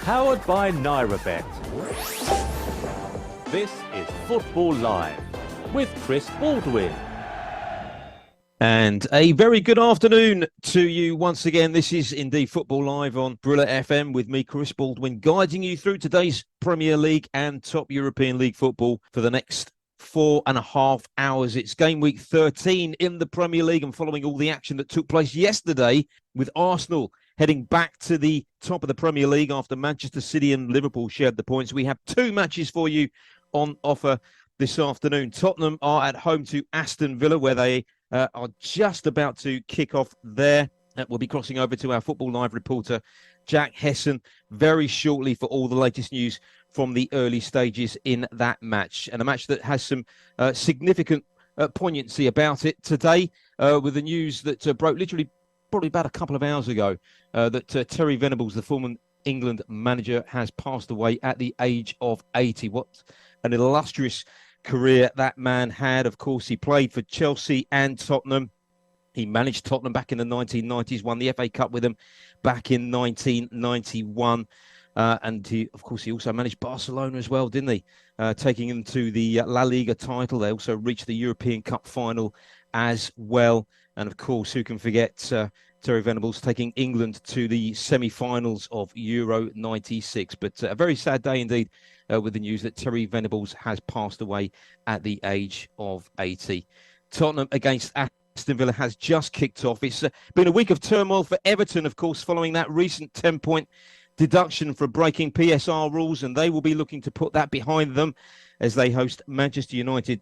Powered by NairaBet. This is Football Live with Chris Baldwin. And a very good afternoon to you once again. This is indeed Football Live on Brilla FM with me, Chris Baldwin, guiding you through today's Premier League and top European League football for the next 4.5 hours. It's game week 13 in the Premier League, and following all the action that took place yesterday with Arsenal heading back to the top of the Premier League after Manchester City and Liverpool shared the points. We have two matches for you on offer this afternoon. Tottenham are at home to Aston Villa, where they are just about to kick off there. We'll be crossing over to our Football Live reporter, Jack Hesson, very shortly for all the latest news from the early stages in that match. And a match that has some significant poignancy about it today, with the news that broke literally probably about a couple of hours ago, that Terry Venables, the former England manager, has passed away at the age of 80. What an illustrious career that man had. Of course, he played for Chelsea and Tottenham. He managed Tottenham back in the 1990s, won the FA Cup with them back in 1991. And he also managed Barcelona as well, didn't he? Taking them to the La Liga title. They also reached the European Cup final as well. And of course, who can forget Terry Venables taking England to the semi-finals of Euro 96. But a very sad day indeed with the news that Terry Venables has passed away at the age of 80. Tottenham against Aston Villa has just kicked off. It's been a week of turmoil for Everton, of course, following that recent 10-point deduction for breaking PSR rules, and they will be looking to put that behind them as they host Manchester United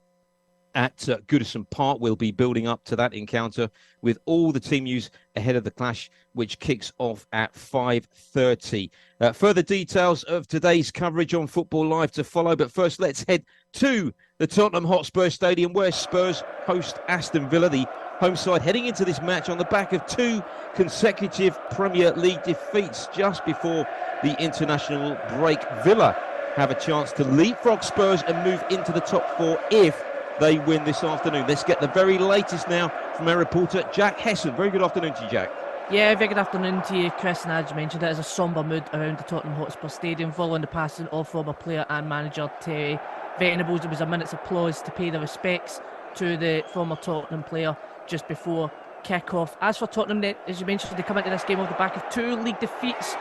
at Goodison Park. We'll be building up to that encounter with all the team news ahead of the clash, which kicks off at 5:30. Further details of today's coverage on Football Live to follow, but first let's head to the Tottenham Hotspur Stadium where Spurs host Aston Villa, the home side heading into this match on the back of two consecutive Premier League defeats just before the international break. Villa have a chance to leapfrog Spurs and move into the top four if they win this afternoon. Let's get the very latest now from our reporter, Jack Hesson. Very good afternoon to you, Jack. Yeah, very good afternoon to you, Chris. And as you mentioned, it is a sombre mood around the Tottenham Hotspur Stadium following the passing of former player and manager Terry Venables. There was a minute's applause to pay the respects to the former Tottenham player just before kick-off. As for Tottenham, as you mentioned, they come into this game off the back of two league defeats.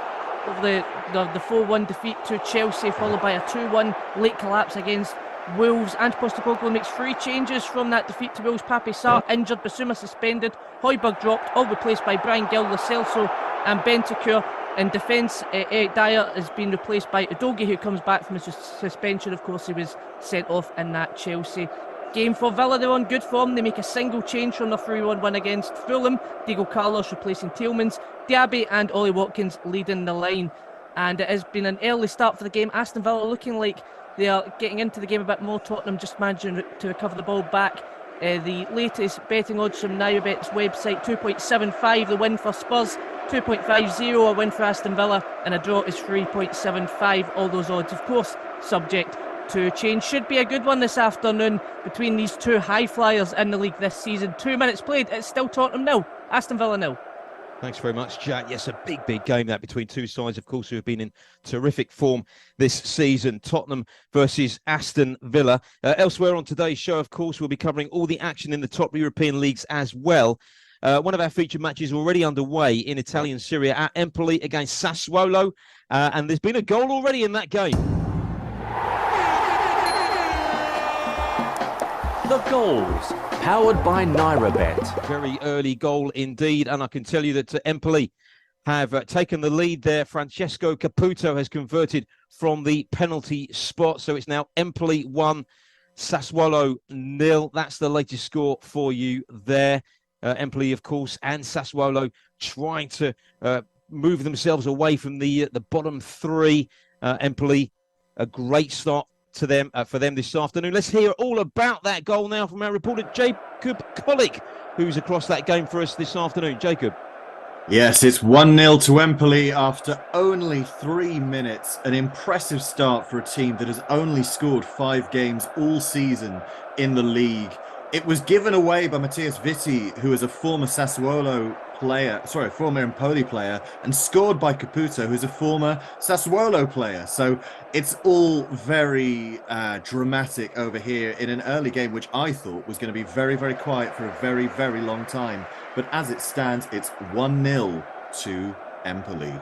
Of the 4-1 defeat to Chelsea, followed by a 2-1 late collapse against Wolves. And Postecoglou makes three changes from that defeat to Wolves. Pape Sarr injured, Basuma suspended, Højbjerg dropped, all replaced by Bryan Gil, Lo Celso and Bentancur. In defence, Eric Dyer has been replaced by Udogie, who comes back from his suspension. Of course, he was sent off in that Chelsea game. For Villa, they're on good form. They make a single change from the 3-1 win against Fulham. Diego Carlos replacing Tielemans, Diaby and Ollie Watkins leading the line. And it has been an early start for the game. Aston Villa looking like they are getting into the game a bit more. Tottenham just managing to recover the ball back. The latest betting odds from NairaBet's website, 2.75 the win for Spurs, 2.50 a win for Aston Villa, and a draw is 3.75. All those odds, of course, subject to change. Should be a good one this afternoon between these two high flyers in the league this season. 2 minutes played, it's still Tottenham 0, Aston Villa 0. Thanks very much, Jack. Yes, a big game that between two sides, of course, who have been in terrific form this season. Tottenham versus Aston Villa. Elsewhere on today's show, of course, we'll be covering all the action in the top European leagues as well. One of our featured matches already underway in Italian Serie A, Empoli against Sassuolo. And there's been a goal already in that game. The goals, powered by NairaBet. Very early goal indeed, and I can tell you that Empoli have taken the lead there. Francesco Caputo has converted from the penalty spot, so it's now Empoli 1, Sassuolo 0. That's the latest score for you there. Empoli, of course, and Sassuolo trying to move themselves away from the bottom three. Empoli, a great start to them for them this afternoon. Let's hear all about that goal now from our reporter Jacob Kollick, who's across that game for us this afternoon. Jacob. Yes, it's 1-0 to Empoli after only 3 minutes. An impressive start for a team that has only scored 5 games all season in the league. It was given away by Matthias Vitti, who is a former Sassuolo former Empoli player, and scored by Caputo, who's a former Sassuolo player. So it's all very dramatic over here in an early game, which I thought was going to be very, very quiet for a very, very long time. But as it stands, it's 1-0 to Empoli.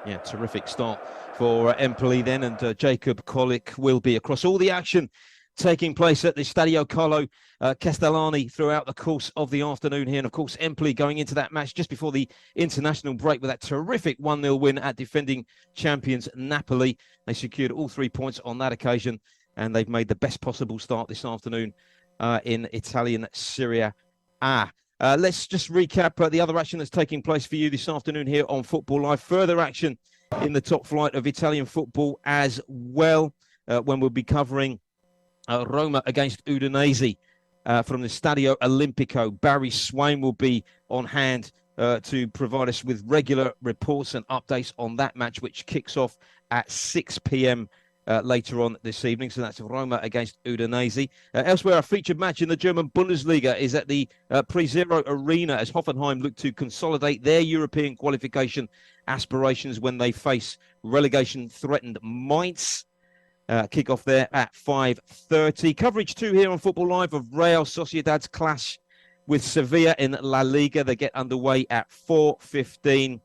Yeah, terrific start for Empoli then, and Jacob Kolik will be across all the action taking place at the Stadio Carlo Castellani throughout the course of the afternoon here. And of course, Empoli going into that match just before the international break with that terrific 1-0 win at defending champions Napoli. They secured all 3 points on that occasion, and they've made the best possible start this afternoon in Italian Serie A. Let's just recap the other action that's taking place for you this afternoon here on Football Live. Further action in the top flight of Italian football as well, when we'll be covering Roma against Udinese from the Stadio Olimpico. Barry Swain will be on hand to provide us with regular reports and updates on that match, which kicks off at 6 p.m. Later on this evening. So that's Roma against Udinese. Elsewhere, a featured match in the German Bundesliga is at the PreZero Arena as Hoffenheim look to consolidate their European qualification aspirations when they face relegation-threatened Mainz. Kick-off there at 5:30. Coverage too here on Football Live of Real Sociedad's clash with Sevilla in La Liga. They get underway at 4:15.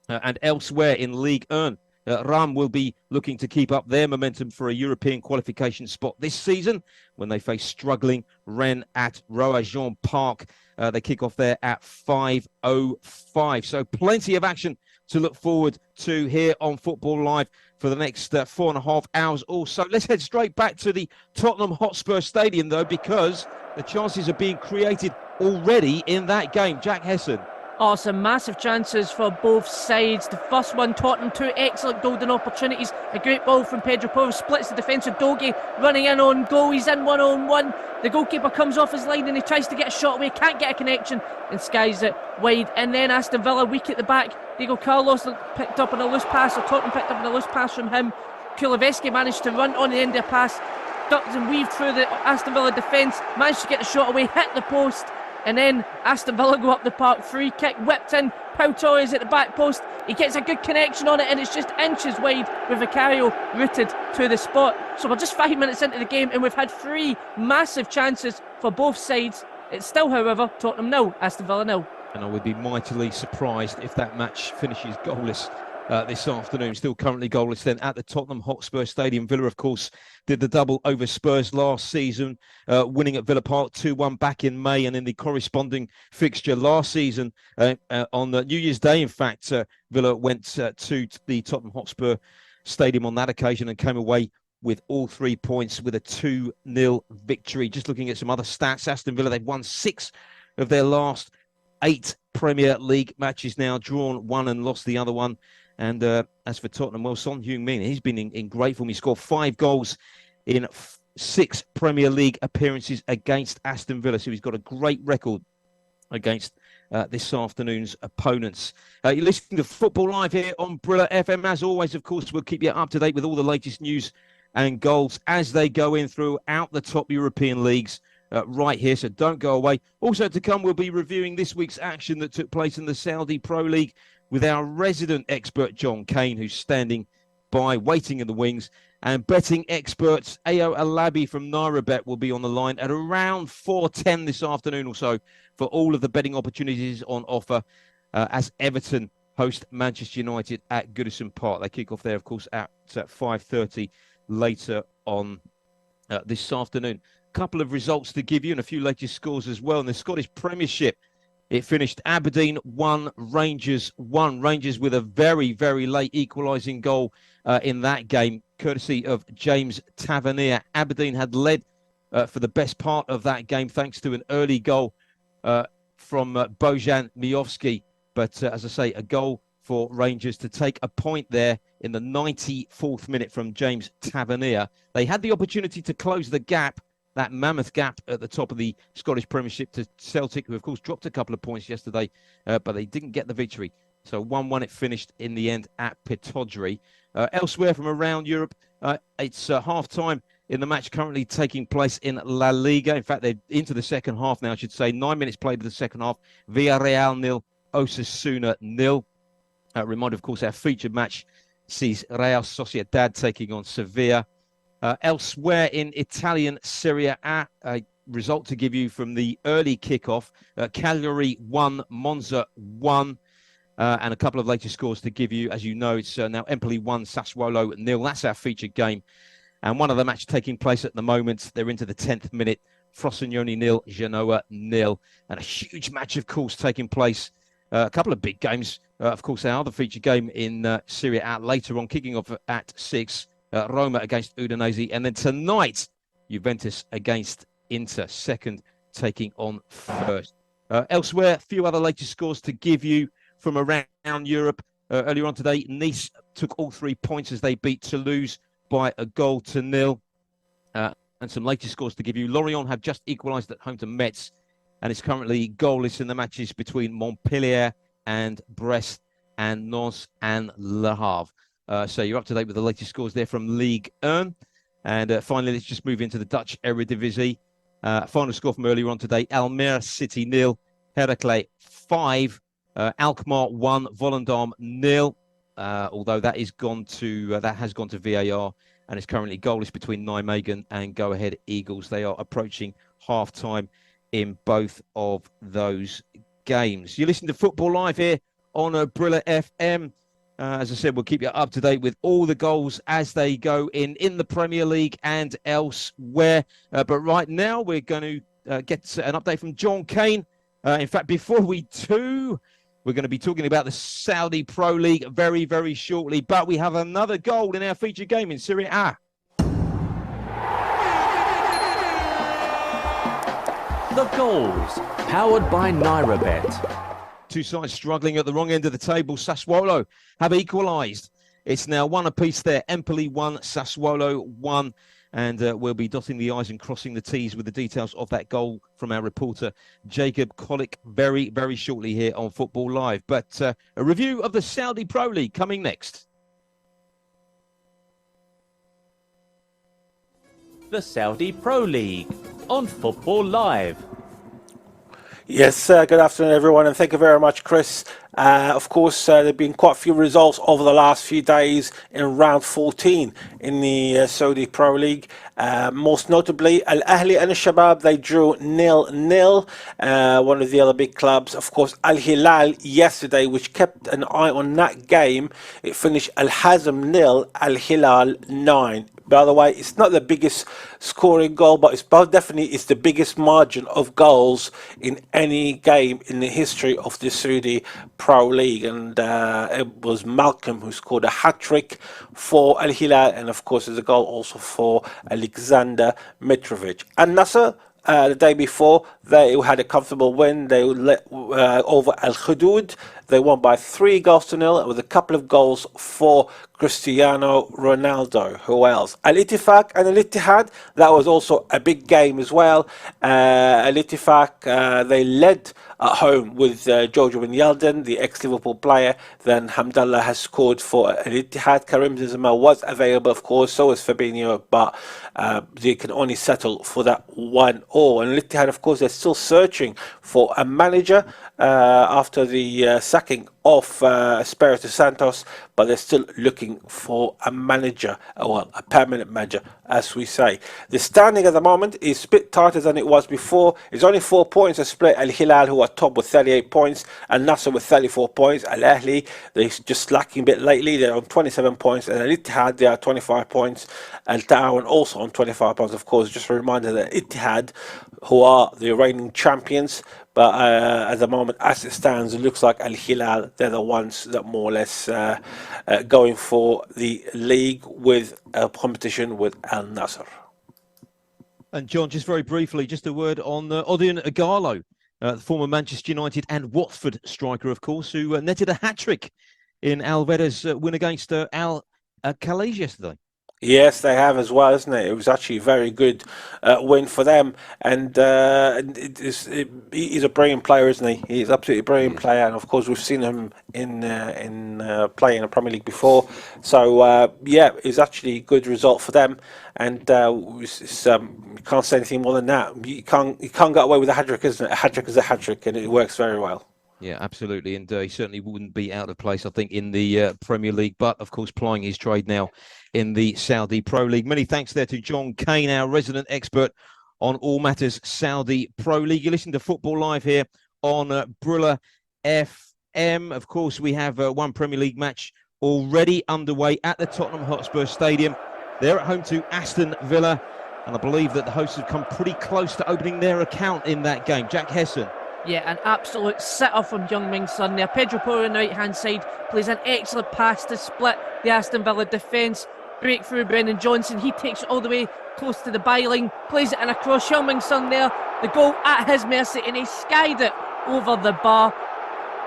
And elsewhere in Ligue 1, Ram will be looking to keep up their momentum for a European qualification spot this season when they face struggling Rennes at Roazhon Park. They kick off there at 5:05. So plenty of action to look forward to here on Football Live for the next 4.5 hours or so. Let's head straight back to the Tottenham Hotspur Stadium, though, because the chances are being created already in that game. Jack Hesson. Oh, some massive chances for both sides. The first one, Tottenham, 2 excellent golden opportunities. A great ball from Pedro Porro, splits the defence with Doge running in on goal. He's in 1-on-1. The goalkeeper comes off his line and he tries to get a shot away, can't get a connection and skies it wide. And then Aston Villa weak at the back. Diego Carlos picked up on a loose pass, or Tottenham picked up on a loose pass from him. Kuleveski managed to run on the end of the pass, ducked and weaved through the Aston Villa defence, managed to get the shot away, hit the post. And then Aston Villa go up the park, free kick, whipped in. Pau Torres at the back post. He gets a good connection on it, and it's just inches wide with Vicario rooted to the spot. So we're just 5 minutes into the game, and we've had 3 massive chances for both sides. It's still, however, Tottenham 0, Aston Villa 0. And I would be mightily surprised if that match finishes goalless this afternoon. Still currently goalless then at the Tottenham Hotspur Stadium. Villa, of course, did the double over Spurs last season, winning at Villa Park 2-1 back in May, and in the corresponding fixture last season on New Year's Day, in fact, Villa went to the Tottenham Hotspur Stadium on that occasion and came away with all 3 points with a 2-0 victory. Just looking at some other stats, Aston Villa, they've won 6 of their last 8 Premier League matches now, drawn 1 and lost the other one. And as for Tottenham, well, Son Heung-min, he's been in great form. He scored 5 goals in 6 Premier League appearances against Aston Villa. So he's got a great record against this afternoon's opponents. You're listening to Football Live here on Brilla FM. As always, of course, we'll keep you up to date with all the latest news and goals as they go in throughout the top European leagues right here. So don't go away. Also to come, we'll be reviewing this week's action that took place in the Saudi Pro League with our resident expert, John Kane, who's standing by, waiting in the wings. And betting experts, Ayo Alabi from NairaBet will be on the line at around 4:10 this afternoon or so for all of the betting opportunities on offer as Everton host Manchester United at Goodison Park. They kick off there, of course, at 5:30 later on this afternoon. Couple of results to give you and a few latest scores as well. In the Scottish Premiership, it finished Aberdeen 1, Rangers 1. Rangers with a very, very late equalising goal in that game, courtesy of James Tavernier. Aberdeen had led for the best part of that game thanks to an early goal from Bojan Miovski. But as I say, a goal for Rangers to take a point there in the 94th minute from James Tavernier. They had the opportunity to close the gap, that mammoth gap at the top of the Scottish Premiership, to Celtic, who of course dropped a couple of points yesterday, but they didn't get the victory. So 1-1 it finished in the end at Pittodrie. Elsewhere from around Europe, it's half-time in the match currently taking place in La Liga. In fact, they're into the second half now, I should say. 9 minutes played of the second half. Villarreal 0, Osasuna 0. Reminder, of course, our featured match sees Real Sociedad taking on Sevilla. Elsewhere in Italian Serie A, a result to give you from the early kickoff. Cagliari 1, Monza 1. And a couple of later scores to give you. As you know, it's now Empoli 1, Sassuolo 0. That's our featured game. And one of the matches taking place at the moment. They're into the 10th minute. Frosinone 0, Genoa 0. And a huge match, of course, taking place. A couple of big games. Of course, our other featured game in Serie A later on, kicking off at 6. Roma against Udinese. And then tonight, Juventus against Inter. Second taking on first. Elsewhere, a few other latest scores to give you from around Europe. Earlier on today, Nice took all 3 points as they beat Toulouse by 1-0. And some latest scores to give you. Lorient have just equalised at home to Metz, and it's currently goalless in the matches between Montpellier and Brest and Nantes and Le Havre. So you're up to date with the latest scores there from Ligue 1. And finally, let's just move into the Dutch Eredivisie. Final score from earlier on today: Almere City 0, Heracles 5, Alkmaar 1, Volendam 0. Although that has gone to VAR, and it's currently goalless between Nijmegen and Go Ahead Eagles. They are approaching half-time in both of those games. You listen to Football Live here on Brilla FM. As I said, we'll keep you up to date with all the goals as they go in the Premier League and elsewhere. But right now, we're going to get an update from John Kane. In fact, before we do, we're going to be talking about the Saudi Pro League very, very shortly. But we have another goal in our featured game in Serie A. The goals, powered by NairaBet. Two sides struggling at the wrong end of the table. Sassuolo have equalised. It's now 1 apiece there. Empoli 1, Sassuolo 1. And we'll be dotting the I's and crossing the T's with the details of that goal from our reporter, Jacob Kollick, very, very shortly here on Football Live. But a review of the Saudi Pro League coming next. The Saudi Pro League on Football Live. Yes, good afternoon, everyone, and thank you very much, Chris. Of course, there have been quite a few results over the last few days in round 14 in the Saudi Pro League. Most notably, Al Ahly and Al Shabab, they drew 0-0. One of the other big clubs, of course, Al Hilal yesterday, which kept an eye on that game. It finished Al Hazm 0, Al Hilal 9. By the way, it's not the biggest scoring goal, but it's definitely it's the biggest margin of goals in any game in the history of the Saudi Pro League. And it was Malcolm who scored a hat-trick for Al Hilal, and of course there's a goal also for Alexander Mitrovic. And Nasser, the day before, they had a comfortable win. They let over Al Khudud. They won by 3-0 with a couple of goals for Cristiano Ronaldo. Who else? Al Ittifaq and Al Ittihad. That was also a big game as well. Al Ittifaq, they led at home with Jojo bin Yildiz, the ex-Liverpool player. Then Hamdallah has scored for Al Ittihad. Karim Benzema was available, of course. So was Fabinho, but they can only settle for that 1-1. And Al Ittihad, of course, they're still searching for a manager after the sacking of Espirito Santos, but they're still looking for a manager, well, a permanent manager, as we say. The standing at the moment is a bit tighter than it was before. It's only 4 points to split Al Hilal, who are top with 38 points, and Nasser with 34 points. Al Ahly, they're just lacking a bit lately. They're on 27 points, and Al Ittihad, they are 25 points. Al Ta'awan also on 25 points, of course. Just a reminder that Ittihad, who are the reigning champions, but at the moment, as it stands, it looks like Al Hilal, they're the ones that more or less going for the league with a competition with Al Nassr. And John, just very briefly, just a word on Odion Ighalo, the former Manchester United and Watford striker, of course, who netted a hat-trick in Al Veda's win against Al Khalij yesterday. Yes, they have as well, isn't it? It was actually a very good win for them, and he's a brilliant player, isn't he? He's absolutely a brilliant player, and of course we've seen him in play in the Premier League before. So yeah, it's actually a good result for them, and you can't say anything more than that. You can't get away with a hat trick, isn't it? A hat trick is a hat trick, and it works very well. Yeah, absolutely. And he certainly wouldn't be out of place, I think, in the Premier League. But, of course, plying his trade now in the Saudi Pro League. Many thanks there to John Kane, our resident expert on all matters Saudi Pro League. You listen to Football Live here on Brilla FM. Of course, we have one Premier League match already underway at the Tottenham Hotspur Stadium. They're at home to Aston Villa. And I believe that the hosts have come pretty close to opening their account in that game. Jack Hesson. Yeah, an absolute sitter from Heung-min Son there. Pedro Porro on the right-hand side plays an excellent pass to split the Aston Villa defence. Breakthrough Brennan Johnson. He takes it all the way close to the byline, plays it in across. Heung-min Son there. The goal at his mercy, and he skied it over the bar.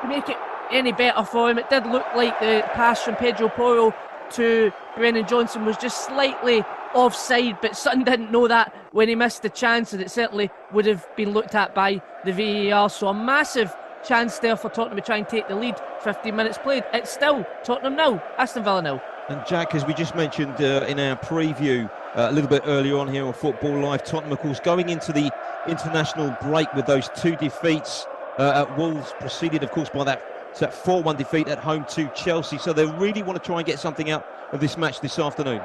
To make it any better for him, it did look like the pass from Pedro Porro to Brennan Johnson was just slightly offside, but Sutton didn't know that when he missed the chance, and it certainly would have been looked at by the VAR. So a massive chance there for Tottenham to try and take the lead. 15 minutes played. It's still Tottenham 0, Aston Villa 0. And Jack, as we just mentioned in our preview a little bit earlier on here on Football Live, Tottenham, of course, going into the international break with those 2 defeats at Wolves, preceded, of course, by that 4-1 defeat at home to Chelsea. So they really want to try and get something out of this match this afternoon.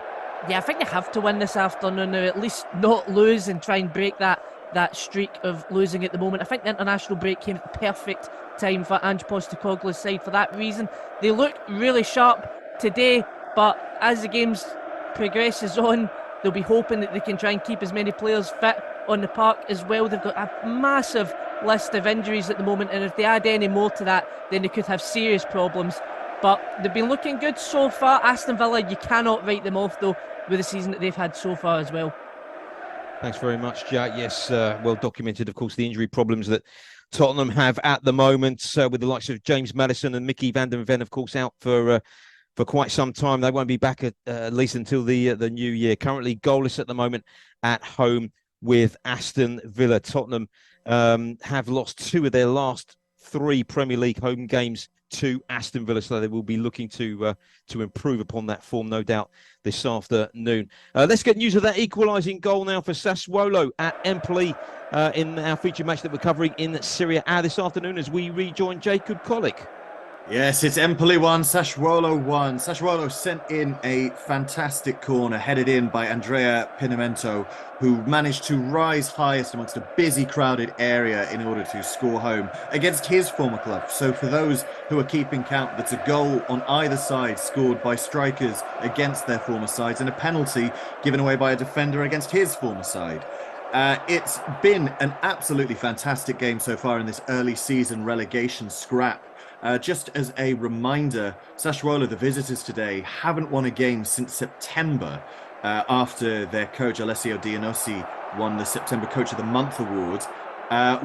Yeah, I think they have to win this afternoon, at least not lose and try and break that streak of losing at the moment. I think the international break came at the perfect time for Ange Postecoglou's side for that reason. They look really sharp today, but as the games progresses on, they'll be hoping that they can try and keep as many players fit on the park as well. They've got a massive list of injuries at the moment, and if they add any more to that, then they could have serious problems. But they've been looking good so far. Aston Villa, you cannot write them off, though, with the season that they've had so far as well. Thanks very much, Jack. Yes, well documented, of course, the injury problems that Tottenham have at the moment, with the likes of James Maddison and Mickey van der Ven, of course, out for quite some time. They won't be back at least until the new year. Currently goalless at the moment at home with Aston Villa. Tottenham have lost 2 of their last 3 Premier League home games to Aston Villa, so they will be looking to improve upon that form, no doubt, this afternoon. Let's get news of that equalising goal now for Sassuolo at Empoli in our feature match that we're covering in Serie A this afternoon as we rejoin Jacob Kollick. Yes, it's Empoli 1, Sassuolo 1. Sassuolo sent in a fantastic corner headed in by Andrea Pinamento, who managed to rise highest amongst a busy, crowded area in order to score home against his former club. So for those who are keeping count, that's a goal on either side scored by strikers against their former sides and a penalty given away by a defender against his former side. It's been an absolutely fantastic game so far in this early season relegation scrap. Just as a reminder, Sassuolo, the visitors today, haven't won a game since September after their coach Alessio Dianossi won the September Coach of the Month award,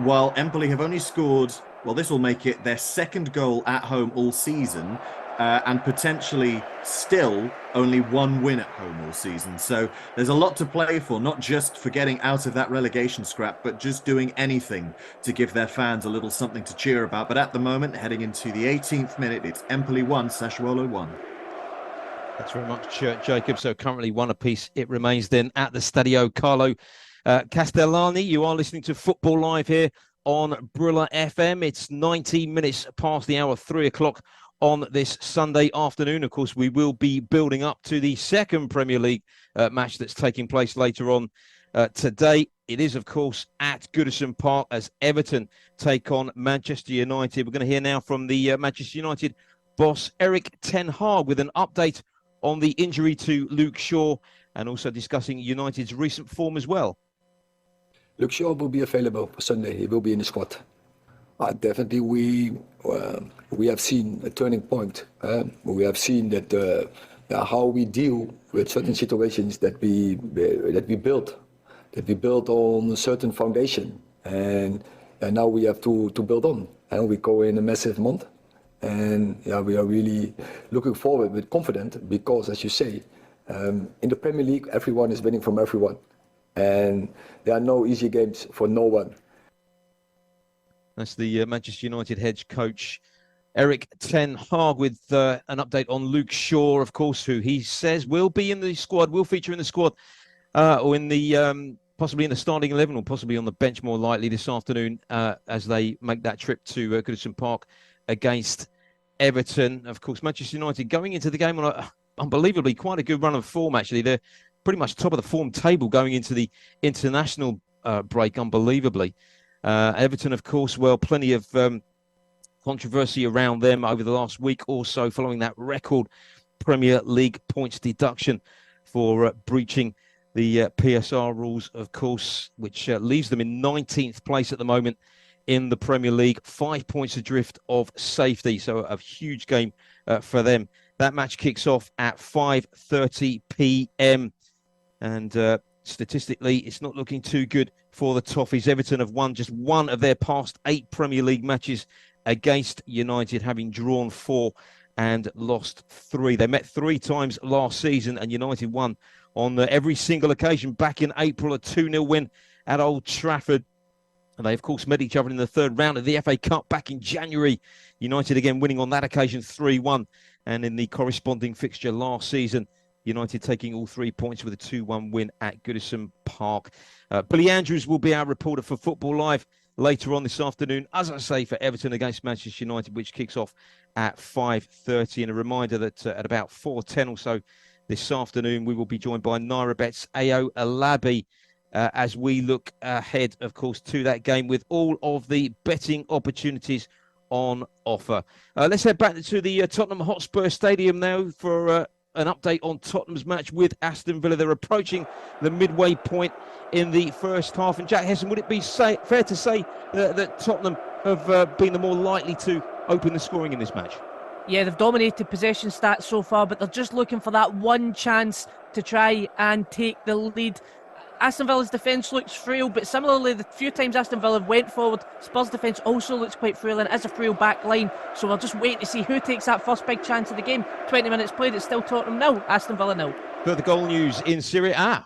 while Empoli have only scored, well, this will make it their 2nd goal at home all season, and potentially still only 1 win at home all season. So there's a lot to play for, not just for getting out of that relegation scrap, but just doing anything to give their fans a little something to cheer about. But at the moment, heading into the 18th minute, it's Empoli 1, Sassuolo 1. Thanks very much, Jacob. So currently 1 apiece it remains then at the Stadio Carlo Castellani. You are listening to Football Live here on Brilla FM. It's 19 minutes past the hour, 3 o'clock on this Sunday afternoon. Of course, we will be building up to the 2nd Premier League match that's taking place later on today. It is, of course, at Goodison Park as Everton take on Manchester United. We're going to hear now from the Manchester United boss, Erik ten Hag, with an update on the injury to Luke Shaw and also discussing United's recent form as well. Luke Shaw will be available for Sunday. He will be in the squad. Definitely, we have seen a turning point. We have seen that how we deal with certain situations that we built on a certain foundation, and now we have to build on. And we go in a massive month, and we are really looking forward with confidence because, as you say, In the Premier League, everyone is winning from everyone. And there are no easy games for no one. That's the Manchester United head coach, Erik ten Hag, with an update on Luke Shaw, of course, who he says will be in the squad, will feature in the squad, or in the possibly in the starting 11, or possibly on the bench more likely this afternoon as they make that trip to Goodison Park against Everton. Of course, Manchester United going into the game on a unbelievably quite a good run of form, actually. They're pretty much top of the form table going into the international break, unbelievably. Everton, of course, well, plenty of controversy around them over the last week or so following that record Premier League points deduction for breaching the PSR rules, of course, which leaves them in 19th place at the moment in the Premier League, 5 points adrift of safety. So a huge game for them. That match kicks off at 5:30 p.m. And statistically, it's not looking too good for the Toffees. Everton have won just one of their past 8 Premier League matches against United, having drawn 4 and lost 3. They met 3 times last season, and United won on every single occasion. Back in April, a 2-0 win at Old Trafford. And they, of course, met each other in the third round of the FA Cup back in January. United again winning on that occasion 3-1. And in the corresponding fixture last season, United taking all 3 points with a 2-1 win at Goodison Park. Billy Andrews will be our reporter for Football Live later on this afternoon, as I say, for Everton against Manchester United, which kicks off at 5:30. And a reminder that at about 4:10 or so this afternoon, we will be joined by NairaBet's Ayo Alabi as we look ahead, of course, to that game with all of the betting opportunities on offer. Let's head back to the Tottenham Hotspur Stadium now for an update on Tottenham's match with Aston Villa. They're approaching the midway point in the first half. And Jack Hesson, would it be fair to say that Tottenham have been the more likely to open the scoring in this match? Yeah, they've dominated possession stats so far, but they're just looking for that one chance to try and take the lead. Aston Villa's defence looks frail, but similarly, the few times Aston Villa went forward, Spurs' defence also looks quite frail and is a frail back line. So we'll just wait to see who takes that first big chance of the game. 20 minutes played, it's still Tottenham 0, Aston Villa 0. Further goal news in Serie A.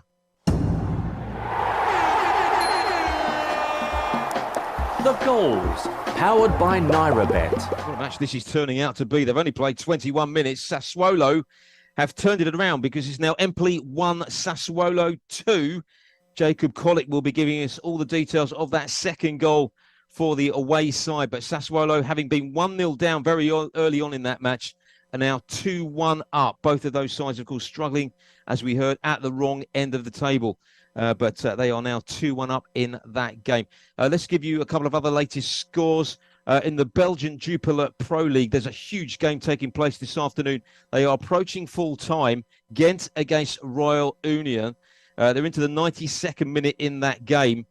The goals, powered by NairaBet. What a match this is turning out to be. They've only played 21 minutes. Sassuolo have turned it around because it's now Empoli 1, Sassuolo 2. Jacob Collick will be giving us all the details of that second goal for the away side. But Sassuolo, having been 1-0 down very early on in that match, are now 2-1 up. Both of those sides, of course, struggling, as we heard, at the wrong end of the table. But they are now 2-1 up in that game. Let's give you a couple of other latest scores. In the Belgian Jupiler Pro League, there's a huge game taking place this afternoon. They are approaching full time. Ghent against Royal Union. They're into the 92nd minute in that game.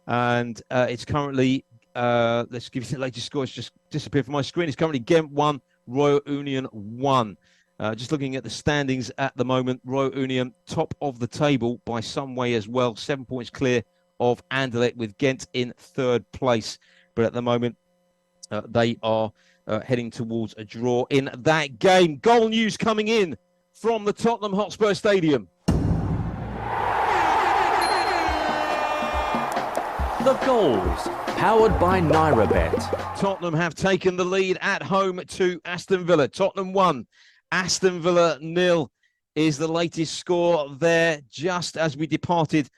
And it's currently, let's give you the latest score. It's just disappeared from my screen. It's currently Ghent 1, Royal Union 1. Just looking at the standings at the moment, Royal Union top of the table by some way as well. 7 points clear of Anderlecht, with Ghent in third place. But at the moment, they are heading towards a draw in that game. Goal news coming in from the Tottenham Hotspur Stadium. The goals, powered by NairaBet. Tottenham have taken the lead at home to Aston Villa. Tottenham 1, Aston Villa 0 is the latest score there, just as we departed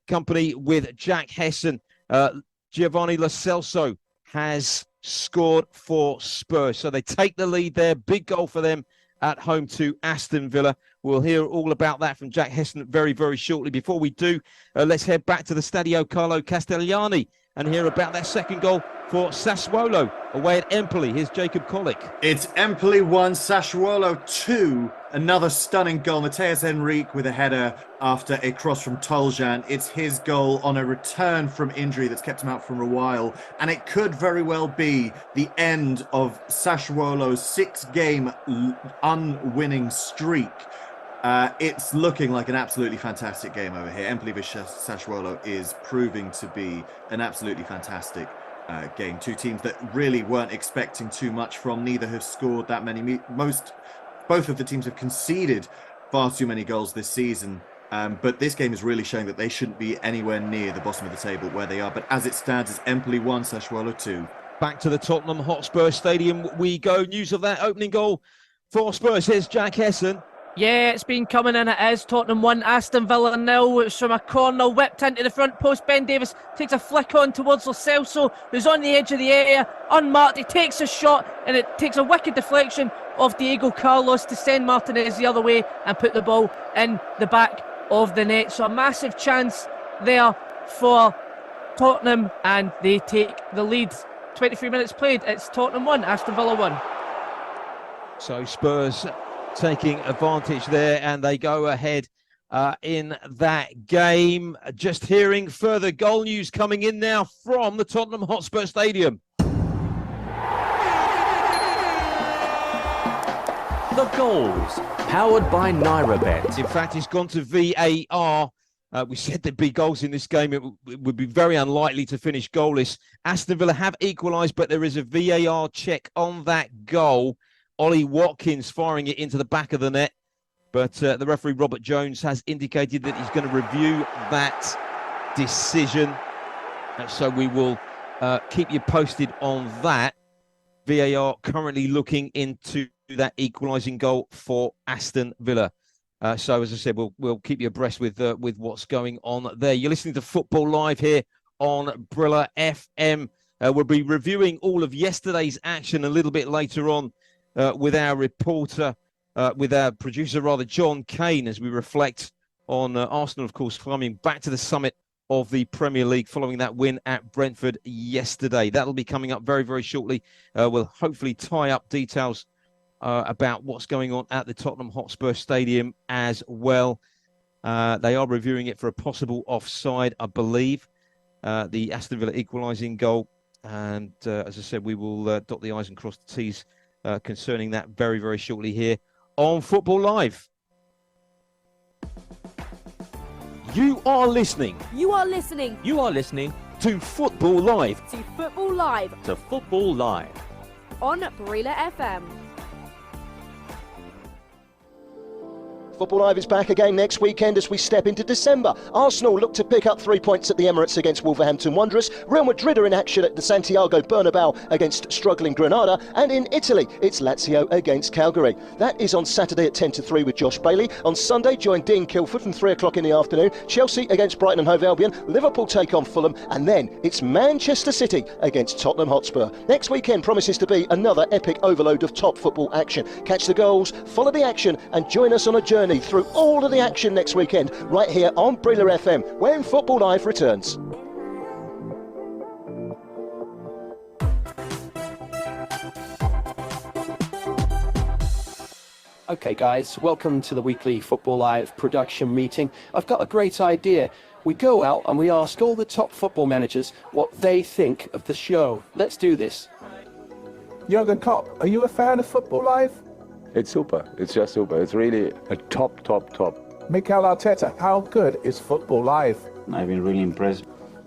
company with Jack Hesson. Giovanni Lo Celso has scored for Spurs. So they take the lead there. Big goal for them at home to Aston Villa. We'll hear all about that from Jack Hesson very, very shortly. Before we do, let's head back to the Stadio Carlo Castellani and hear about that second goal for Sassuolo away at Empoli. Here's Jacob Collick. It's Empoli 1, Sassuolo 2. Another stunning goal. Mateus Henrique with a header after a cross from Toljan. It's his goal on a return from injury that's kept him out for a while. And it could very well be the end of Sassuolo's 6-game unwinning streak. It's looking like an absolutely fantastic game over here. Empoli vs Sassuolo is proving to be an absolutely fantastic game. Two teams that really weren't expecting too much from. Neither have scored that many. Both of the teams have conceded far too many goals this season. But this game is really showing that they shouldn't be anywhere near the bottom of the table where they are. But as it stands, it's Empoli 1, Sassuolo 2. Back to the Tottenham Hotspur Stadium we go. News of that opening goal for Spurs. Here's Jack Hesson. Yeah, it's been coming in. It is. Tottenham 1, Aston Villa 0. It's from a corner, whipped into the front post. Ben Davies takes a flick on towards Lo Celso, who's on the edge of the area, unmarked. He takes a shot, and it takes a wicked deflection of Diego Carlos to send Martinez the other way and put the ball in the back of the net. So a massive chance there for Tottenham, and they take the lead. 23 minutes played. It's Tottenham 1, Aston Villa 1. So Spurs taking advantage there, and they go ahead in that game. Just hearing further goal news coming in now from the Tottenham Hotspur Stadium. The goals, powered by NairaBet. In fact, it's gone to VAR. We said there'd be goals in this game. It would be very unlikely to finish goalless. Aston Villa have equalised, but there is a VAR check on that goal. Ollie Watkins firing it into the back of the net. But the referee, Robert Jones, has indicated that he's going to review that decision. So we will keep you posted on that. VAR currently looking into that equalising goal for Aston Villa. So, as I said, we'll keep you abreast with what's going on there. You're listening to Football Live here on Brilla FM. We'll be reviewing all of yesterday's action a little bit later on with our reporter, with our producer, rather, John Kane, as we reflect on Arsenal, of course, climbing back to the summit of the Premier League following that win at Brentford yesterday. That'll be coming up very, very shortly. We'll hopefully tie up details about what's going on at the Tottenham Hotspur Stadium as well. They are reviewing it for a possible offside, I believe, the Aston Villa equalising goal. And as I said, we will dot the I's and cross the T's concerning that very, very shortly here on Football Live. You are listening. You are listening You are listening To Football Live. to Football Live to Football Live. on Brilla FM. Football Live is back again next weekend as we step into December. Arsenal look to pick up 3 points at the Emirates against Wolverhampton Wanderers. Real Madrid are in action at the Santiago Bernabeu against struggling Granada. And in Italy, it's Lazio against Calgary. That is on Saturday at 10 to 3 with Josh Bailey. On Sunday, join Dean Kilford from 3 o'clock in the afternoon. Chelsea against Brighton and Hove Albion. Liverpool take on Fulham. And then it's Manchester City against Tottenham Hotspur. Next weekend promises to be another epic overload of top football action. Catch the goals, follow the action, and join us on a journey through all of the action next weekend right here on Brilla FM when Football Live returns. Okay guys, welcome to the weekly Football Live production meeting. I've got a great idea. We go out and we ask all the top football managers what they think of the show. Let's do this. Jurgen Klopp, are you a fan of Football Live? It's super. It's just super. It's really a top. Mikel Arteta, how good is Football Live? I've been really impressed.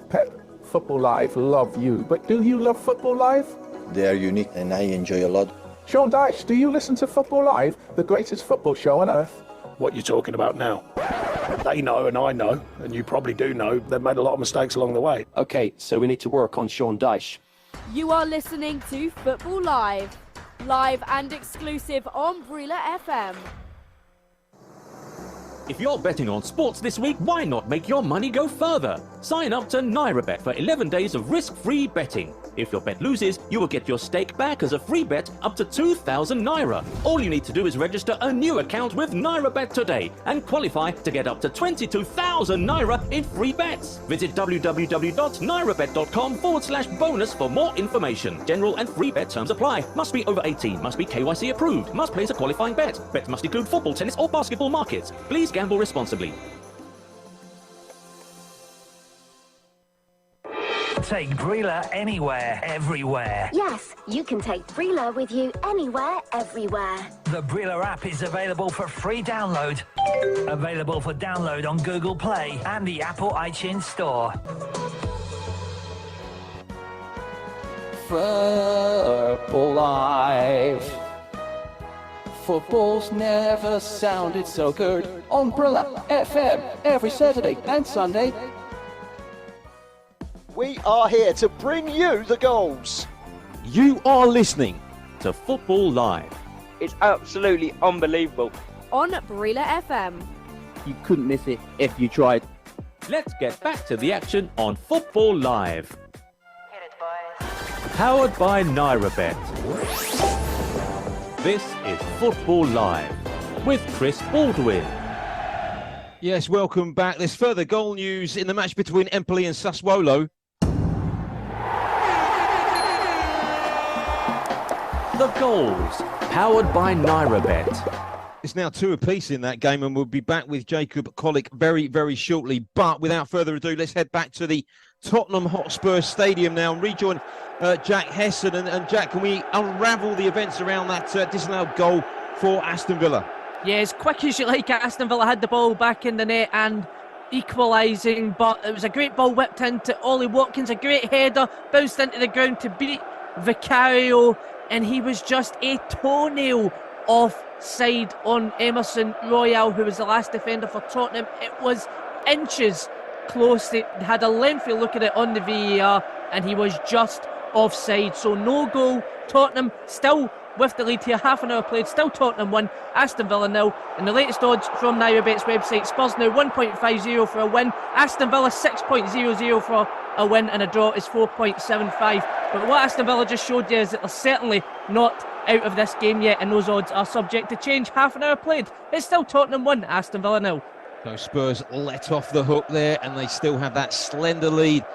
Pep, Football Live love you, but do you love Football Live? They are unique and I enjoy a lot. Sean Dyche, do you listen to Football Live, the greatest football show on earth? What you're talking about now? They know and I know, and you probably do know, they've made a lot of mistakes along the way. Okay, so we need to work on Sean Dyche. You are listening to Football Live, live and exclusive on Brilla FM. If you're betting on sports this week, why not make your money go further? Sign up to NairaBet for 11 days of risk-free betting. If your bet loses, you will get your stake back as a free bet up to 2,000 Naira. All you need to do is register a new account with NairaBet today and qualify to get up to 22,000 Naira in free bets. Visit www.nairabet.com/bonus for more information. General and free bet terms apply. Must be over 18. Must be KYC approved. Must place a qualifying bet. Bets must include football, tennis or basketball markets. Please gamble responsibly. Take Brilla anywhere, everywhere. Yes, you can take Brilla with you anywhere, everywhere. The Brilla app is available for free download. Available for download on Google Play and the Apple iTunes Store. Football Live. Football's never sounded so good on Brilla FM every Saturday and Sunday. We are here to bring you the goals. You are listening to Football Live. It's absolutely unbelievable. On Brila FM. You couldn't miss it if you tried. Let's get back to the action on Football Live. Powered by NairaBet. This is Football Live with Chris Baldwin. Yes, welcome back. There's further goal news in the match between Empoli and Sassuolo. The goals, powered by NairaBet. It's now 2 apiece in that game, and we'll be back with Jacob Kollick very, very shortly. But without further ado, let's head back to the Tottenham Hotspur Stadium now and rejoin Jack Hesson. And Jack, can we unravel the events around that disallowed goal for Aston Villa? Yeah, as quick as you like, Aston Villa had the ball back in the net and equalising, but it was a great ball whipped into Ollie Watkins, a great header, bounced into the ground to beat Vicario, and he was just a toenail offside on Emerson Royal, who was the last defender for Tottenham. It was inches close. They had a lengthy look at it on the VAR, and he was just offside. So no goal. Tottenham still with the lead here. Half an hour played. Still Tottenham 1, Aston Villa 0. And the latest odds from NairaBet's website, Spurs now 1.50 for a win. Aston Villa 6.00 for a win, and a draw is 4.75. But what Aston Villa just showed you is that they're certainly not out of this game yet, and those odds are subject to change. Half an hour played. It's still Tottenham 1, Aston Villa 0. So Spurs let off the hook there, and they still have that slender lead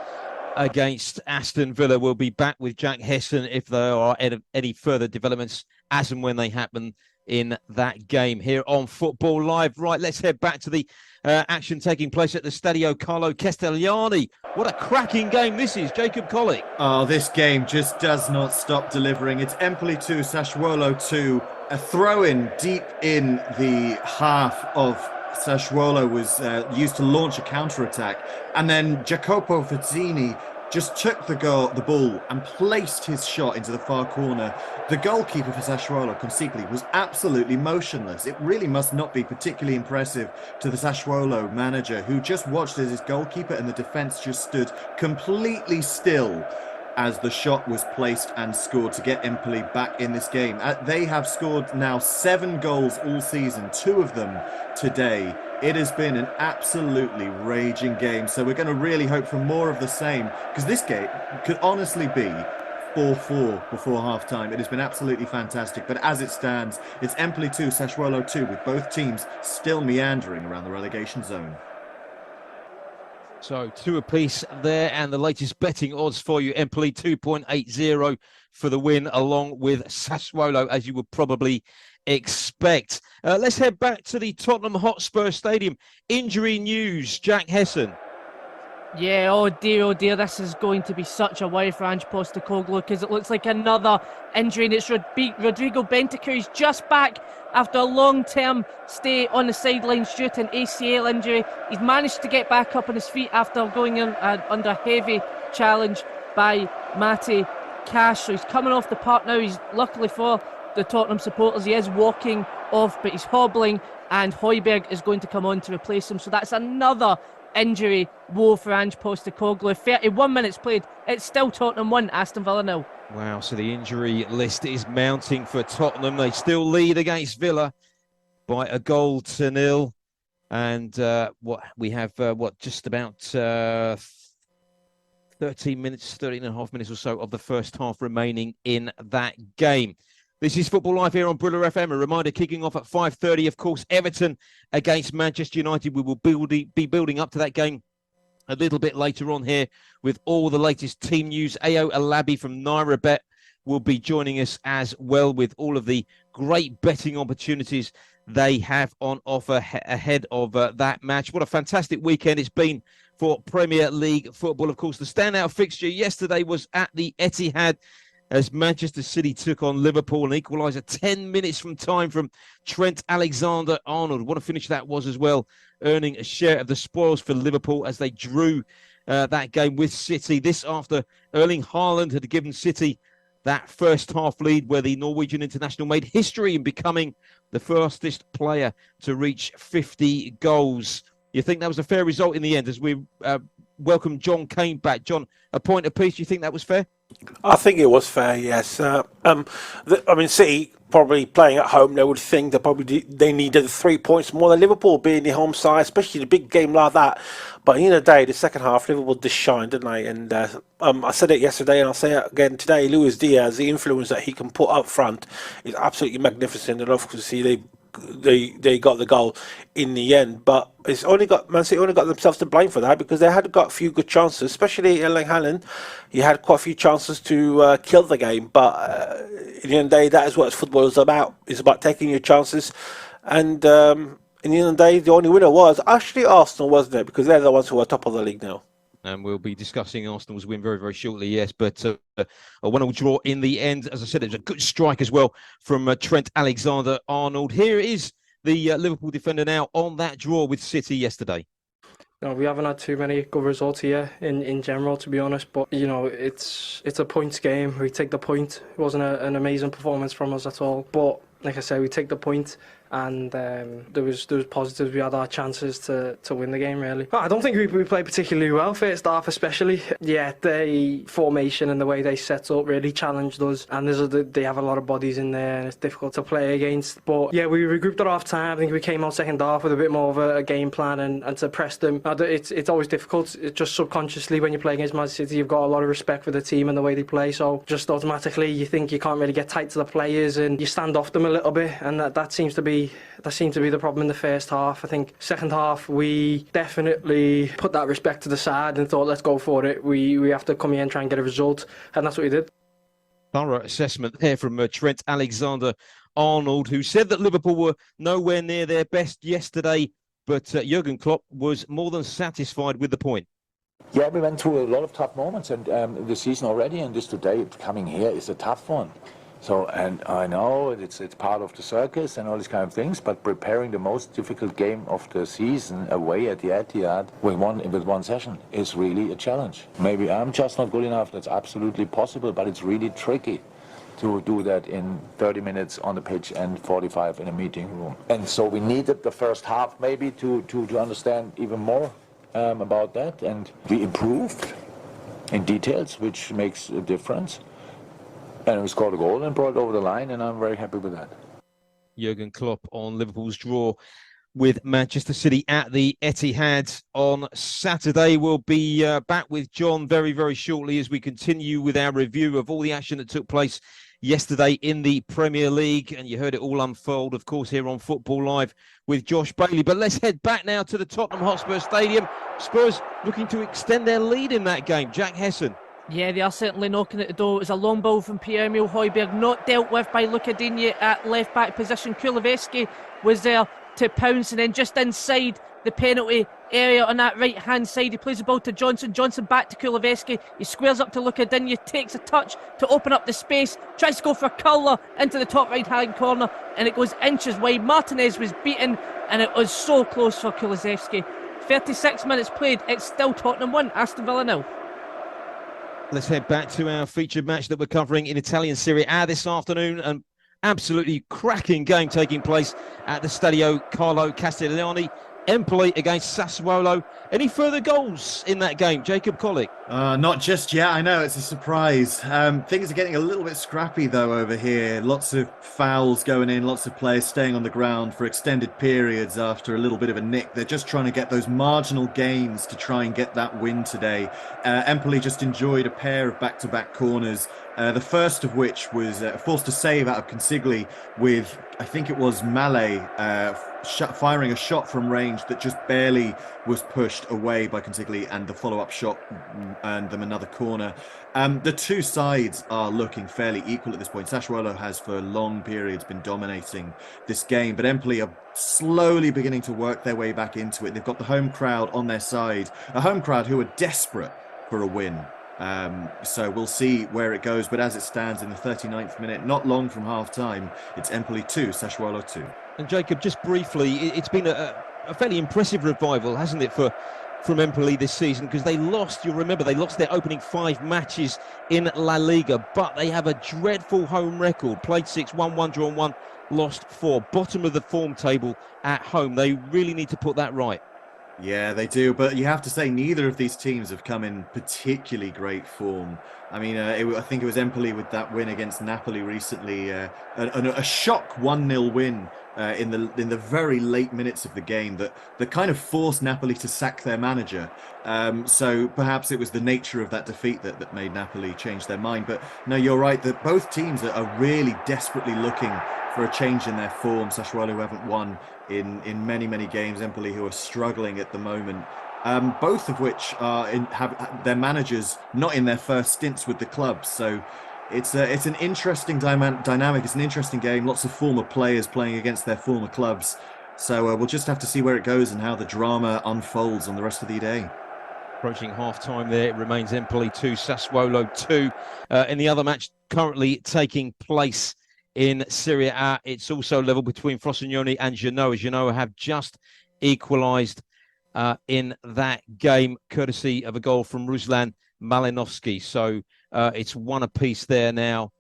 against Aston Villa. We'll be back with Jack Hesson if there are any further developments as and when they happen in that game here on Football Live. Right, let's head back to the action taking place at the Stadio Carlo Castigliani. What a cracking game this is, Jacob Kollick. Oh, this game just does not stop delivering. It's Empoli 2, Sassuolo 2. A throw-in deep in the half of Sassuolo was used to launch a counter-attack. And then Jacopo Fazzini just took the ball and placed his shot into the far corner. The goalkeeper for Sassuolo, Consigli, was absolutely motionless. It really must not be particularly impressive to the Sassuolo manager, who just watched as his goalkeeper and the defence just stood completely still as the shot was placed and scored to get Empoli back in this game. They have scored now 7 goals all season, 2 of them today. It has been an absolutely raging game, so we're going to really hope for more of the same, because this game could honestly be 4-4 before half-time. It has been absolutely fantastic, but as it stands, it's Empoli 2, Sassuolo 2, with both teams still meandering around the relegation zone. So 2 apiece there, and the latest betting odds for you. Empoli 2.80 for the win, along with Sassuolo, as you would probably expect. Let's head back to the Tottenham Hotspur Stadium. Injury news, Jack Hesson. Yeah, oh dear, this is going to be such a worry for Ange Postecoglou, because it looks like another injury, and it's Rodrigo Bentancur. He's just back after a long-term stay on the sidelines due to an ACL injury. He's managed to get back up on his feet after going in under heavy challenge by Matty Cash. So he's coming off the park now. He's, luckily for the Tottenham supporters, he is walking off, but he's hobbling, and Højbjerg is going to come on to replace him. So that's another injury woe for Ange Postecoglou. 31 minutes played. It's still Tottenham 1, Aston Villa 0. Wow, so the injury list is mounting for Tottenham. They still lead against Villa by 1-0. And just about 13 and a half minutes or so of the first half remaining in that game. This is Football Live here on Brilla FM. A reminder, kicking off at 5:30, of course, Everton against Manchester United. We will be building up to that game a little bit later on here with all the latest team news. Ayo Alabi from NairaBet will be joining us as well with all of the great betting opportunities they have on offer ahead of that match. What a fantastic weekend it's been for Premier League football. Of course, the standout fixture yesterday was at the Etihad, as Manchester City took on Liverpool, an equaliser 10 minutes from time from Trent Alexander-Arnold. What a finish that was as well, earning a share of the spoils for Liverpool as they drew that game with City. This after Erling Haaland had given City that first half lead, where the Norwegian international made history in becoming the fastest player to reach 50 goals. You think that was a fair result in the end as we welcome John Kane back? John, a point apiece, do you think that was fair? I think it was fair, yes. City probably playing at home, they would think they needed 3 points more than Liverpool being the home side, especially in a big game like that. But at the end of the day, the second half, Liverpool just shined, didn't they? And I said it yesterday and I'll say it again today, Luis Diaz, the influence that he can put up front is absolutely magnificent. And obviously they got the goal in the end, but Man City only got themselves to blame for that because they had got a few good chances, especially Erling Haaland. He had quite a few chances to kill the game, but at the end of the day, that is what football is about. It's about taking your chances, and at the end of the day, the only winner was actually Arsenal, wasn't it? Because they're the ones who are top of the league now. And we'll be discussing Arsenal's win very, very shortly, yes. But a 1-1 draw in the end. As I said, it was a good strike as well from Trent Alexander-Arnold. Here is the Liverpool defender now on that draw with City yesterday. No, we haven't had too many good results here in general, to be honest. But, it's a points game. We take the point. It wasn't an amazing performance from us at all. But, like I said, we take the point. And there was positives. We had our chances to win the game, really. I don't think we played particularly well, first half especially. Yeah, the formation and the way they set up really challenged us. And they have a lot of bodies in there and it's difficult to play against. But yeah, we regrouped at half time. I think we came out second half with a bit more of a game plan and to press them. It's always difficult. It's just subconsciously when you play against Man City, you've got a lot of respect for the team and the way they play. So just automatically you think you can't really get tight to the players and you stand off them a little bit. And that seemed to be the problem in the first half. I think second half we definitely put that respect to the side and thought, let's go for it. We have to come here and try and get a result, and that's what we did. Thorough assessment there from Trent Alexander-Arnold, who said that Liverpool were nowhere near their best yesterday, but Jurgen Klopp was more than satisfied with the point. Yeah, we went through a lot of tough moments and the season already, and this today coming here is a tough one. So, and I know it's part of the circus and all these kind of things, but preparing the most difficult game of the season away at the Etihad with one session is really a challenge. Maybe I'm just not good enough, that's absolutely possible, but it's really tricky to do that in 30 minutes on the pitch and 45 in a meeting room. And so we needed the first half maybe to understand even more about that, and we improved in details, which makes a difference. And we scored a goal and brought it over the line, and I'm very happy with that. Jurgen Klopp on Liverpool's draw with Manchester City at the Etihad on Saturday. We'll be back with John very, very shortly as we continue with our review of all the action that took place yesterday in the Premier League. And you heard it all unfold, of course, here on Football Live with Josh Bailey. But let's head back now to the Tottenham Hotspur Stadium. Spurs looking to extend their lead in that game. Jack Hesson. Yeah, they are certainly knocking at the door. It was a long ball from Pierre-Emile Højbjerg, not dealt with by Luca Digne at left-back position. Kulusevski was there to pounce, and then just inside the penalty area on that right-hand side, he plays the ball to Johnson. Johnson back to Kulusevski. He squares up to Luca Digne, takes a touch to open up the space, tries to go for Curler into the top right-hand corner, and it goes inches wide. Martinez was beaten, and it was so close for Kulusevski. 36 minutes played, it's still Tottenham 1, Aston Villa 0. Let's head back to our featured match that we're covering in Italian Serie A this afternoon. An absolutely cracking game taking place at the Stadio Carlo Castiglione. Empoli against Sassuolo. Any further goals in that game, Jacob Collick? Not just yet. I know it's a surprise. Things are getting a little bit scrappy though over here. Lots of fouls going in, lots of players staying on the ground for extended periods after a little bit of a nick. They're just trying to get those marginal gains to try and get that win today. Empoli just enjoyed a pair of back-to-back corners. The first of which was forced to save out of Consigli with, I think it was Male, firing a shot from range that just barely was pushed away by Consigli, and the follow-up shot earned them another corner. The two sides are looking fairly equal at this point. Sassuolo has for long periods been dominating this game, but Empoli are slowly beginning to work their way back into it. They've got the home crowd on their side, a home crowd who are desperate for a win. So we'll see where it goes, but as it stands in the 39th minute, not long from half-time, it's Empoli 2, Sassuolo 2. And Jacob, just briefly, it's been a fairly impressive revival, hasn't it, from Empoli this season? Because they lost, you'll remember, they lost their opening 5 matches in La Liga, but they have a dreadful home record. Played 6, won 1, drawn 1, lost 4. Bottom of the form table at home. They really need to put that right. Yeah, they do. But you have to say, neither of these teams have come in particularly great form. I mean, I think it was Empoli with that win against Napoli recently, a shock 1-0 win in the very late minutes of the game that kind of forced Napoli to sack their manager. So perhaps it was the nature of that defeat that made Napoli change their mind. But no, you're right that both teams are really desperately looking for a change in their form. Sassuolo, who haven't won in many games, Empoli, who are struggling at the moment. Both of which have their managers not in their first stints with the club. So it's an interesting dynamic. It's an interesting game. Lots of former players playing against their former clubs. So we'll just have to see where it goes and how the drama unfolds on the rest of the day. Approaching half-time there, it remains Empoli 2, Sassuolo 2. In the other match currently taking place in Serie A, it's also level between Frosinone and Genoa. Genoa have just equalised in that game, courtesy of a goal from Ruslan Malinovsky. So it's 1 apiece there now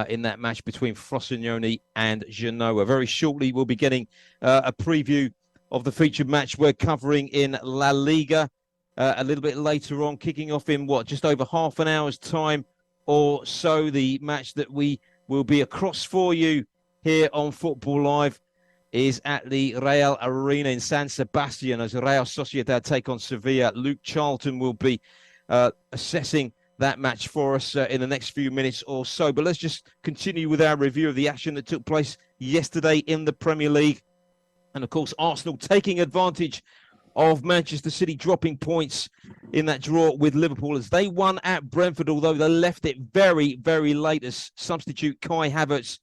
in that match between Frosinone and Genoa. Very shortly, we'll be getting a preview of the featured match we're covering in La Liga a little bit later on, kicking off in just over half an hour's time or so. The match that we will be across for you here on Football Live is at the Real Arena in San Sebastian as Real Sociedad take on Sevilla. Luke Charlton will be assessing that match for us in the next few minutes or so. But let's just continue with our review of the action that took place yesterday in the Premier League. And, of course, Arsenal taking advantage of Manchester City dropping points in that draw with Liverpool as they won at Brentford, although they left it very, very late as substitute Kai Havertz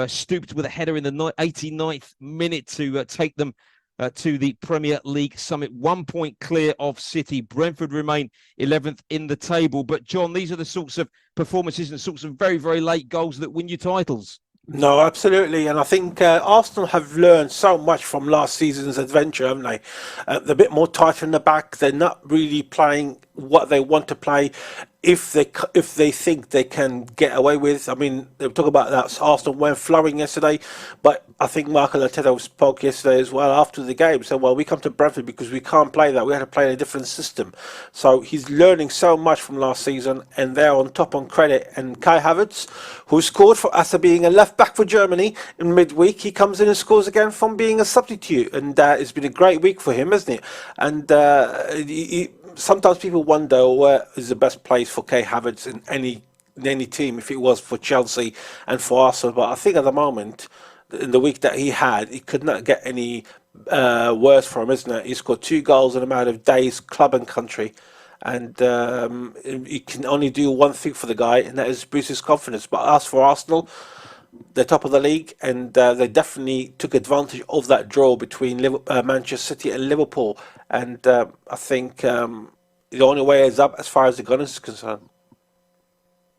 stooped with a header in the 89th minute to take them to the Premier League summit. 1 point clear of City. Brentford remain 11th in the table. But, John, these are the sorts of performances and sorts of very, very late goals that win you titles. No, absolutely. And I think Arsenal have learned so much from last season's adventure, haven't they? They're a bit more tight in the back. They're not really playing what they want to play. If they think they can get away with, I mean, they were talking about that Arsenal went flowing yesterday, but I think Mikel Arteta spoke yesterday as well after the game. So, well, we come to Brentford because we can't play that. We had to play in a different system. So he's learning so much from last season, and they're on top on credit. And Kai Havertz, who scored for after being a left back for Germany in midweek, he comes in and scores again from being a substitute, and it's been a great week for him, hasn't it? And sometimes people wonder where is the best place for Kai Havertz in any team, if it was for Chelsea and for Arsenal. But I think at the moment, in the week that he had, he could not get any worse for him, isn't it? He scored 2 goals in a matter of days, club and country. And he can only do one thing for the guy, and that is boost his confidence. But as for Arsenal, they're top of the league, and they definitely took advantage of that draw between Manchester City and Liverpool. And I think the only way is up as far as the Gunners is concerned.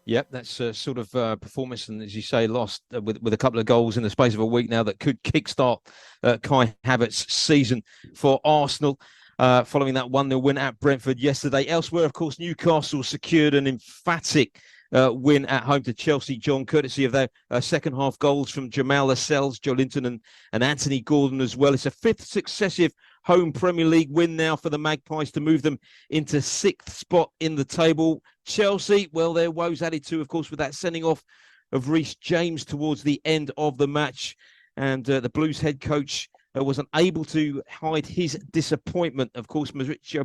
Yep, that's a sort of performance, and as you say, lost with a couple of goals in the space of a week now that could kickstart Kai Havertz's season for Arsenal. Following that 1-0 win at Brentford yesterday. Elsewhere, of course, Newcastle secured an emphatic win at home to Chelsea, John, courtesy of their second half goals from Jamal Lascelles, Joe Linton and Anthony Gordon as well. It's a 5th successive home Premier League win now for the Magpies to move them into 6th spot in the table. Chelsea, well, their woes added to, of course, with that sending off of Reece James towards the end of the match. And the Blues head coach was unable to hide his disappointment, of course, Mauricio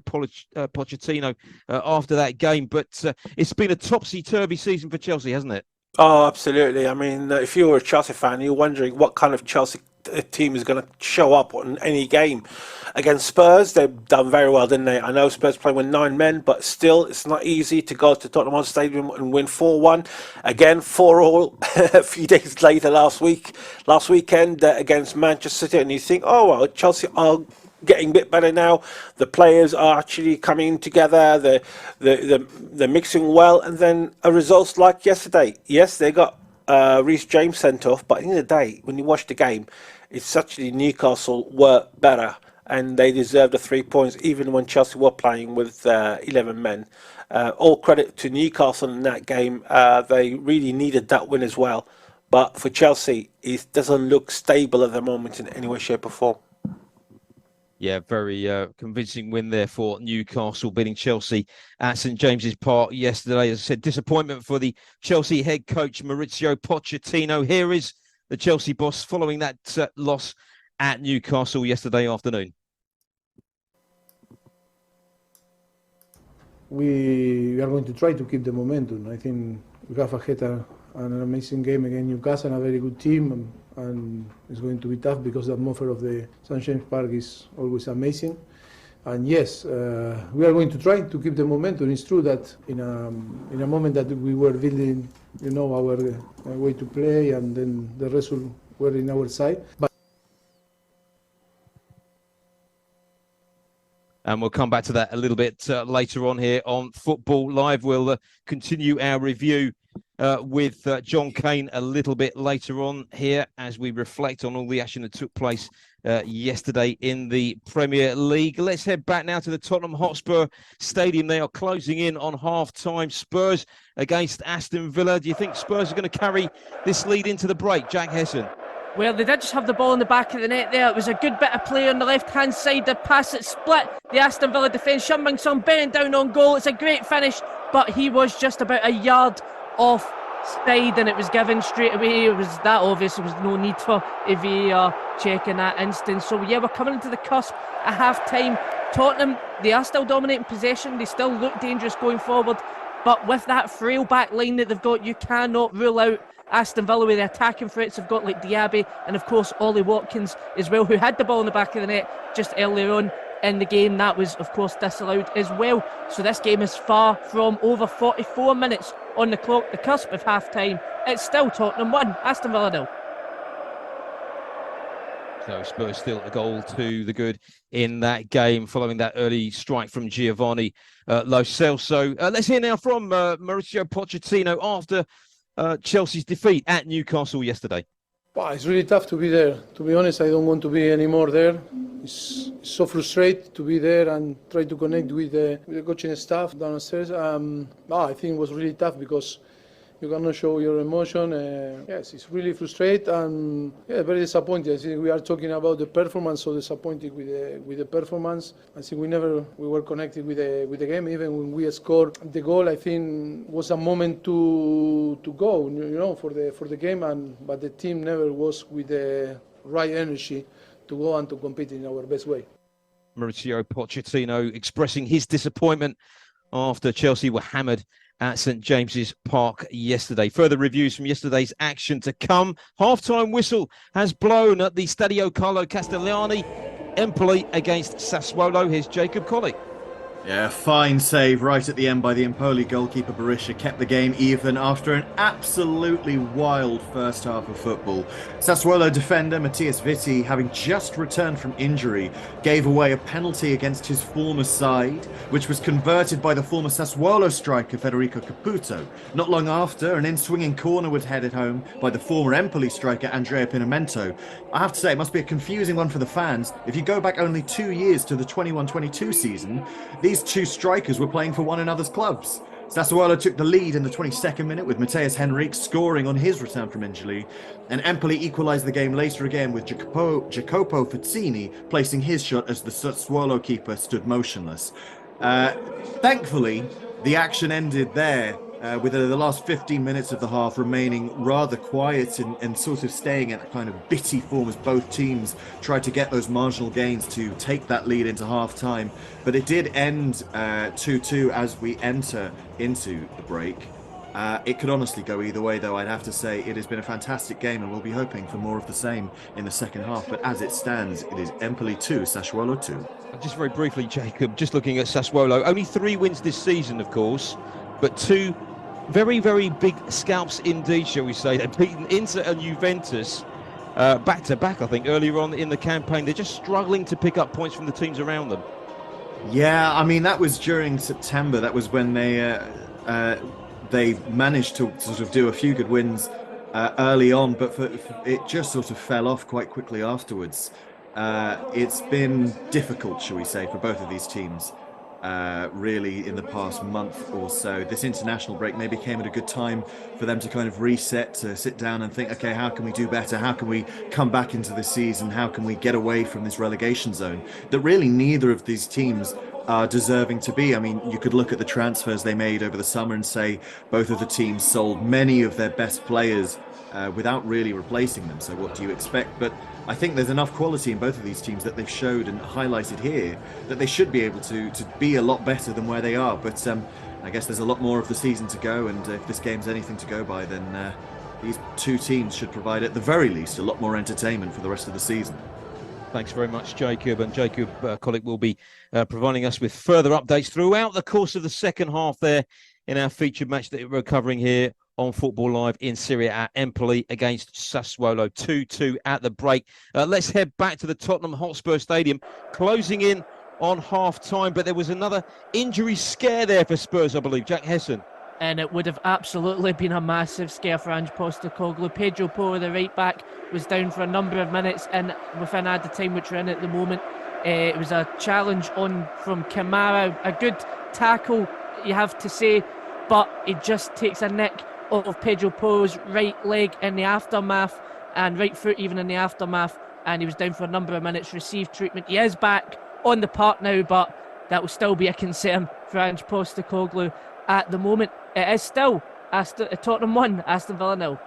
Pochettino after that game. But it's been a topsy-turvy season for Chelsea, hasn't it? Oh, absolutely. I mean, if you were a Chelsea fan, you're wondering what kind of Chelsea team is going to show up on any game. Against Spurs, they've done very well, didn't they? I know Spurs playing with 9 men, but still, it's not easy to go to Tottenham Hotspur Stadium and win 4-1. Again, 4-4 a few days later last weekend against Manchester City, and you think, oh, well, Chelsea are getting a bit better now. The players are actually coming together. They're mixing well, and then a result like yesterday. Yes, they got Reece James sent off, but at the end of the day, when you watch the game, it's actually Newcastle were better, and they deserved the 3 points, even when Chelsea were playing with 11 men. All credit to Newcastle in that game. They really needed that win as well. But for Chelsea, it doesn't look stable at the moment in any way, shape or form. Yeah, very convincing win there for Newcastle, beating Chelsea at St James's Park yesterday. As I said, disappointment for the Chelsea head coach Mauricio Pochettino. Here is the Chelsea boss following that loss at Newcastle yesterday afternoon. We are going to try to keep the momentum. I think we have ahead an amazing game against Newcastle, a very good team, and it's going to be tough because the atmosphere of the St James Park is always amazing. And yes, we are going to try to keep the momentum. It's true that in a moment that we were building, our way to play, and then the result were in our side. And we'll come back to that a little bit later on here on Football Live. We'll continue our review with John Kane a little bit later on here as we reflect on all the action that took place yesterday in the Premier League. Let's head back now to the Tottenham Hotspur Stadium. They are closing in on half-time. Spurs against Aston Villa. Do you think Spurs are going to carry this lead into the break? Jack Hesson. Well, they did just have the ball in the back of the net there. It was a good bit of play on the left-hand side. The pass that split the Aston Villa defence. Son Heung-min bent down on goal. It's a great finish, but he was just about a yard offside, and it was given straight away. It was that obvious. There was no need for a VAR check in that instance. So, yeah, we're coming into the cusp at half-time. Tottenham, they are still dominating possession. They still look dangerous going forward. But with that frail back line that they've got, you cannot rule out Aston Villa with the attacking threats they've got, like Diaby and of course Ollie Watkins as well, who had the ball in the back of the net just earlier on in the game. That was of course disallowed as well. So this game is far from over. 44 minutes on the clock, the cusp of half time. It's still Tottenham 1, Aston Villa 0. So Spurs still a goal to the good in that game following that early strike from Giovanni Lo Celso. Let's hear now from Mauricio Pochettino after Chelsea's defeat at Newcastle yesterday. Well, it's really tough to be there. To be honest, I don't want to be anymore there. It's so frustrating to be there and try to connect with the coaching staff downstairs. I think it was really tough because you cannot show your emotion. Yes, it's really frustrating and very disappointed. I think we are talking about the performance, so disappointed with the performance. I think we were connected with the game. Even when we scored the goal, I think was a moment to go, for the game. But the team never was with the right energy to go and to compete in our best way. Mauricio Pochettino expressing his disappointment after Chelsea were hammered at St James's Park yesterday. Further reviews from yesterday's action to come. Half-time whistle has blown at the Stadio Carlo Castellani. Empoli against Sassuolo. Here's Jacob Colley. Yeah, fine save right at the end by the Empoli goalkeeper. Berisha kept the game even after an absolutely wild first half of football. Sassuolo defender Matthias Vitti, having just returned from injury, gave away a penalty against his former side, which was converted by the former Sassuolo striker Federico Caputo. Not long after, an in-swinging corner was headed home by the former Empoli striker Andrea Pinamento. I have to say, it must be a confusing one for the fans. If you go back only 2 years to the 21-22 season, these two strikers were playing for one another's clubs. Sassuolo took the lead in the 22nd minute with Mateus Henrique scoring on his return from injury, and Empoli equalised the game later again with Jacopo Fazzini placing his shot as the Sassuolo keeper stood motionless. Thankfully, the action ended there, with the last 15 minutes of the half remaining rather quiet and sort of staying at a kind of bitty form as both teams tried to get those marginal gains to take that lead into half-time. But it did end 2-2 as we enter into the break. It could honestly go either way, though. I'd have to say it has been a fantastic game, and we'll be hoping for more of the same in the second half. But as it stands, it is Empoli 2, Sassuolo 2. Just very briefly, Jacob, just looking at Sassuolo, only 3 wins this season, of course, but 2 very, very big scalps indeed, shall we say. They've beaten Inter and Juventus back-to-back, I think, earlier on in the campaign. They're just struggling to pick up points from the teams around them. Yeah, I mean, that was during September. That was when they managed to sort of do a few good wins early on, but it just sort of fell off quite quickly afterwards. It's been difficult, shall we say, for both of these teams. really in the past month or so. This international break maybe came at a good time for them to kind of reset, to sit down and think, okay, how can we do better? How can we come back into the season? How can we get away from this relegation zone that really neither of these teams are deserving to be? I mean, you could look at the transfers they made over the summer and say both of the teams sold many of their best players without really replacing them. So what do you expect? But I think there's enough quality in both of these teams that they've showed and highlighted here that they should be able to be a lot better than where they are. But I guess there's a lot more of the season to go, and if this game's anything to go by, then these two teams should provide, at the very least, a lot more entertainment for the rest of the season. Thanks very much, Jacob. And Jacob Collick will be providing us with further updates throughout the course of the second half there in our featured match that we're covering here on Football Live in Serie A. Empoli against Sassuolo, 2-2 at the break. Let's head back to the Tottenham Hotspur Stadium, closing in on half-time, but there was another injury scare there for Spurs, I believe. Jack Hesson. And it would have absolutely been a massive scare for Ange Postecoglou. Pedro Porro, the right-back, was down for a number of minutes, and within added time, which we're in at the moment, it was a challenge on from Kamara. A good tackle, you have to say, but he just takes a nick of Pedro Porro's right leg in the aftermath, and right foot even in the aftermath, and he was down for a number of minutes, received treatment. He is back on the park now, but that will still be a concern for Ange Postecoglou at the moment. It is still Tottenham 1, Aston Villa 0.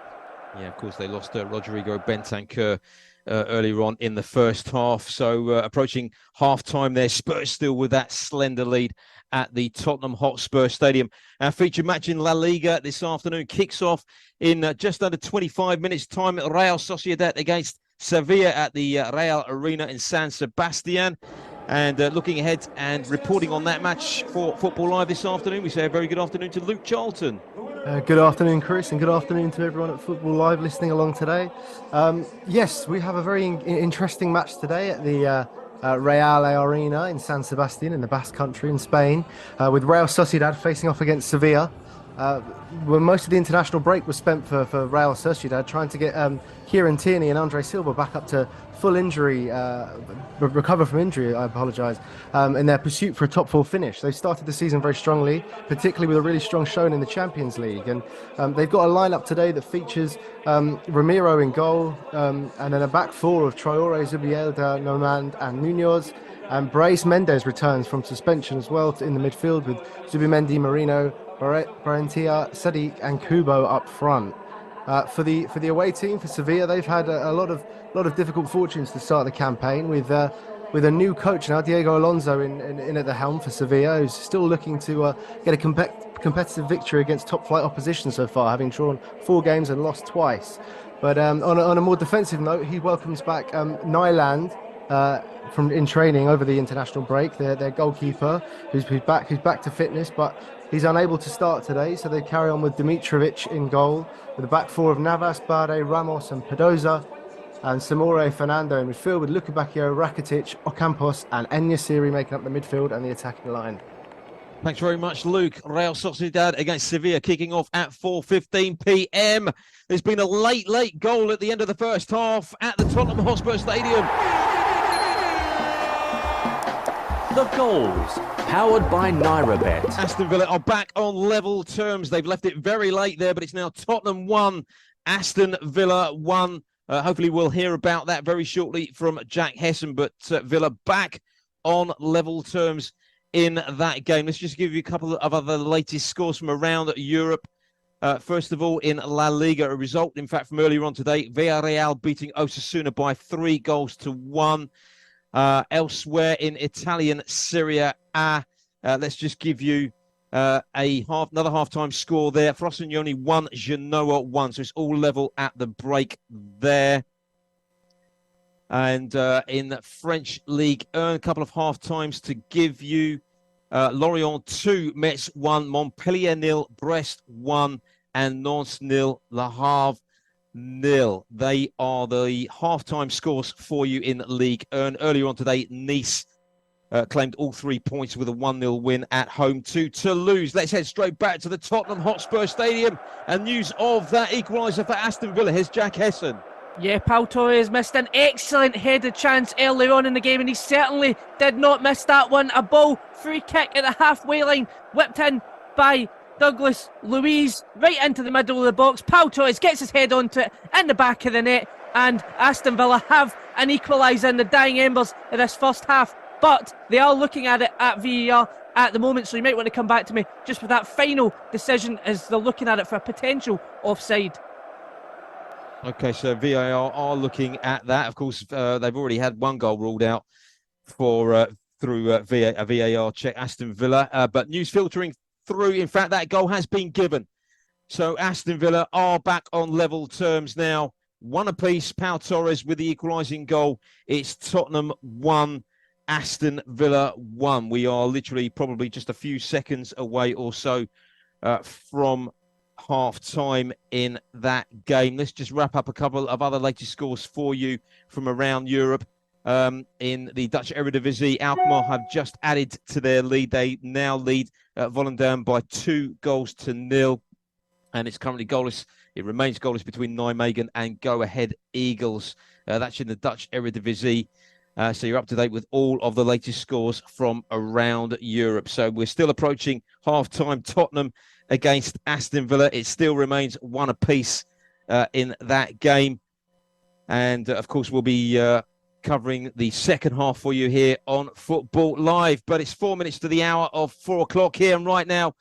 Yeah, of course, they lost Rodrigo Bentancur earlier on in the first half. So approaching half-time there, Spurs still with that slender lead at the Tottenham Hotspur Stadium. Our featured match in La Liga this afternoon kicks off in just under 25 minutes' time. Real Sociedad against Sevilla at the Real Arena in San Sebastian. And looking ahead and reporting on that match for Football Live this afternoon, we say a very good afternoon to Luke Charlton. Good afternoon, Chris, and good afternoon to everyone at Football Live listening along today. Yes, we have a very interesting match today at the Real Arena in San Sebastian in the Basque Country in Spain, with Real Sociedad facing off against Sevilla. When most of the international break was spent for Real Sociedad trying to get Kieran Tierney and Andre Silva back up to full injury, recover from injury, I apologise, in their pursuit for a top four finish. They started the season very strongly, particularly with a really strong showing in the Champions League. And they've got a lineup today that features Ramiro in goal, and then a back four of Traore, Zubielda, Nomand and Munoz. And Brais Mendes returns from suspension as well in the midfield with Zubimendi, Marino, Barrentia, Sadiq and Kubo up front. For the away team, for Sevilla, they've had a lot of difficult fortunes to start the campaign with a new coach now, Diego Alonso, in at the helm for Sevilla, who's still looking to get a competitive victory against top-flight opposition so far, having drawn 4 games and lost twice. But on a more defensive note, he welcomes back Nyland from in training over the international break. Their goalkeeper, who's back to fitness, but he's unable to start today, so they carry on with Dimitrovic in goal, with a back four of Navas, Bade, Ramos and Pedoza, and Samore Fernando in midfield, with Luka Bacchio, Rakitic, Ocampos and En-Nesyri making up the midfield and the attacking line. Thanks very much, Luke. Real Sociedad against Sevilla kicking off at 4:15 p.m. There's been a late goal at the end of the first half at the Tottenham Hotspur Stadium. The goals, powered by NairaBet. Aston Villa are back on level terms. They've left it very late there, but it's now Tottenham 1, Aston Villa 1. Hopefully we'll hear about that very shortly from Jack Hesson, but Villa back on level terms in that game. Let's just give you a couple of other latest scores from around Europe. First of all, in La Liga, a result, in fact, from earlier on today, Villarreal beating Osasuna by 3-1. Elsewhere in Italian Serie A, let's just give you another half-time score there. Frosinone 1, Genoa 1, so it's all level at the break there. And in French Ligue 1, a couple of half-times to give you. Lorient 2, Metz 1, Montpellier 0, Brest 1, and Nantes 0, Le Havre 0. They are the half-time scores for you in Ligue 1. Earlier on today, Nice claimed all 3 points with a 1-0 win at home to Toulouse. Let's head straight back to the Tottenham Hotspur Stadium and news of that equaliser for Aston Villa. Here's Jack Hesson. Yeah, Pau Torres missed an excellent headed chance earlier on in the game, and he certainly did not miss that one. A ball free kick at the halfway line, whipped in by Douglas Luiz right into the middle of the box. Pau Torres gets his head onto it in the back of the net, and Aston Villa have an equaliser in the dying embers of this first half. But they are looking at it at VAR at the moment, so you might want to come back to me just with that final decision as they're looking at it for a potential offside. Okay, so VAR are looking at that. Of course, they've already had one goal ruled out for through a VAR check, Aston Villa. But news filtering through, in fact, that goal has been given. So Aston Villa are back on level terms now. One apiece, Pau Torres with the equalising goal. It's Tottenham 1, Aston Villa 1. We are literally probably just a few seconds away or so from half-time in that game. Let's just wrap up a couple of other latest scores for you from around Europe. In the Dutch Eredivisie, Alkmaar have just added to their lead. They now lead Volendam by 2-0. And it's currently goalless. It remains goalless between Nijmegen and Go Ahead Eagles. That's in the Dutch Eredivisie. So you're up to date with all of the latest scores from around Europe. So we're still approaching half-time. Tottenham against Aston Villa. It still remains one apiece in that game. And, of course, we'll be covering the second half for you here on Football Live. But it's 4 minutes to the hour of 4 o'clock here. And right now,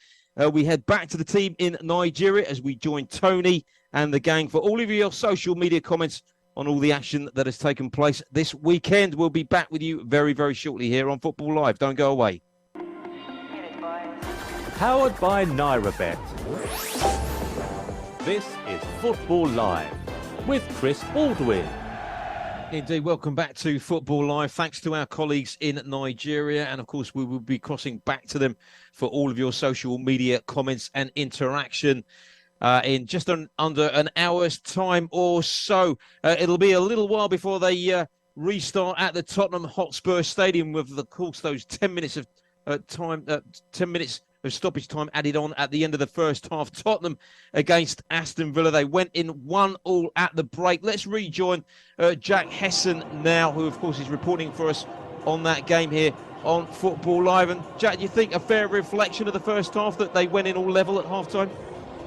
we head back to the team in Nigeria as we join Tony and the gang for all of your social media comments on all the action that has taken place this weekend. We'll be back with you very, very shortly here on Football Live. Don't go away. Powered by NairaBet. This is Football Live with Chris Baldwin. Indeed, welcome back to Football Live. Thanks to our colleagues in Nigeria. And, of course, we will be crossing back to them for all of your social media comments and interaction in just under an hour's time or so. It'll be a little while before they restart at the Tottenham Hotspur Stadium with, of course, those 10 minutes of time, 10 minutes of stoppage time added on at the end of the first half. Tottenham against Aston Villa. They went in 1-1 at the break. Let's rejoin Jack Hesson now, who, of course, is reporting for us on that game here on Football Live. And, Jack, do you think a fair reflection of the first half that they went in all level at half-time?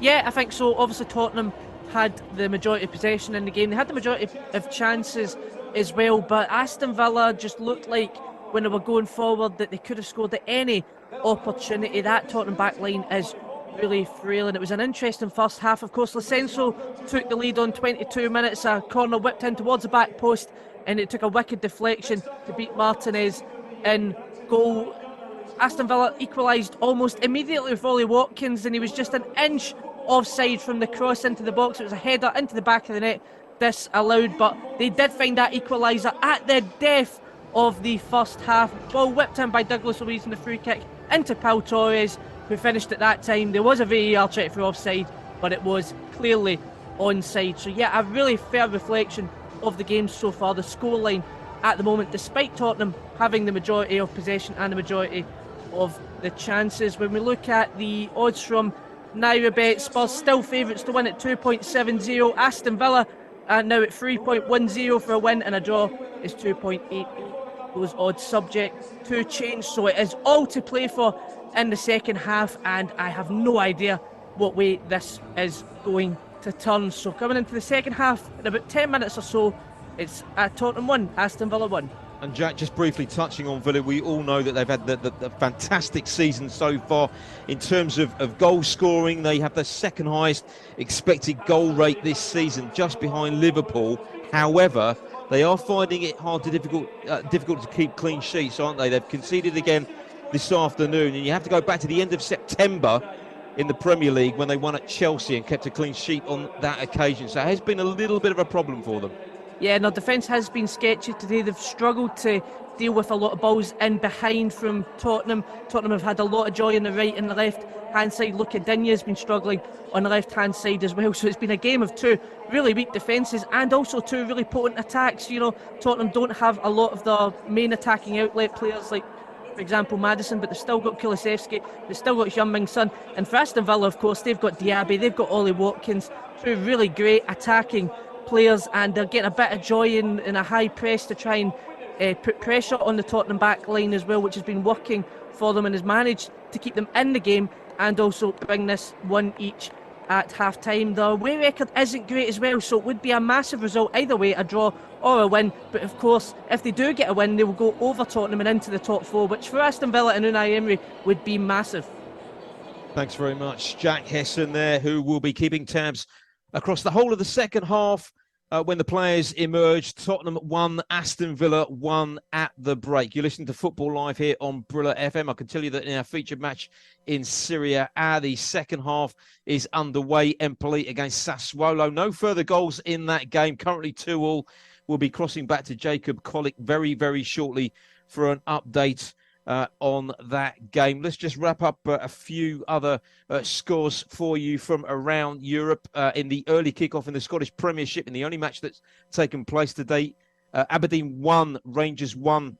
Yeah, I think so. Obviously, Tottenham had the majority of possession in the game. They had the majority of chances as well, but Aston Villa just looked like when they were going forward that they could have scored at any opportunity. That Tottenham back line is really frail, and it was an interesting first half. Of course, Locenzo took the lead on 22 minutes. A corner whipped in towards the back post, and it took a wicked deflection to beat Martinez in goal. Aston Villa equalised almost immediately with Ollie Watkins, and he was just an inch offside from the cross into the box. It was a header into the back of the net disallowed, but they did find that equaliser at the death of the first half. Ball whipped in by Douglas Luiz in the free kick into Pau Torres, who finished at that time. There was a VAR check for offside, but it was clearly onside. So yeah, a really fair reflection of the game so far. The scoreline at the moment, despite Tottenham having the majority of possession and the majority of the chances. When we look at the odds from NairaBet, Spurs still favourites to win at 2.70. Aston Villa now at 3.10 for a win, and a draw is 2.8. Those odds subject to change, so it is all to play for in the second half, and I have no idea what way this is going to turn. So coming into the second half in about 10 minutes or so, it's Tottenham 1, Aston Villa 1. And Jack, just briefly touching on Villa, we all know that they've had the fantastic season so far in terms of goal scoring. They have the second highest expected goal rate this season, just behind Liverpool. However, they are finding it difficult to keep clean sheets, aren't they? They've conceded again this afternoon, and you have to go back to the end of September in the Premier League when they won at Chelsea and kept a clean sheet on that occasion. So it has been a little bit of a problem for them. Yeah, no, defence has been sketchy today. They've struggled to deal with a lot of balls in behind from Tottenham. Tottenham have had a lot of joy on the right and the left hand side. Luka Digne has been struggling on the left hand side as well. So it's been a game of two really weak defences and also two really potent attacks. You know, Tottenham don't have a lot of their main attacking outlet players like, for example, Maddison, but they've still got Kulusevski, they've still got Heung-min Son. And for Aston Villa, of course, they've got Diaby, they've got Ollie Watkins, two really great attacking players, and they're getting a bit of joy in a high press to try and put pressure on the Tottenham back line as well, which has been working for them and has managed to keep them in the game and also bring this one each at half time. The away record isn't great as well, so it would be a massive result either way, a draw or a win. But of course, if they do get a win, they will go over Tottenham and into the top 4, which for Aston Villa and Unai Emery would be massive. Thanks very much, Jack Hesson there, who will be keeping tabs across the whole of the second half. When the players emerged, Tottenham 1, Aston Villa 1 at the break. You're listening to Football Live here on Brilla FM. I can tell you that in our featured match in Serie A, the second half is underway. Empoli against Sassuolo. No further goals in that game. Currently 2-2. We'll be crossing back to Jacob Kollick very, very shortly for an update on that game. Let's just wrap up a few other scores for you from around Europe in the early kickoff in the Scottish Premiership, in the only match that's taken place today. Aberdeen 1, Rangers 1.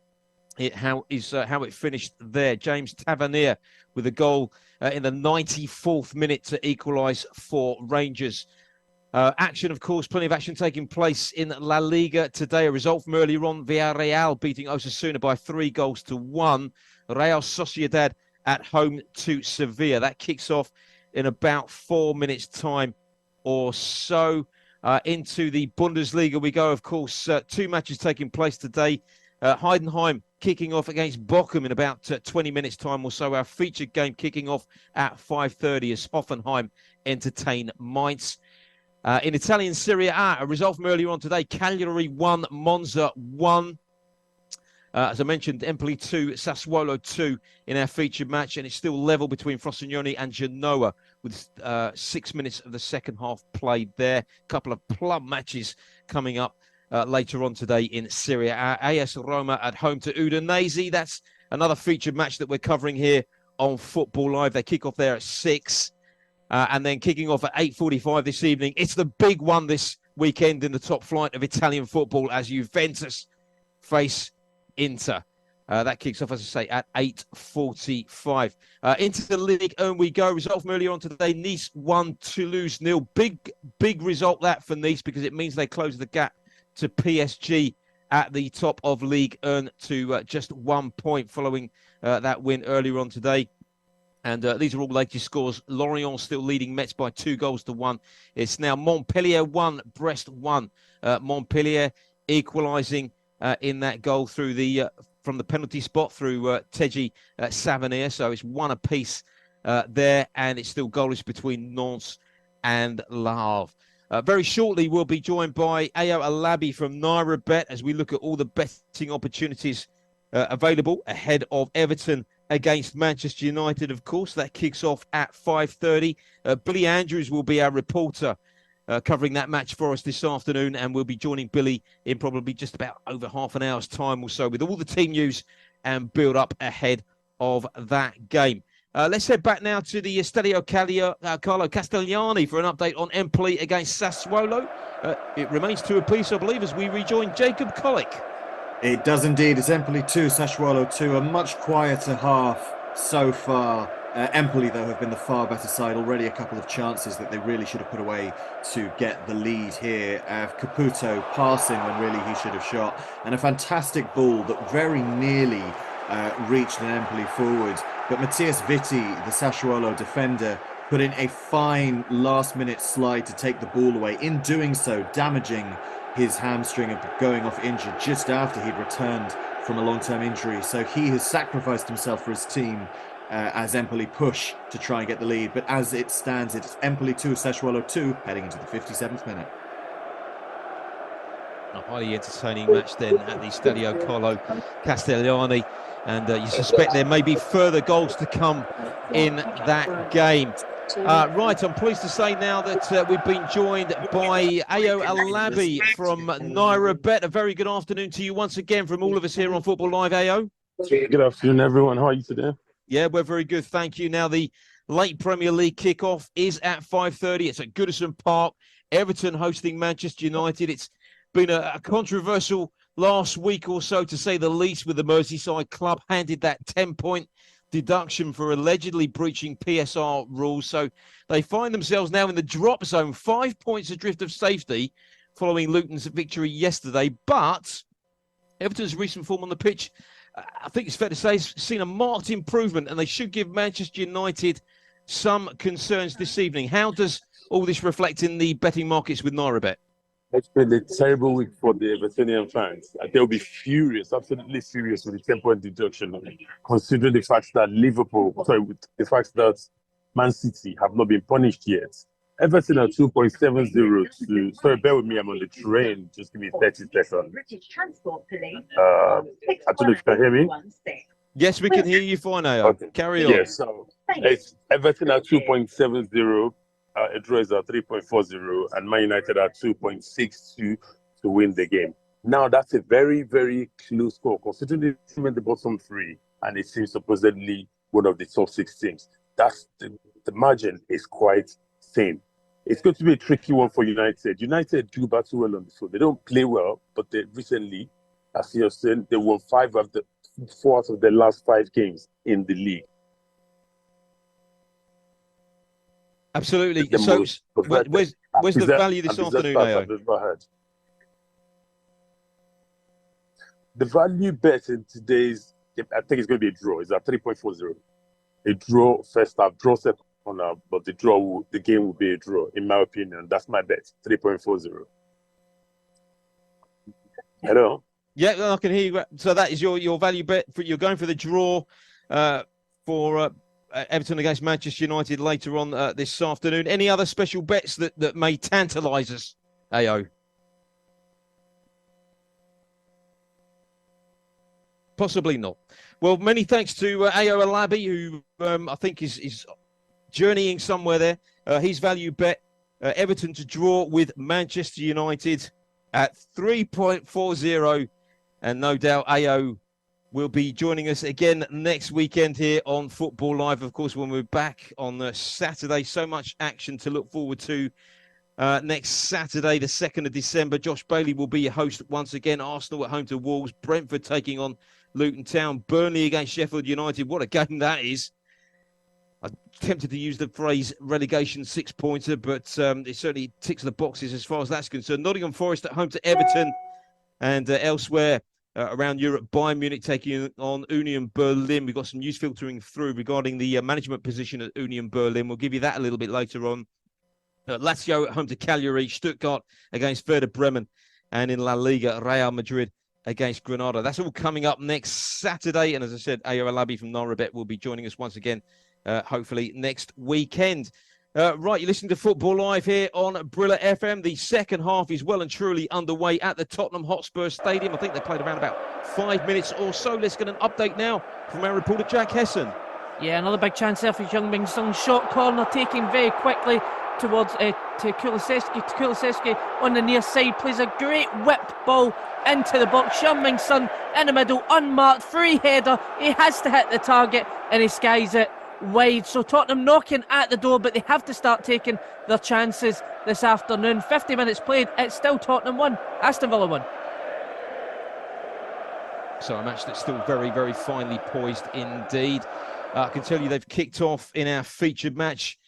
How it finished there. James Tavernier with a goal in the 94th minute to equalise for Rangers. Action, of course, plenty of action taking place in La Liga today. A result from earlier on, Villarreal beating Osasuna by 3-1. Real Sociedad at home to Sevilla. That kicks off in about 4 minutes' time or so. Into the Bundesliga we go, of course. 2 matches taking place today. Heidenheim kicking off against Bochum in about 20 minutes' time or so. Our featured game kicking off at 5:30 as Hoffenheim entertain Mainz. In Italian Serie A, a result from earlier on today, Cagliari 1, Monza 1. As I mentioned, Empoli 2, Sassuolo 2 in our featured match, and it's still level between Frosinone and Genoa with 6 minutes of the second half played there. A couple of plum matches coming up later on today in Serie A. AS Roma at home to Udinese. That's another featured match that we're covering here on Football Live. They kick off there at 6. And then kicking off at 8:45 this evening. It's the big one this weekend in the top flight of Italian football as Juventus face Inter. That kicks off, as I say, at 8:45. Into the Ligue 1 we go. Result from earlier on today, Nice 1, Toulouse 0. Big result that for Nice, because it means they close the gap to PSG at the top of Ligue 1 to just 1 point following that win earlier on today. And these are all latest scores. Lorient still leading Metz by 2-1. It's now Montpellier 1, Brest 1. Montpellier equalising in that goal through from the penalty spot through Teji Savanier. So it's 1 apiece there, and it's still goalless between Nantes and Le Havre. Very shortly, we'll be joined by Ayo Alabi from NairaBet as we look at all the betting opportunities available ahead of Everton against Manchester United, of course. That kicks off at 5:30. Billy Andrews will be our reporter covering that match for us this afternoon, and we'll be joining Billy in probably just about over half an hour's time or so with all the team news and build up ahead of that game. Let's head back now to the Stadio Carlo Castigliani for an update on Empoli against Sassuolo. It remains 2 apiece, I believe, as we rejoin Jacob Kollick. It does indeed. It's Empoli 2, Sassuolo 2. A much quieter half so far. Empoli, though, have been the far better side. Already a couple of chances that they really should have put away to get the lead here. Caputo passing when really he should have shot. And a fantastic ball that very nearly reached an Empoli forward. But Matthias Vitti, the Sassuolo defender, put in a fine last-minute slide to take the ball away. In doing so, damaging his hamstring and going off injured just after he'd returned from a long-term injury. So he has sacrificed himself for his team as Empoli push to try and get the lead. But as it stands, it's Empoli 2, Sassuolo 2, heading into the 57th minute. A highly entertaining match then at the Stadio Carlo Castigliani. And you suspect there may be further goals to come in that game. Right, I'm pleased to say now that we've been joined by Ayo Alabi from NairaBet. A very good afternoon to you once again from all of us here on Football Live, Ayo. Good afternoon, everyone. How are you today? Yeah, we're very good, thank you. Now, the late Premier League kickoff is at 5:30. It's at Goodison Park. Everton hosting Manchester United. It's been a controversial last week or so, to say the least, with the Merseyside club handed that 10-point deduction for allegedly breaching PSR rules. So they find themselves now in the drop zone, 5 points adrift of safety following Luton's victory yesterday. But Everton's recent form on the pitch, I think it's fair to say, has seen a marked improvement, and they should give Manchester United some concerns this evening. How does all this reflect in the betting markets with NairaBet? It's been a terrible week for the Evertonian fans. They'll be furious, absolutely furious with the 10-point deduction, considering the fact that with the fact that Man City have not been punished yet. Everton are 2.70 to. Sorry, bear with me. I'm on the train. Just give me 30 seconds. British Transport Police. I don't know if you can hear me. Yes, we can hear you fine, Ao. Okay. Carry on. Yes, so it's Everton are 2.70. A draw is at 3.40, and Man United are 2.62 to win the game. Now, that's a very, very close score, considering the team in the bottom three, and it seems supposedly one of the top 6 teams. That's the margin is quite thin. It's going to be a tricky one for United. United do battle well on the field. They don't play well, but they recently, as you're saying, they won 4 out of the last 5 games in the league. Absolutely. So, where's the value this afternoon, Ao? The value bet in today's, I think it's going to be a draw. It's at 3.40. A draw first half, draw second half, but the game will be a draw, in my opinion. That's my bet, 3.40. Hello? Yeah, I can hear you. So that is your value bet. You're going for the draw for Everton against Manchester United later on this afternoon. Any other special bets that may tantalise us, Ao? Possibly not. Well, many thanks to Ao Alabi, who I think is journeying somewhere there. His value bet, Everton to draw with Manchester United at 3.40. And no doubt Ao will be joining us again next weekend here on Football Live. Of course, when we're back on Saturday, so much action to look forward to. Next Saturday, the 2nd of December, Josh Bailey will be your host once again. Arsenal at home to Wolves, Brentford taking on Luton Town, Burnley against Sheffield United. What a game that is. I'm tempted to use the phrase relegation 6-pointer, but it certainly ticks the boxes as far as that's concerned. Nottingham Forest at home to Everton, and elsewhere around Europe, Bayern Munich taking on Union Berlin. We've got some news filtering through regarding the management position at Union Berlin. We'll give you that a little bit later on. Lazio at home to Cagliari, Stuttgart against Werder Bremen, and in La Liga, Real Madrid against Granada. That's all coming up next Saturday. And as I said, Ao Alabi from NairaBet will be joining us once again, hopefully next weekend. Right, you're listening to Football Live here on Brilla FM. The second half is well and truly underway at the Tottenham Hotspur Stadium. I think they played around about 5 minutes or so. Let's get an update now from our reporter, Jack Hesson. Yeah, another big chance there for Heung-min Son. Short corner taken very quickly towards to Kulusevski. Kulusevski on the near side plays a great whipped ball into the box. Heung-min Son in the middle, unmarked, free header. He has to hit the target and he skies it wide. So Tottenham knocking at the door, but they have to start taking their chances this afternoon. 50 minutes played, it's still Tottenham 1, Aston Villa 1. So a match that's still very, very finely poised indeed. I can tell you they've kicked off in our featured match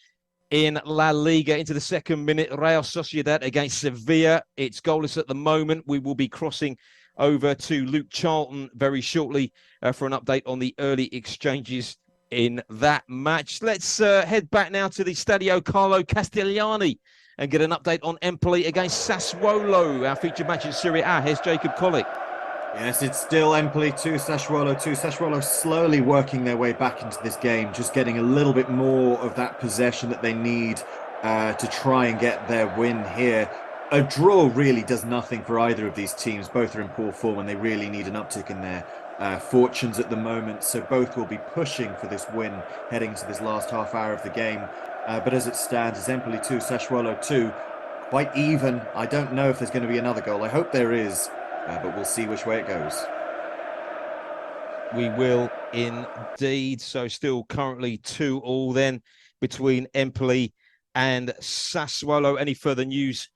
in La Liga into the second minute. Real Sociedad against Sevilla. It's goalless at the moment. We will be crossing over to Luke Charlton very shortly for an update on the early exchanges in that match. Let's head back now to the Stadio Carlo Castigliani and get an update on Empoli against Sassuolo, our featured match in Serie A. Here's Jacob Collick. Yes, it's still Empoli 2, Sassuolo 2. Sassuolo slowly working their way back into this game, just getting a little bit more of that possession that they need to try and get their win here. A draw really does nothing for either of these teams. Both are in poor form and they really need an uptick in their fortunes at the moment. So both will be pushing for this win heading to this last half hour of the game. But as it stands, it's Empoli 2, Sassuolo 2. Quite even. I don't know if there's going to be another goal. I hope there is. But we'll see which way it goes. We will indeed. So still currently 2-2 then between Empoli and Sassuolo. Any further news,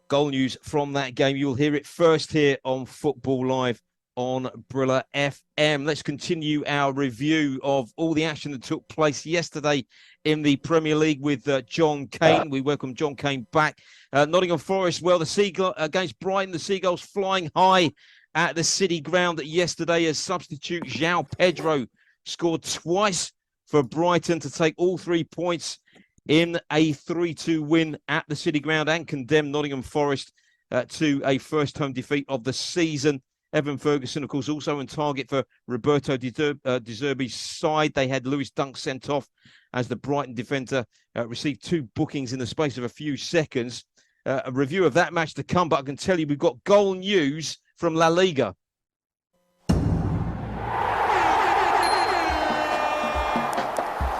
goal news from that game, you'll hear it first here on Football Live on Brilla FM. Let's continue our review of all the action that took place yesterday in the Premier League with John Kane. We welcome John Kane back. Nottingham Forest, well, the Seagull against Brighton, the Seagulls flying high at the City Ground yesterday as substitute João Pedro scored twice for Brighton to take all 3 points in a 3-2 win at the City Ground and condemn Nottingham Forest to a first home defeat of the season. Evan Ferguson, of course, also on target for Roberto De Zerbi's side. They had Lewis Dunk sent off as the Brighton defender received 2 bookings in the space of a few seconds. A review of that match to come, but I can tell you we've got goal news from La Liga.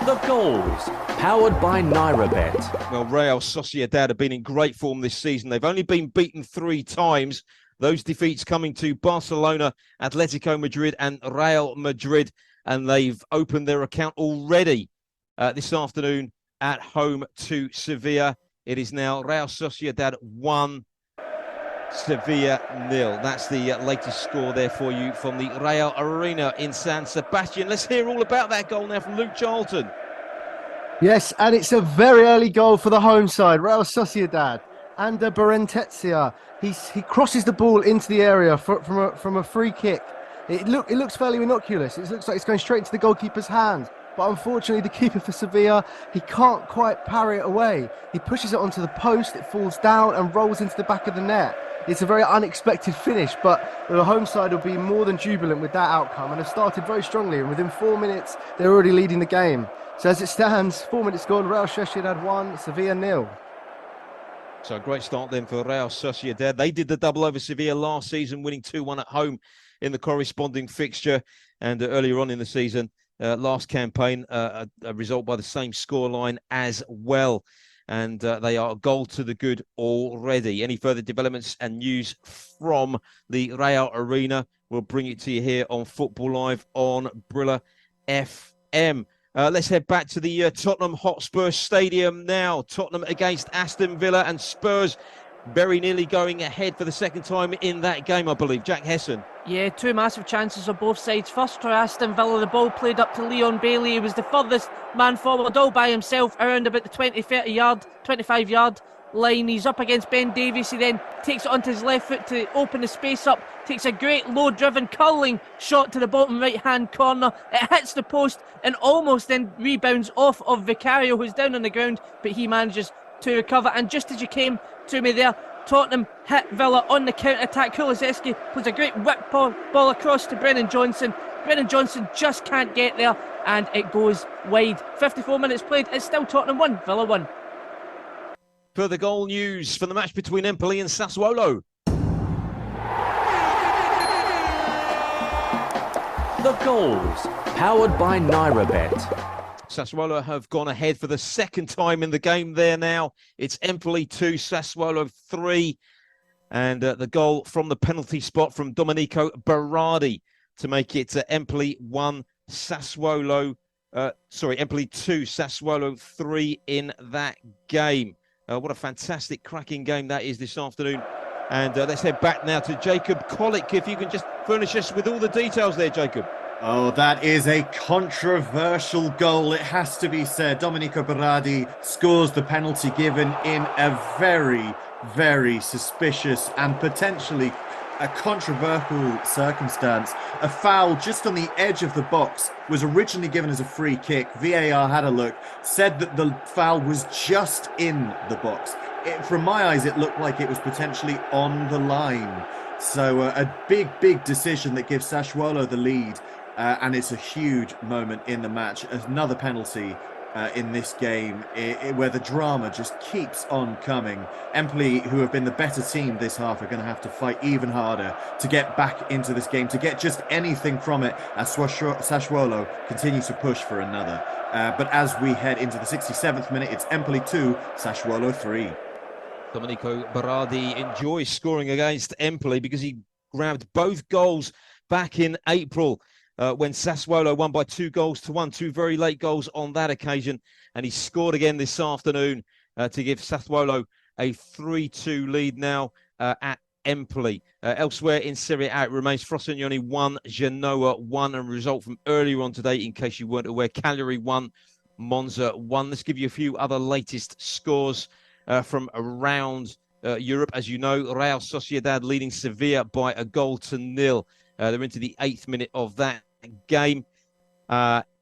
The goals, powered by NairaBet. Well, Real Sociedad have been in great form this season. They've only been beaten 3 times. Those defeats coming to Barcelona, Atletico Madrid and Real Madrid. And they've opened their account already this afternoon at home to Sevilla. It is now Real Sociedad 1, Sevilla 0. That's the latest score there for you from the Real Arena in San Sebastian. Let's hear all about that goal now from Luke Charlton. Yes, and it's a very early goal for the home side, Real Sociedad. And Berentetsia, he crosses the ball into the area from a free kick. It looks fairly innocuous. It looks like it's going straight into the goalkeeper's hand. But unfortunately, the keeper for Sevilla, he can't quite parry it away. He pushes it onto the post, it falls down and rolls into the back of the net. It's a very unexpected finish, but the home side will be more than jubilant with that outcome and have started very strongly. And within 4 minutes, they're already leading the game. So as it stands, 4 minutes gone, Real Sociedad 1, Sevilla 0. So a great start then for Real Sociedad. They did the double over Sevilla last season, winning 2-1 at home in the corresponding fixture. And earlier on in the season, last campaign, a result by the same scoreline as well. And they are a goal to the good already. Any further developments and news from the Real Arena, we'll bring it to you here on Football Live on Brilla FM. Let's head back to the Tottenham Hotspur Stadium now. Tottenham against Aston Villa, and Spurs very nearly going ahead for the second time in that game, I believe. Jack Hesson. Yeah, 2 massive chances on both sides. First for Aston Villa, the ball played up to Leon Bailey. He was the furthest man forward all by himself around about the 25 yard line. He's up against Ben Davies. He then takes it onto his left foot to open the space up, takes a great low driven curling shot to the bottom right hand corner. It hits the post and almost then rebounds off of Vicario, who's down on the ground, but he manages to recover. And just as you came to me there, Tottenham hit Villa on the counter-attack. Kulusevski plays a great whip ball across to Brennan Johnson. Brennan Johnson just can't get there, and it goes wide. 54 minutes played, it's still Tottenham 1, Villa 1. Further goal news from the match between Empoli and Sassuolo. The goals, powered by NairaBet. Sassuolo have gone ahead for the second time in the game there now. It's Empoli 2, Sassuolo 3. And the goal from the penalty spot from Domenico Berardi to make it Empoli 1, Sassuolo. Empoli 2, Sassuolo 3 in that game. What a fantastic, cracking game that is this afternoon. And let's head back now to Jacob Kollick. If you can just furnish us with all the details there, Jacob. Oh, that is a controversial goal, it has to be said. Domenico Berardi scores the penalty given in a very, very suspicious and potentially a controversial circumstance. A foul just on the edge of the box was originally given as a free kick. VAR had a look, said that the foul was just in the box. From my eyes, it looked like it was potentially on the line. So a big, big decision that gives Sassuolo the lead. And it's a huge moment in the match. Another penalty in this game where the drama just keeps on coming. Empoli, who have been the better team this half, are going to have to fight even harder to get back into this game, to get just anything from it as Sassuolo continues to push for another. But as we head into the 67th minute, it's Empoli 2, Sassuolo 3. Domenico Berardi enjoys scoring against Empoli because he grabbed both goals back in April. When Sassuolo won by 2-1, 2 very late goals on that occasion. And he scored again this afternoon to give Sassuolo a 3-2 lead now at Empoli. Elsewhere in Serie A, it remains Frosinone 1, Genoa 1, and a result from earlier on today, in case you weren't aware, Cagliari 1, Monza 1. Let's give you a few other latest scores from around Europe. As you know, Real Sociedad leading Sevilla by 1-0. They're into the 8th minute of that game.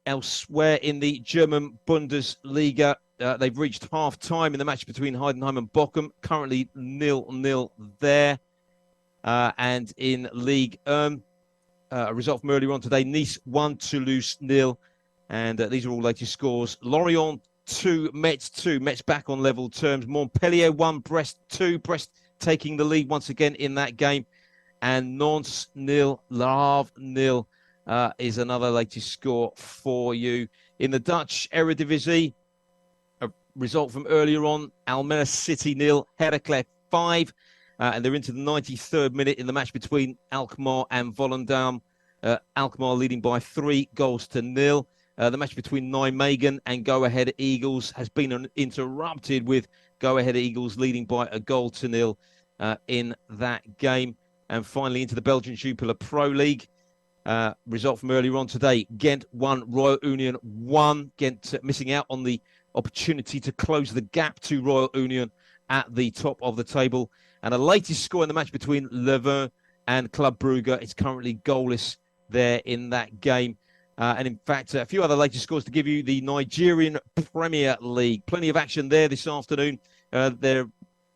Elsewhere in the German Bundesliga, they've reached half-time in the match between Heidenheim and Bochum, currently 0-0 there. And in Ligue 1, a result from earlier on today, Nice 1, Toulouse 0. And these are all latest scores. Lorient 2, Metz 2. Metz back on level terms. Montpellier 1, Brest 2. Brest taking the lead once again in that game. And Nantes 0, Le Havre 0 is another latest score for you. In the Dutch Eredivisie, a result from earlier on, Almere City 0, Heracles 5. And they're into the 93rd minute in the match between Alkmaar and Volendam. Alkmaar leading by 3-0. The match between Nijmegen and Go Ahead Eagles has been interrupted with Go Ahead Eagles leading by 1-0 in that game. And finally into the Belgian Jupiler Pro League. Result from earlier on today, Ghent 1, Royal Union 1. Ghent missing out on the opportunity to close the gap to Royal Union at the top of the table. And a latest score in the match between Leuven and Club Brugge. It's currently goalless there in that game. And in fact, a few other latest scores to give you. The Nigerian Premier League. Plenty of action there this afternoon. They're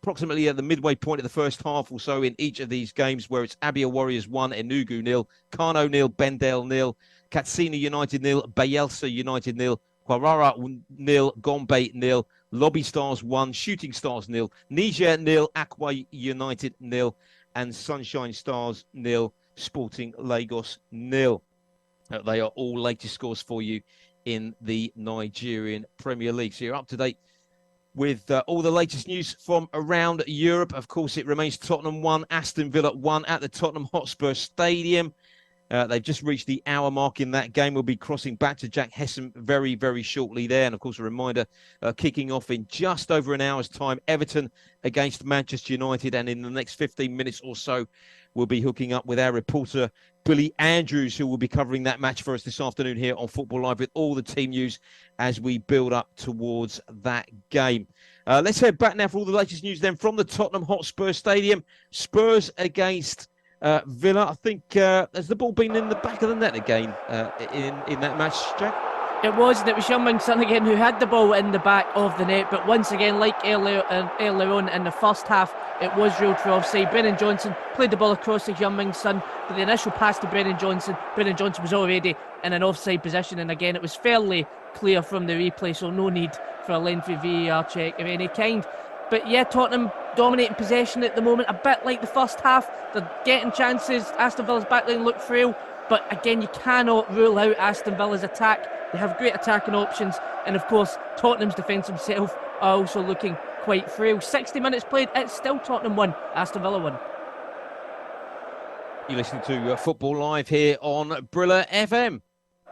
approximately at the midway point of the first half or so in each of these games, where it's Abia Warriors 1, Enugu 0, Kano 0, Bendel 0, Katsina United 0, Bayelsa United 0, Kwarara 0, Gombe 0, Lobby Stars 1, Shooting Stars 0, Niger 0, Akwa United 0, and Sunshine Stars 0, Sporting Lagos 0. They are all latest scores for you in the Nigerian Premier League. So you're up to date with all the latest news from around Europe. Of course, it remains Tottenham 1, Aston Villa 1 at the Tottenham Hotspur Stadium. They've just reached the hour mark in that game. We'll be crossing back to Jack Hesson very, very shortly there. And, of course, a reminder, kicking off in just over an hour's time, Everton against Manchester United. And in the next 15 minutes or so, we'll be hooking up with our reporter, Billy Andrews, who will be covering that match for us this afternoon here on Football Live with all the team news as we build up towards that game. Let's head back now for all the latest news then from the Tottenham Hotspur Stadium. Spurs against Villa. I think has the ball been in the back of the net again in that match, Jack? It was, and it was Young Son again who had the ball in the back of the net. But once again, like earlier on in the first half, it was ruled for offside. Brennan Johnson played the ball across to Young Son, but the initial pass to Brennan Johnson was already in an offside position. And again, it was fairly clear from the replay, so no need for a lengthy VAR check of any kind. But yeah, Tottenham dominating possession at the moment, a bit like the first half. They're getting chances. Aston Villa's backline looked frail, but again, you cannot rule out Aston Villa's attack. They have great attacking options, and of course, Tottenham's defence themselves are also looking quite frail. 60 minutes played, it's still Tottenham 1, Aston Villa 1. You're listening to Football Live here on Brilla FM.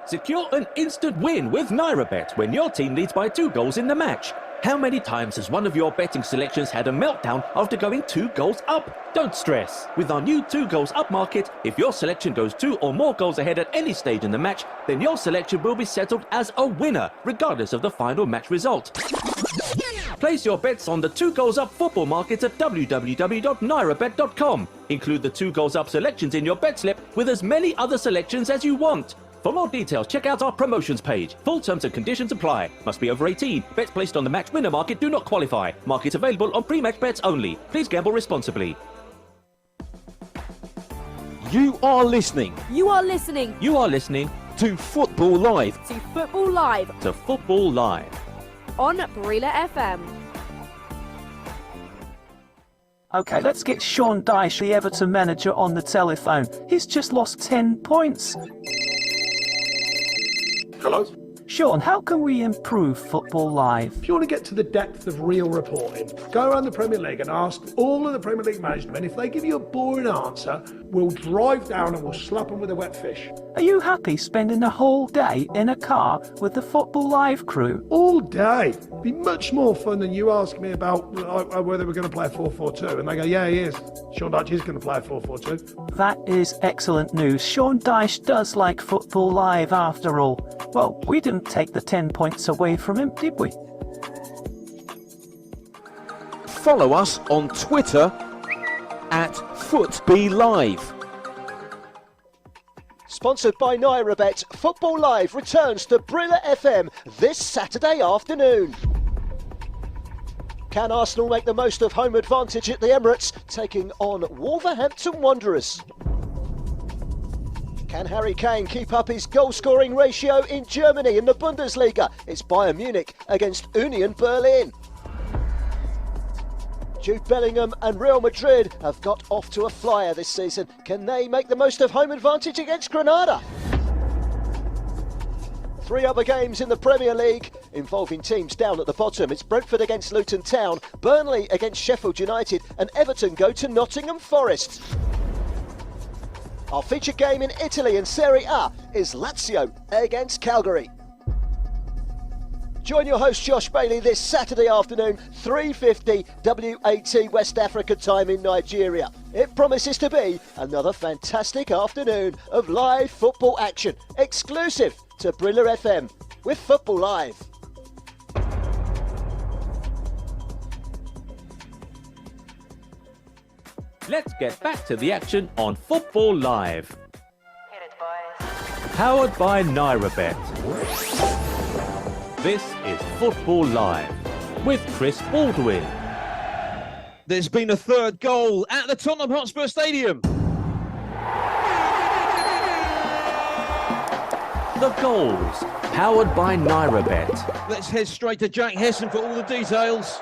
Secure an instant win with NairaBet when your team leads by 2 goals in the match. How many times has one of your betting selections had a meltdown after going 2 goals up? Don't stress. With our new 2 goals up market, if your selection goes 2 or more goals ahead at any stage in the match, then your selection will be settled as a winner, regardless of the final match result. Place your bets on the 2 goals up football market at www.nairabet.com. Include the 2 goals up selections in your bet slip with as many other selections as you want. For more details, check out our promotions page. Full terms and conditions apply. Must be over 18. Bets placed on the match winner market do not qualify. Market available on pre-match bets only. Please gamble responsibly. You are listening. You are listening. You are listening to Football Live. To Football Live. To Football Live. On Brilla FM. OK, let's get Sean Dyche, the Everton manager, on the telephone. He's just lost 10 points. Hello? Sean, how can we improve Football Live? If you want to get to the depth of real reporting, go around the Premier League and ask all of the Premier League management. If they give you a boring answer, we'll drive down and we'll slap them with a wet fish. Are you happy spending a whole day in a car with the Football Live crew? All day. It'd be much more fun than you asking me about whether we're going to play a 4-4-2. And they go, yeah, he is. Sean Dyche is going to play a 4-4-2. That is excellent news. Sean Dyche does like Football Live after all. Well, we didn't take the 10 points away from him, did we? Follow us on Twitter at FootBLive. Sponsored by NairaBet, Football Live returns to Brilla FM this Saturday afternoon. Can Arsenal make the most of home advantage at the Emirates, taking on Wolverhampton Wanderers? Can Harry Kane keep up his goal-scoring ratio in Germany in the Bundesliga? It's Bayern Munich against Union Berlin. Jude Bellingham and Real Madrid have got off to a flyer this season. Can they make the most of home advantage against Granada? 3 other games in the Premier League involving teams down at the bottom. It's Brentford against Luton Town, Burnley against Sheffield United, and Everton go to Nottingham Forest. Our featured game in Italy in Serie A is Lazio against Calgary. Join your host Josh Bailey this Saturday afternoon, 3:50 WAT West Africa time in Nigeria. It promises to be another fantastic afternoon of live football action, exclusive to Brilla FM with Football Live. Let's get back to the action on Football Live. Powered by NairaBet. This is Football Live with Chris Baldwin. There's been a third goal at the Tottenham Hotspur Stadium. The goals, powered by NairaBet. Let's head straight to Jack Hesson for all the details.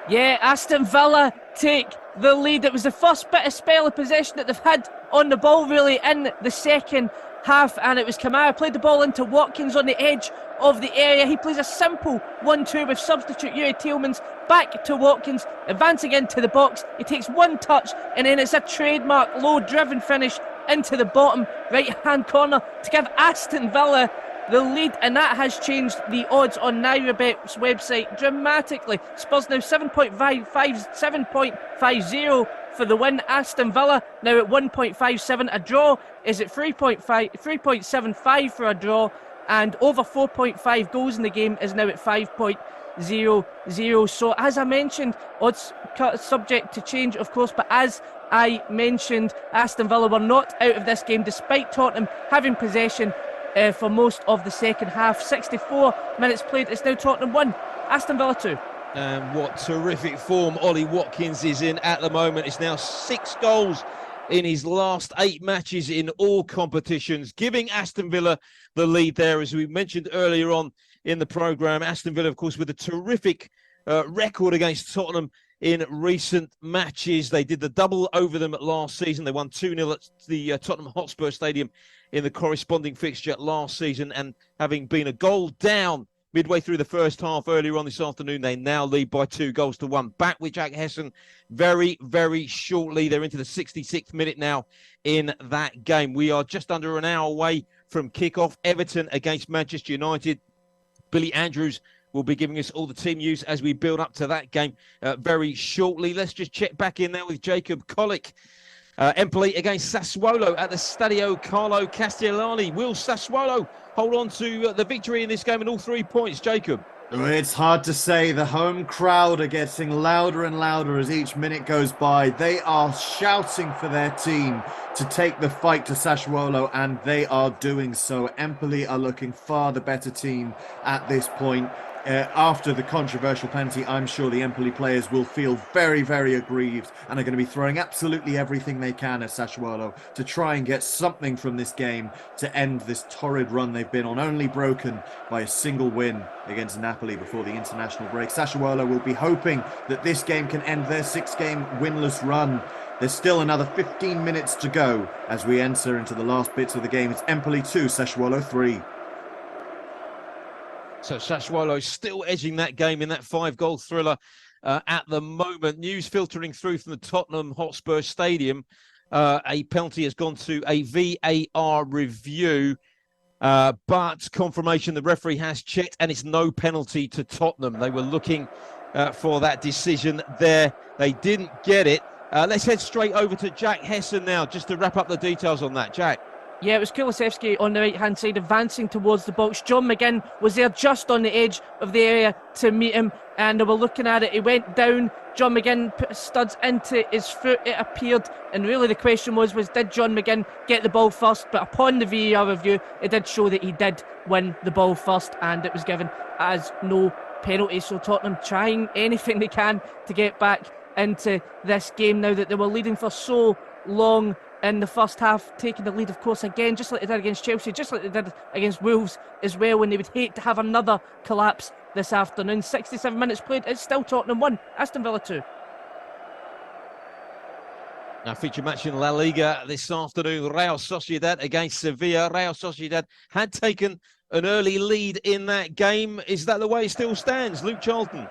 Yeah, Aston Villa take the lead. It was the first bit of spell of possession that they've had on the ball really in the second half, and it was Kamara played the ball into Watkins on the edge of the area. He plays a simple 1-2 with substitute Yuri Tielemans back to Watkins, advancing into the box. He takes one touch and then it's a trademark low driven finish into the bottom right hand corner to give Aston Villa the lead, and that has changed the odds on NairaBet's website dramatically. Spurs now 7.50 for the win. Aston Villa now at 1.57. A draw is at 3.75 for a draw, and over 4.5 goals in the game is now at 5.00. So as I mentioned, odds subject to change of course, but as I mentioned, Aston Villa were not out of this game despite Tottenham having possession for most of the second half. 64 minutes played, it's now Tottenham 1, Aston Villa 2. And what terrific form Ollie Watkins is in at the moment. It's now 6 goals in his last 8 matches in all competitions, giving Aston Villa the lead there. As we mentioned earlier on in the programme, Aston Villa, of course, with a terrific record against Tottenham in recent matches. They did the double over them last season. They won 2-0 at the Tottenham Hotspur Stadium in the corresponding fixture last season, and having been a goal down midway through the first half earlier on this afternoon, they now lead by 2-1. Back with Jack Hesson very, very shortly. They're into the 66th minute now in that game. We are just under an hour away from kick-off. Everton against Manchester United. Billy Andrews will be giving us all the team news as we build up to that game very shortly. Let's just check back in now with Jacob Kollick. Empoli against Sassuolo at the Stadio Carlo Castellani. Will Sassuolo hold on to the victory in this game and all 3 points, Jacob? It's hard to say. The home crowd are getting louder and louder as each minute goes by. They are shouting for their team to take the fight to Sassuolo, and they are doing so. Empoli are looking far the better team at this point. After the controversial penalty, I'm sure the Empoli players will feel very, very aggrieved and are going to be throwing absolutely everything they can at Sassuolo to try and get something from this game to end this torrid run they've been on, only broken by a single win against Napoli before the international break. Sassuolo will be hoping that this game can end their 6-game winless run. There's still another 15 minutes to go as we enter into the last bits of the game. It's Empoli 2, Sassuolo 3. So Sassuolo still edging that game in that 5-goal thriller at the moment. News filtering through from the Tottenham Hotspur Stadium. A penalty has gone to a VAR review, but confirmation the referee has checked and it's no penalty to Tottenham. They were looking for that decision there. They didn't get it. Let's head straight over to Jack Hesson now, just to wrap up the details on that. Jack. Yeah, it was Kulusevski on the right-hand side advancing towards the box. John McGinn was there just on the edge of the area to meet him, and they were looking at it. He went down. John McGinn put his studs into his foot, it appeared, and really the question was did John McGinn get the ball first? But upon the VAR review, it did show that he did win the ball first, and it was given as no penalty. So Tottenham trying anything they can to get back into this game now that they were leading for so long in the first half, taking the lead, of course, again, just like they did against Chelsea, just like they did against Wolves as well, when they would hate to have another collapse this afternoon. 67 minutes played, it's still Tottenham 1, Aston Villa 2. Now, feature match in La Liga this afternoon, Real Sociedad against Sevilla. Real Sociedad had taken an early lead in that game. Is that the way it still stands, Luke Charlton?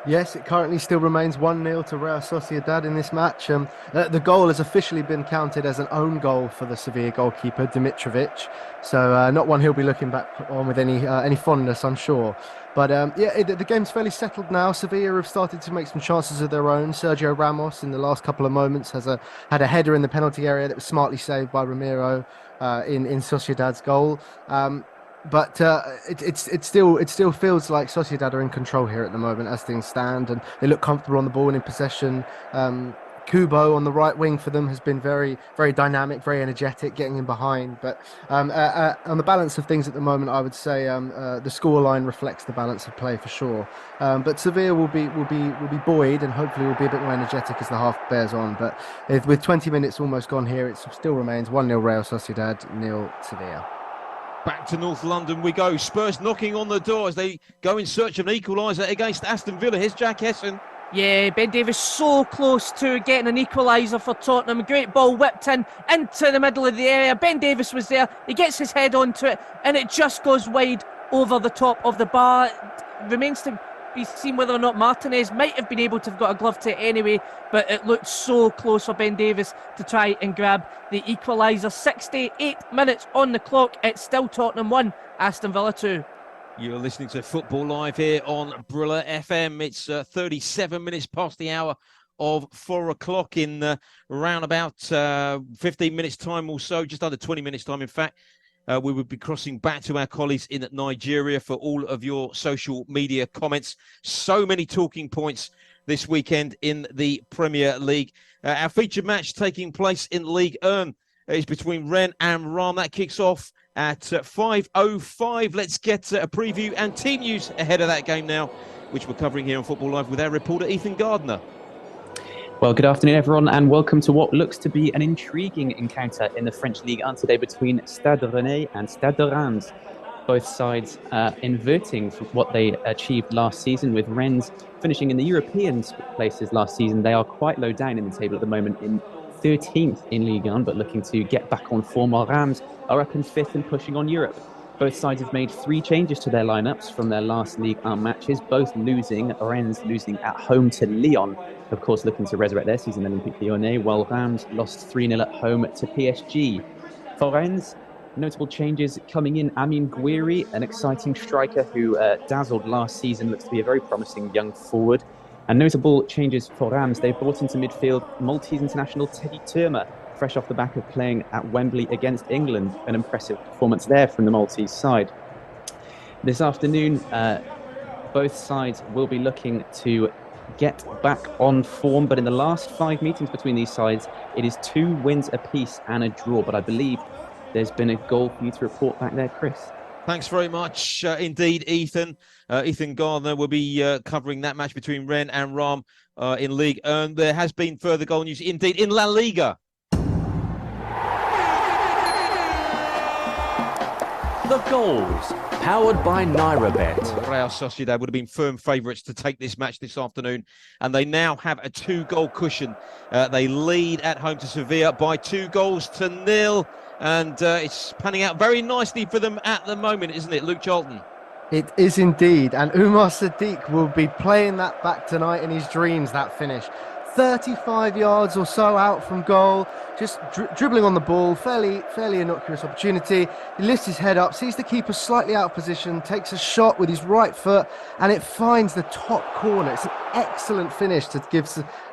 Yes, it currently still remains 1-0 to Real Sociedad in this match. The goal has officially been counted as an own goal for the Sevilla goalkeeper, Dimitrovic. So not one he'll be looking back on with any fondness, I'm sure. But the game's fairly settled now. Sevilla have started to make some chances of their own. Sergio Ramos in the last couple of moments had a header in the penalty area that was smartly saved by Romero in Sociedad's goal. But it still feels like Sociedad are in control here at the moment as things stand, and they look comfortable on the ball and in possession. Kubo on the right wing for them has been very, very dynamic, very energetic, getting in behind. But on the balance of things at the moment, I would say the scoreline reflects the balance of play for sure. But Sevilla will be buoyed and hopefully will be a bit more energetic as the half bears on. But with 20 minutes almost gone here, it still remains 1-0 Real Sociedad, 0 Sevilla. Back to North London we go. Spurs knocking on the door as they go in search of an equaliser against Aston Villa. Here's Jack Hesson. Yeah, Ben Davies so close to getting an equaliser for Tottenham. Great ball whipped into the middle of the area. Ben Davies was there. He gets his head onto it and it just goes wide over the top of the bar. It remains to be seen whether or not Martinez might have been able to have got a glove to it anyway, but it looked so close for Ben Davies to try and grab the equaliser. 68 minutes on the clock. It's still Tottenham 1, Aston Villa 2. You're listening to Football Live here on Brilla FM. It's 37 minutes past the hour of 4 o'clock in around about 15 minutes time or so, just under 20 minutes time in fact. We would be crossing back to our colleagues in Nigeria for all of your social media comments. So many talking points this weekend in the Premier League. Our featured match taking place in Ligue 1 is between Rennes and Ram. That kicks off at 5:05. Let's get a preview and team news ahead of that game now, which we're covering here on Football Live with our reporter Ethan Gardner. Well, good afternoon, everyone, and welcome to what looks to be an intriguing encounter in the French Ligue 1 today between Stade Rennais and Stade de Reims. Both sides inverting from what they achieved last season, with Rennes finishing in the European places last season. They are quite low down in the table at the moment, in 13th in Ligue 1, but looking to get back on form, while Reims are up in 5th and pushing on Europe. Both sides have made 3 changes to their lineups from their last Ligue 1 matches, both losing. Rennes losing at home to Lyon, of course looking to resurrect their season, Olympique Lyonnais, while Reims lost 3-0 at home to PSG. For Rennes, notable changes coming in: Amine Gouiri, an exciting striker who dazzled last season, looks to be a very promising young forward. And notable changes for Reims, they've brought into midfield Maltese international Teddy Turma, fresh off the back of playing at Wembley against England. An impressive performance there from the Maltese side. This afternoon, both sides will be looking to get back on form, but in the last 5 meetings between these sides, it is 2 wins apiece and a draw. But I believe there's been a goal for you to report back there, Chris. Thanks very much indeed, Ethan. Ethan Gardner will be covering that match between Rennes and Ram in Ligue 1. There has been further goal news indeed in La Liga. The goals, powered by NairaBet. Real Sociedad would have been firm favourites to take this match this afternoon, and they now have a 2-goal cushion. They lead at home to Sevilla by 2-0, and it's panning out very nicely for them at the moment, isn't it, Luke Charlton? It is indeed, and Umar Sadiq will be playing that back tonight in his dreams, that finish. 35 yards or so out from goal, just dribbling on the ball, fairly innocuous opportunity. He lifts his head up, sees the keeper slightly out of position, takes a shot with his right foot, and it finds the top corner. It's an excellent finish to give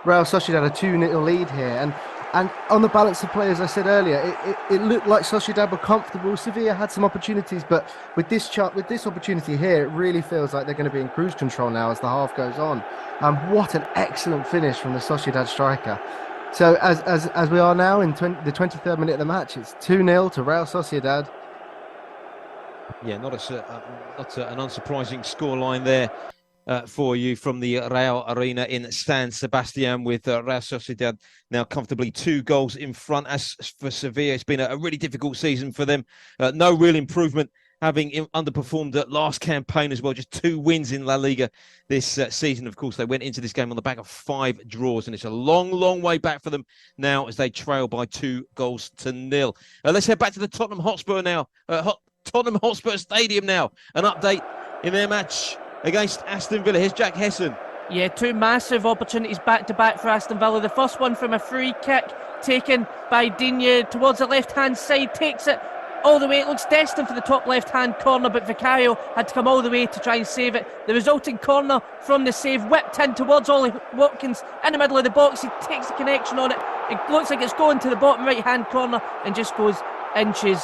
Real Sociedad a 2-0 lead here. And on the balance of play, as I said earlier, it looked like Sociedad were comfortable. Sevilla had some opportunities, but with this opportunity here, it really feels like they're going to be in cruise control now as the half goes on. What an excellent finish from the Sociedad striker. So as we are now in the 23rd minute of the match, it's 2-0 to Real Sociedad. Yeah, not an unsurprising scoreline there. For you from the Real Arena in San Sebastian, with Real Sociedad now comfortably 2 goals in front. As for Sevilla, it's been a really difficult season for them. No real improvement, having underperformed the last campaign as well. Just 2 wins in La Liga this season. Of course, they went into this game on the back of 5 draws, and it's a long way back for them now as they trail by 2-0. Let's head back to the Tottenham Hotspur now. Tottenham Hotspur Stadium now. An update in their match against Aston Villa. Here's Jack Hesson. Yeah, 2 massive opportunities back-to-back for Aston Villa. The first one from a free kick taken by Digne towards the left-hand side, takes it all the way. It looks destined for the top left-hand corner, but Vicario had to come all the way to try and save it. The resulting corner from the save whipped in towards Ollie Watkins in the middle of the box. He takes the connection on it. It looks like it's going to the bottom right-hand corner and just goes inches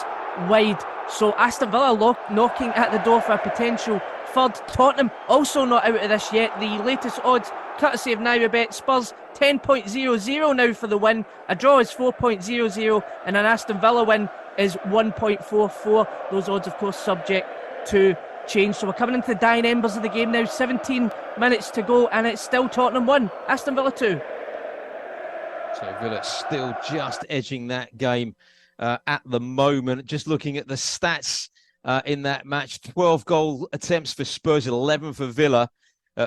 wide. So Aston Villa knocking at the door for a potential third. Tottenham also not out of this yet. The latest odds, courtesy of Nairabet, Spurs 10.00 now for the win. A draw is 4.00 and an Aston Villa win is 1.44. Those odds, of course, subject to change. So we're coming into the dying embers of the game now. 17 minutes to go and it's still Tottenham 1, Aston Villa 2. So Villa still just edging that game at the moment. Just looking at the stats in that match, 12 goal attempts for Spurs, 11 for Villa,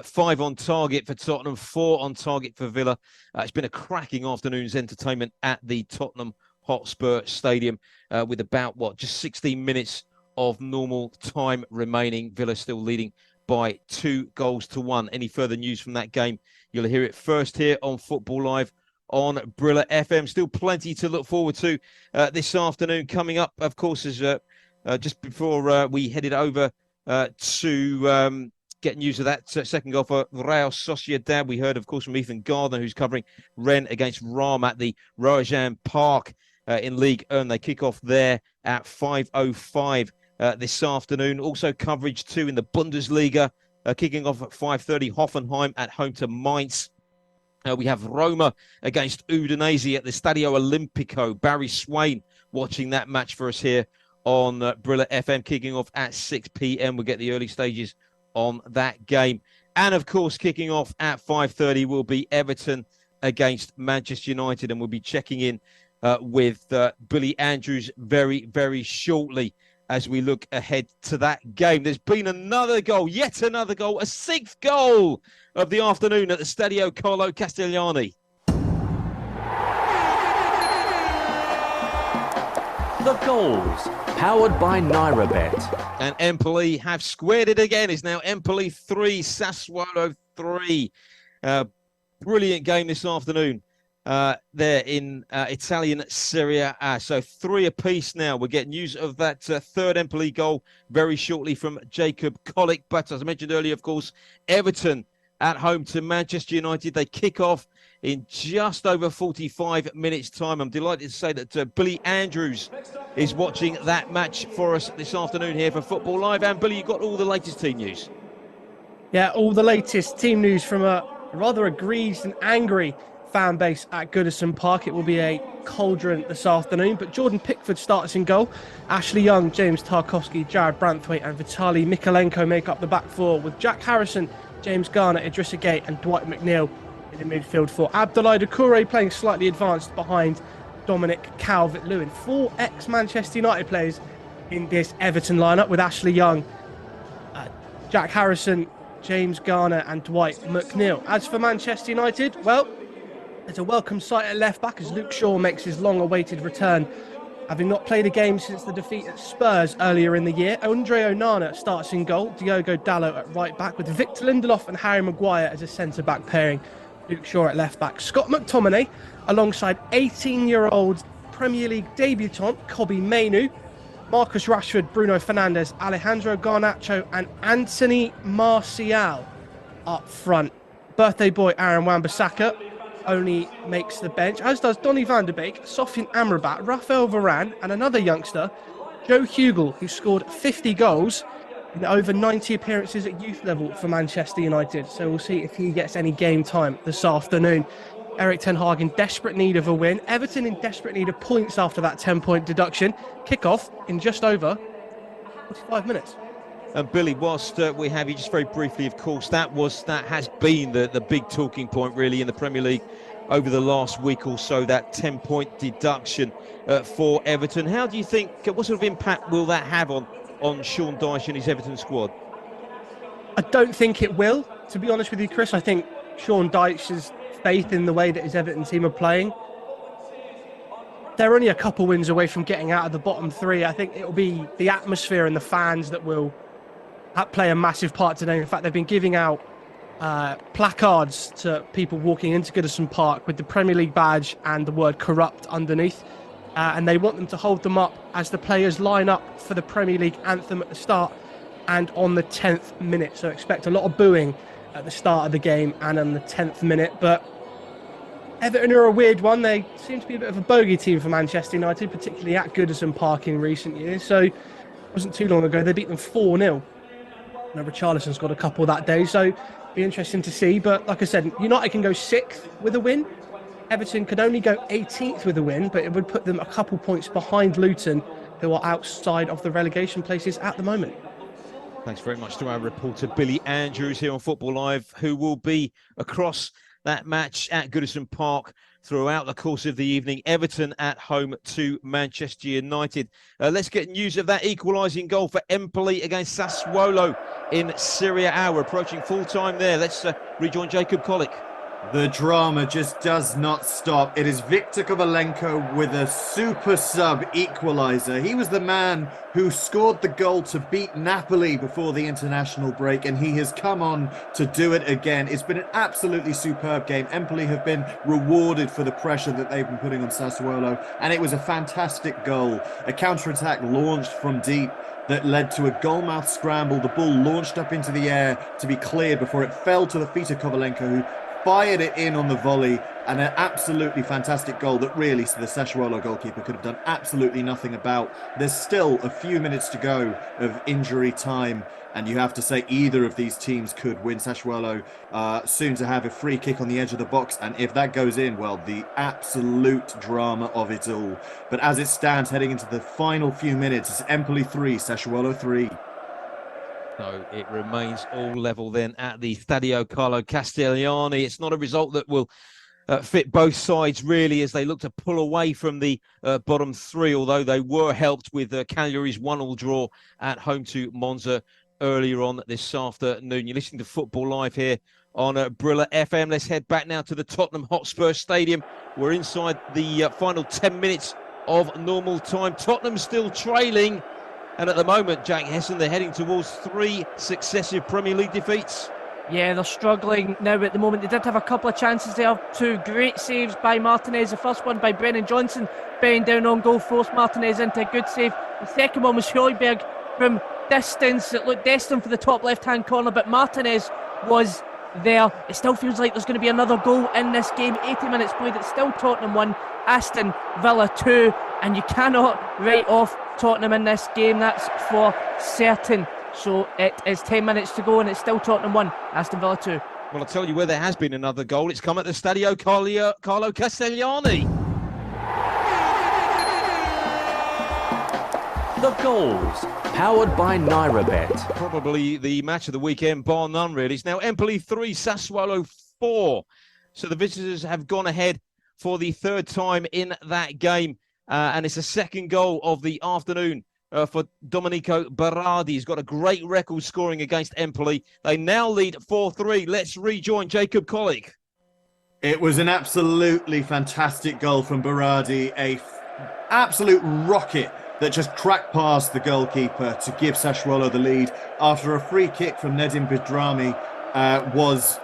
5 on target for Tottenham, 4 on target for Villa. It's been a cracking afternoon's entertainment at the Tottenham Hotspur Stadium with about, just 16 minutes of normal time remaining. Villa still leading by 2-1. Any further news from that game, you'll hear it first here on Football Live on Brilla FM. Still plenty to look forward to this afternoon. Coming up, of course, is just before we headed over to get news of that second goal for Real Sociedad. We heard, of course, from Ethan Gardner, who's covering Rennes against Rome at the Roazhon Park in Ligue 1. They kick off there at 5:05 this afternoon. Also coverage too in the Bundesliga, kicking off at 5:30. Hoffenheim at home to Mainz. We have Roma against Udinese at the Stadio Olimpico. Barry Swain watching that match for us here on Brilla FM, kicking off at 6 p.m. We'll get the early stages on that game. And, of course, kicking off at 5:30 will be Everton against Manchester United, and we'll be checking in with Billy Andrews very, very shortly as we look ahead to that game. There's been another goal, yet another goal, a 6th goal of the afternoon at the Stadio Carlo Castigliani. The goals, powered by Nairabet. And Empoli have squared it again. It's now Empoli 3, Sassuolo 3. Brilliant game this afternoon there in Italian Serie A. So 3 apiece now. We'll get news of that third Empoli goal very shortly from Jacob Kollik. But as I mentioned earlier, of course, Everton at home to Manchester United. They kick off in just over 45 minutes' time. I'm delighted to say that Billy Andrews is watching that match for us this afternoon here for Football Live. And Billy, you've got all the latest team news. Yeah, all the latest team news from a rather aggrieved and angry fan base at Goodison Park. It will be a cauldron this afternoon, but Jordan Pickford starts in goal. Ashley Young, James Tarkowski, Jared Branthwaite and Vitaly Mikalenko make up the back four, with Jack Harrison, James Garner, Idrissa Gueye and Dwight McNeil in the midfield for Abdoulaye Doucouré, playing slightly advanced behind Dominic Calvert-Lewin. 4 ex-Manchester United players in this Everton lineup, with Ashley Young, Jack Harrison, James Garner and Dwight McNeil. As for Manchester United, well, it's a welcome sight at left back as Luke Shaw makes his long-awaited return having not played a game since the defeat at Spurs earlier in the year. Andre Onana starts in goal, Diogo Dalot at right back, with Victor Lindelof and Harry Maguire as a centre-back pairing, Luke Shaw at left back. Scott McTominay alongside 18-year-old Premier League debutant Kobbie Mainoo, Marcus Rashford, Bruno Fernandes, Alejandro Garnacho and Anthony Martial up front. Birthday boy Aaron Wan-Bissaka only makes the bench, as does Donny van de Beek, Sofiane Amrabat, Raphael Varane and another youngster, Joe Hugel, who scored 50 goals in over 90 appearances at youth level for Manchester United. So we'll see if he gets any game time this afternoon. Erik ten Hag in desperate need of a win. Everton in desperate need of points after that 10-point deduction. Kick-off in just over 45 minutes. And Billy, whilst we have you, just very briefly, of course, that has been the big talking point really in the Premier League over the last week or so, that 10-point deduction for Everton. How do you think, what sort of impact will that have on Sean Dyche and his Everton squad? I don't think it will, to be honest with you, Chris. I think Sean Dyche's faith in the way that his Everton team are playing, they're only a couple wins away from getting out of the bottom three. I think it'll be the atmosphere and the fans that will play a massive part today. In fact, they've been giving out placards to people walking into Goodison Park with the Premier League badge and the word corrupt underneath. And they want them to hold them up as the players line up for the Premier League anthem at the start and on the 10th minute. So expect a lot of booing at the start of the game and on the 10th minute. But Everton are a weird one. They seem to be a bit of a bogey team for Manchester United, particularly at Goodison Park in recent years. So it wasn't too long ago they beat them 4-0. Now Richarlison's got a couple that day, so be interesting to see. But like I said, United can go 6th with a win. Everton could only go 18th with a win, but it would put them a couple points behind Luton, who are outside of the relegation places at the moment. Thanks very much to our reporter Billy Andrews here on Football Live, who will be across that match at Goodison Park throughout the course of the evening. Everton at home to Manchester United. Let's get news of that equalising goal for Empoli against Sassuolo in Serie A. We're approaching full time there. Let's rejoin Jacob Kollick. The drama just does not stop. It is Victor Kovalenko with a super sub equaliser. He was the man who scored the goal to beat Napoli before the international break, and he has come on to do it again. It's been an absolutely superb game. Empoli have been rewarded for the pressure that they've been putting on Sassuolo, and it was a fantastic goal. A counter-attack launched from deep that led to a goalmouth scramble. The ball launched up into the air to be cleared before it fell to the feet of Kovalenko, who fired it in on the volley, and an absolutely fantastic goal that really the Sassuolo goalkeeper could have done absolutely nothing about. There's still a few minutes to go of injury time, and you have to say either of these teams could win. Sassuolo soon to have a free kick on the edge of the box, and if that goes in, well, the absolute drama of it all. But as it stands, heading into the final few minutes, it's Empoli 3, Sassuolo 3. So it remains all level then at the Stadio Carlo Castiglione. It's not a result that will fit both sides really, as they look to pull away from the bottom three, although they were helped with Cagliari's 1-1 draw at home to Monza earlier on this afternoon. You're listening to Football Live here on Brilla FM. Let's head back now to the Tottenham Hotspur Stadium. We're inside the final 10 minutes of normal time. Tottenham still trailing. And at the moment, Jack Hesson, they're heading towards 3 successive Premier League defeats. Yeah, they're struggling now at the moment. They did have a couple of chances there. 2 great saves by Martinez. The first one by Brennan Johnson, bearing down on goal, forced Martinez into a good save. The second one was Højbjerg from distance. It looked destined for the top left-hand corner, but Martinez was there. It still feels like there's going to be another goal in this game. 80 minutes played. It's still Tottenham 1, Aston Villa 2, and you cannot write off Tottenham in this game, that's for certain. So it is 10 minutes to go and it's still Tottenham 1, Aston Villa 2. Well, I'll tell you where there has been another goal. It's come at the Stadio Carlo Castiglione. The goals, powered by NairaBet. Probably the match of the weekend, bar none really. It's now Empoli 3, Sassuolo 4. So the visitors have gone ahead for the third time in that game. And it's the second goal of the afternoon for Domenico Berardi. He's got a great record scoring against Empoli. They now lead 4-3. Let's rejoin Jacob Kollick. It was an absolutely fantastic goal from Berardi. absolute rocket that just cracked past the goalkeeper to give Sassuolo the lead after a free kick from Nedim Bidrami was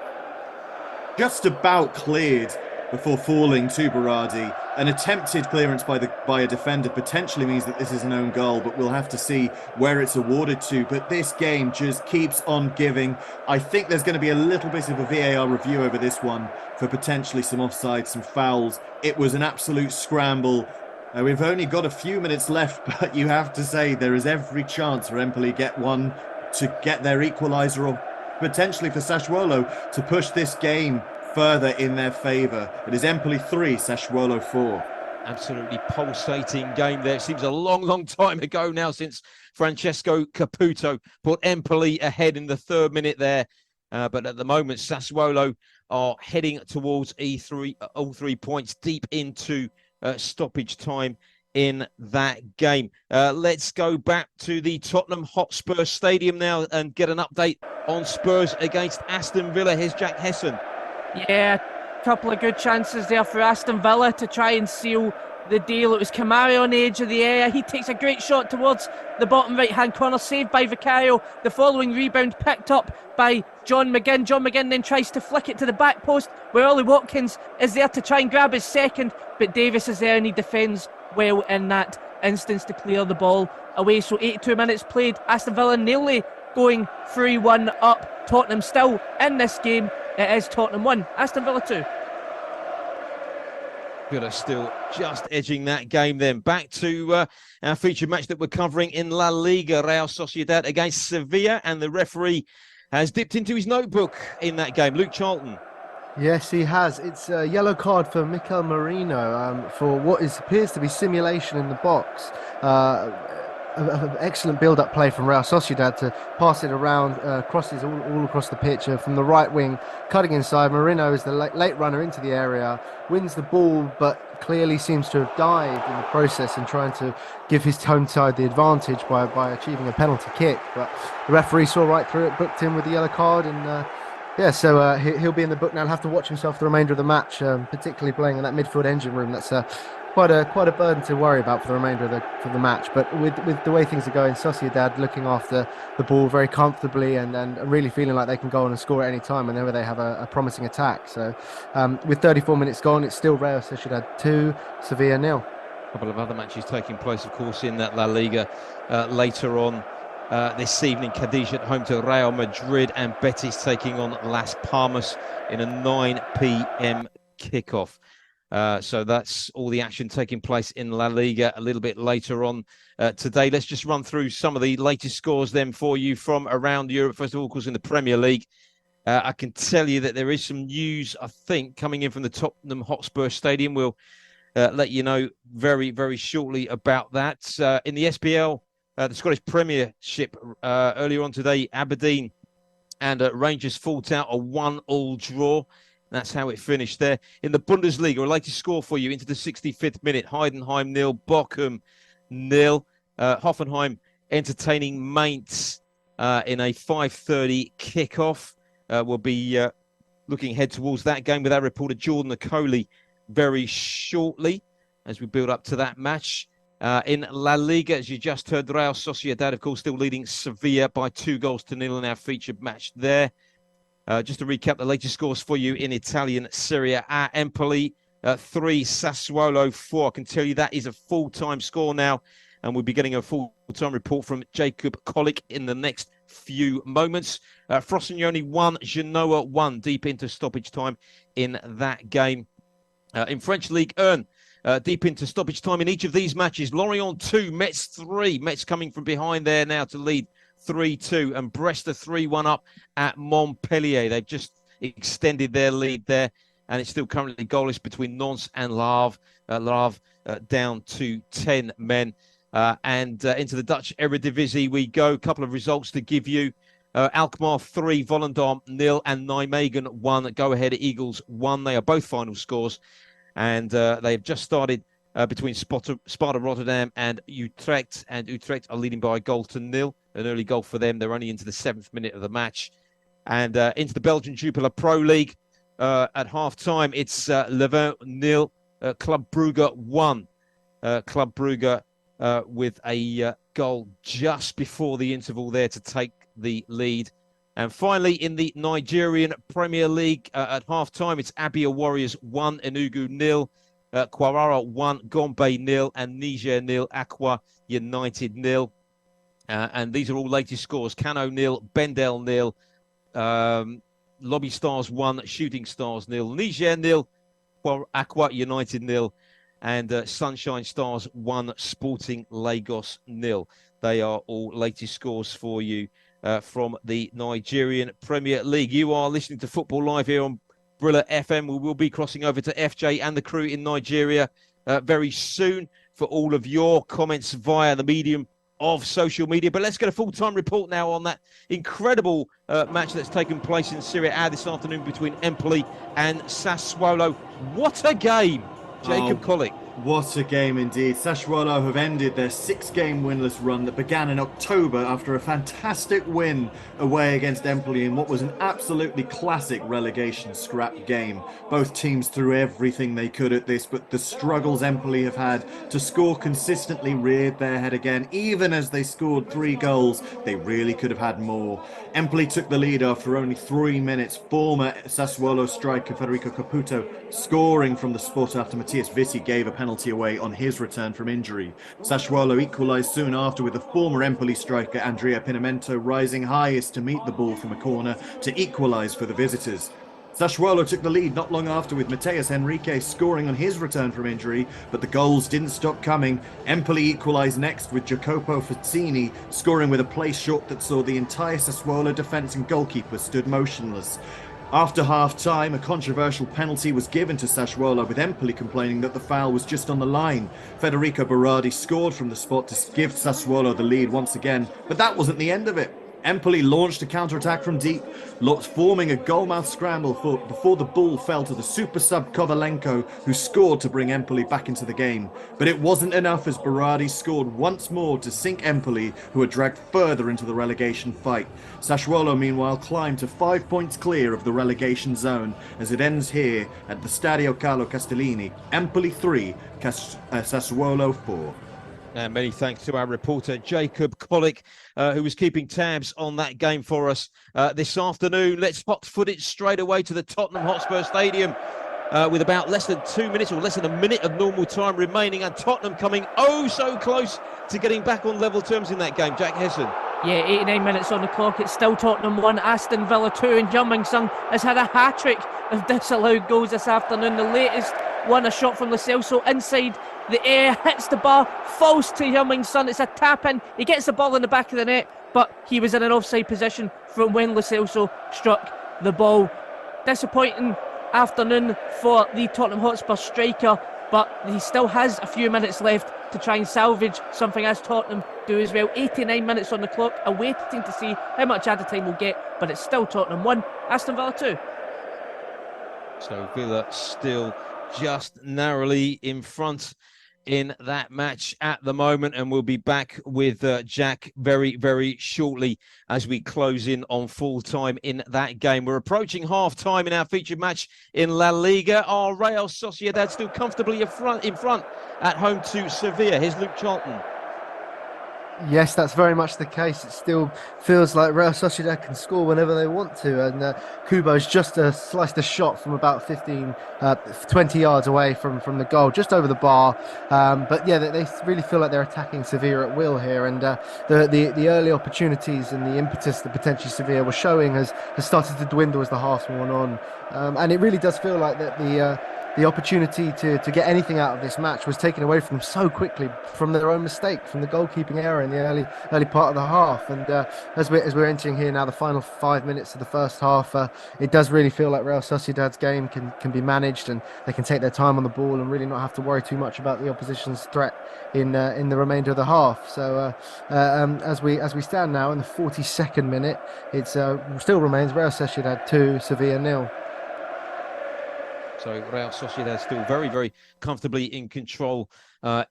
just about cleared before falling to Berardi. An attempted clearance by a defender potentially means that this is an own goal, but we'll have to see where it's awarded to. But this game just keeps on giving. I think there's going to be a little bit of a VAR review over this one for potentially some offsides, some fouls. It was an absolute scramble. We've only got a few minutes left, but you have to say there is every chance for Empoli to get their equaliser, or potentially for Sassuolo to push this game further in their favour. It is Empoli 3, Sassuolo 4. Absolutely pulsating game there. It seems a long, long time ago now since Francesco Caputo put Empoli ahead in the 3rd minute there. But at the moment, Sassuolo are heading towards all 3 points deep into stoppage time in that game. Let's go back to the Tottenham Hotspur Stadium now and get an update on Spurs against Aston Villa. Here's Jack Hesson. Yeah, a couple of good chances there for Aston Villa to try and seal the deal. It was Kamari on the edge of the area. He takes a great shot towards the bottom right-hand corner, saved by Vicario. The following rebound picked up by John McGinn. John McGinn then tries to flick it to the back post, where Ollie Watkins is there to try and grab his second, but Davis is there and he defends well in that instance to clear the ball away. So 82 minutes played. Aston Villa nearly going 3-1 up. Tottenham still in this game. It is Tottenham 1, Aston Villa 2. Villa still just edging that game then. Back to our featured match that we're covering in La Liga. Real Sociedad against Sevilla, and the referee has dipped into his notebook in that game. Luke Charlton. Yes, he has. It's a yellow card for Mikel Merino for what appears to be simulation in the box. Excellent build-up play from Real Sociedad to pass it around, crosses all across the pitch from the right wing, cutting inside. Merino is the late runner into the area, wins the ball, but clearly seems to have dived in the process and trying to give his home side the advantage by achieving a penalty kick. But the referee saw right through it, booked him with the yellow card, and so he'll be in the book now and have to watch himself the remainder of the match, particularly playing in that midfield engine room. That's quite a burden to worry about for the remainder of the match. But with the way things are going, Sociedad looking after the ball very comfortably and really feeling like they can go on and score at any time whenever they have a promising attack. So with 34 minutes gone, it's still Real Sociedad 2, Sevilla 0. A couple of other matches taking place, of course, in that La Liga later on this evening. Cadiz at home to Real Madrid, and Betis taking on Las Palmas in a 9 p.m. kickoff. So that's all the action taking place in La Liga a little bit later on today. Let's just run through some of the latest scores then for you from around Europe. First of all, of course, in the Premier League. I can tell you that there is some news, I think, coming in from the Tottenham Hotspur Stadium. We'll let you know very, very shortly about that. In the SPL, the Scottish Premiership, earlier on today, Aberdeen and Rangers fought out a 1-1 draw. That's how it finished there. In the Bundesliga, a latest score for you into the 65th minute. Heidenheim 0, Bochum 0. Hoffenheim entertaining Mainz in a 5:30 kickoff. We'll be looking ahead towards that game with our reporter Jordan Okoli very shortly as we build up to that match. In La Liga, as you just heard, Real Sociedad, of course, still leading Sevilla by 2-0 in our featured match there. Just to recap the latest scores for you in Italian Serie A. Empoli 3, Sassuolo 4. I can tell you that is a full-time score now, and we'll be getting a full-time report from Jacob Kolik in the next few moments. Frosinone 1, Genoa 1, deep into stoppage time in that game. In French Ligue 1, deep into stoppage time in each of these matches. Lorient 2, Metz 3. Metz coming from behind there now to lead 3-2, and Brest are 3-1 up at Montpellier. They've just extended their lead there, and it's still currently goalless between Nantes and Le Havre down to 10 men. And into the Dutch Eredivisie we go. A couple of results to give you. Alkmaar 3, Volendam 0, and Nijmegen 1, Go Ahead Eagles 1. They are both final scores, and they've just started between Sparta Rotterdam and Utrecht are leading by a 1-0. An early goal for them. They're only into the 7th minute of the match. And into the Belgian Jupiler Pro League at half-time, it's Leuven 0, Club Brugge 1. Club Brugge with a goal just before the interval there to take the lead. And finally, in the Nigerian Premier League at half-time, it's Abia Warriors 1, Enugu 0, Kwarara 1, Gombe 0, and Niger 0, Akwa United 0. And these are all latest scores. Kano 0, Bendel 0, Lobby Stars 1, Shooting Stars 0, Niger 0, Akwa United 0, and Sunshine Stars 1, Sporting Lagos 0. They are all latest scores for you from the Nigerian Premier League. You are listening to Football Live here on Brilla FM. We will be crossing over to FJ and the crew in Nigeria very soon for all of your comments via the medium of social media. But let's get a full-time report now on that incredible match that's taken place in Serie A this afternoon between Empoli and Sassuolo. What a game, Jacob Collick. What a game indeed. Sassuolo have ended their 6-game winless run that began in October after a fantastic win away against Empoli in what was an absolutely classic relegation scrap game. Both teams threw everything they could at this, but the struggles Empoli have had to score consistently reared their head again. Even as they scored 3 goals, they really could have had more. Empoli took the lead after only 3 minutes. Former Sassuolo striker Federico Caputo scoring from the spot after Matthias Vitti gave a penalty away on his return from injury. Sassuolo equalised soon after with the former Empoli striker Andrea Pinamento rising highest to meet the ball from a corner to equalise for the visitors. Sassuolo took the lead not long after with Mateus Henrique scoring on his return from injury, but the goals didn't stop coming. Empoli equalised next with Jacopo Fazzini scoring with a place shot that saw the entire Sassuolo defence and goalkeeper stood motionless. After half-time, a controversial penalty was given to Sassuolo, with Empoli complaining that the foul was just on the line. Federico Berardi scored from the spot to give Sassuolo the lead once again, but that wasn't the end of it. Empoli launched a counter-attack from deep, forming a goalmouth scramble before the ball fell to the super sub Kovalenko, who scored to bring Empoli back into the game. But it wasn't enough as Berardi scored once more to sink Empoli, who were dragged further into the relegation fight. Sassuolo, meanwhile, climbed to 5 points clear of the relegation zone as it ends here at the Stadio Carlo Castellini. Empoli 3, Sassuolo 4. And many thanks to our reporter, Jacob Collick, who was keeping tabs on that game for us this afternoon. Let's hot-foot it straight away to the Tottenham Hotspur Stadium with about less than 2 minutes or less than a minute of normal time remaining, and Tottenham coming oh so close to getting back on level terms in that game. Jack Hesson. Yeah, 89 minutes on the clock. It's still Tottenham 1, Aston Villa 2, and Heung-min Son has had a hat-trick of disallowed goals this afternoon. The latest one, a shot from Lo Celso inside the air, hits the bar, falls to Heung-min Son. It's a tap-in. He gets the ball in the back of the net, but he was in an offside position from when Lo Celso struck the ball. Disappointing afternoon for the Tottenham Hotspur striker, but he still has a few minutes left to try and salvage something, as Tottenham do as well. 89 minutes on the clock, awaiting to see how much added time we'll get, but it's still Tottenham 1, Aston Villa 2. So Villa still just narrowly in front in that match at the moment, and we'll be back with Jack very, very shortly as we close in on full time in that game. We're approaching half time in our featured match in La Liga. Are Real Sociedad still comfortably in front at home to Sevilla? Here's Luke Charlton. Yes, that's very much the case. It still feels like Real Sociedad can score whenever they want to, and Kubo's just sliced a shot from about 20 yards away from the goal, just over the bar. But yeah, they really feel like they're attacking Sevilla at will here, and the early opportunities and the impetus that potentially Sevilla were showing has started to dwindle as the half's worn on, and it really does feel like that the opportunity to get anything out of this match was taken away from them so quickly from their own mistake, from the goalkeeping error in the early part of the half. And as we're entering here now, the final 5 minutes of the first half, it does really feel like Real Sociedad's game can be managed, and they can take their time on the ball and really not have to worry too much about the opposition's threat in the remainder of the half. So as we stand now in the 42nd minute, it still remains Real Sociedad 2, Sevilla 0. So Real Sociedad still very, very comfortably in control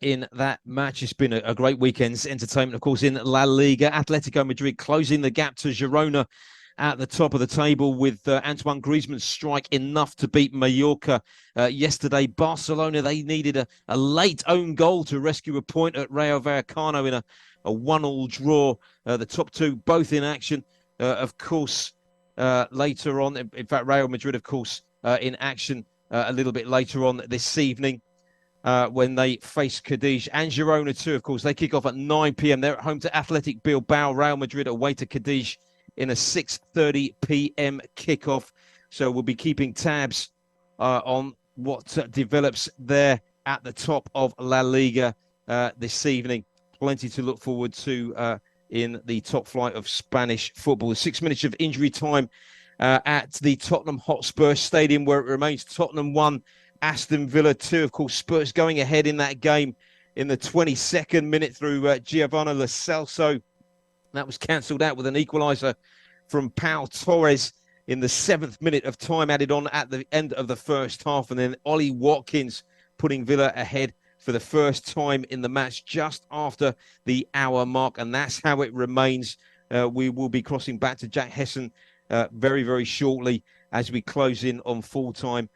in that match. It's been a great weekend's entertainment, of course, in La Liga. Atletico Madrid closing the gap to Girona at the top of the table with Antoine Griezmann's strike enough to beat Mallorca yesterday. Barcelona, they needed a late own goal to rescue a point at Rayo Vallecano in a 1-1 draw. The top two both in action. Of course, later on, in fact, Real Madrid, of course, in action a little bit later on this evening when they face Cadiz. And Girona too, of course. They kick off at 9 p.m. They're at home to Athletic Bilbao. Real Madrid away to Cadiz in a 6:30 p.m. kickoff. So we'll be keeping tabs on what develops there at the top of La Liga this evening. Plenty to look forward to in the top flight of Spanish football. 6 minutes of injury time at the Tottenham Hotspur Stadium, where it remains Tottenham 1, Aston Villa 2. Of course, Spurs going ahead in that game in the 22nd minute through Giovanni Lo Celso. That was cancelled out with an equaliser from Pau Torres in the 7th minute of time added on at the end of the first half. And then Ollie Watkins putting Villa ahead for the first time in the match just after the hour mark. And that's how it remains. We will be crossing back to Jack Hesson very, very shortly as we close in on full time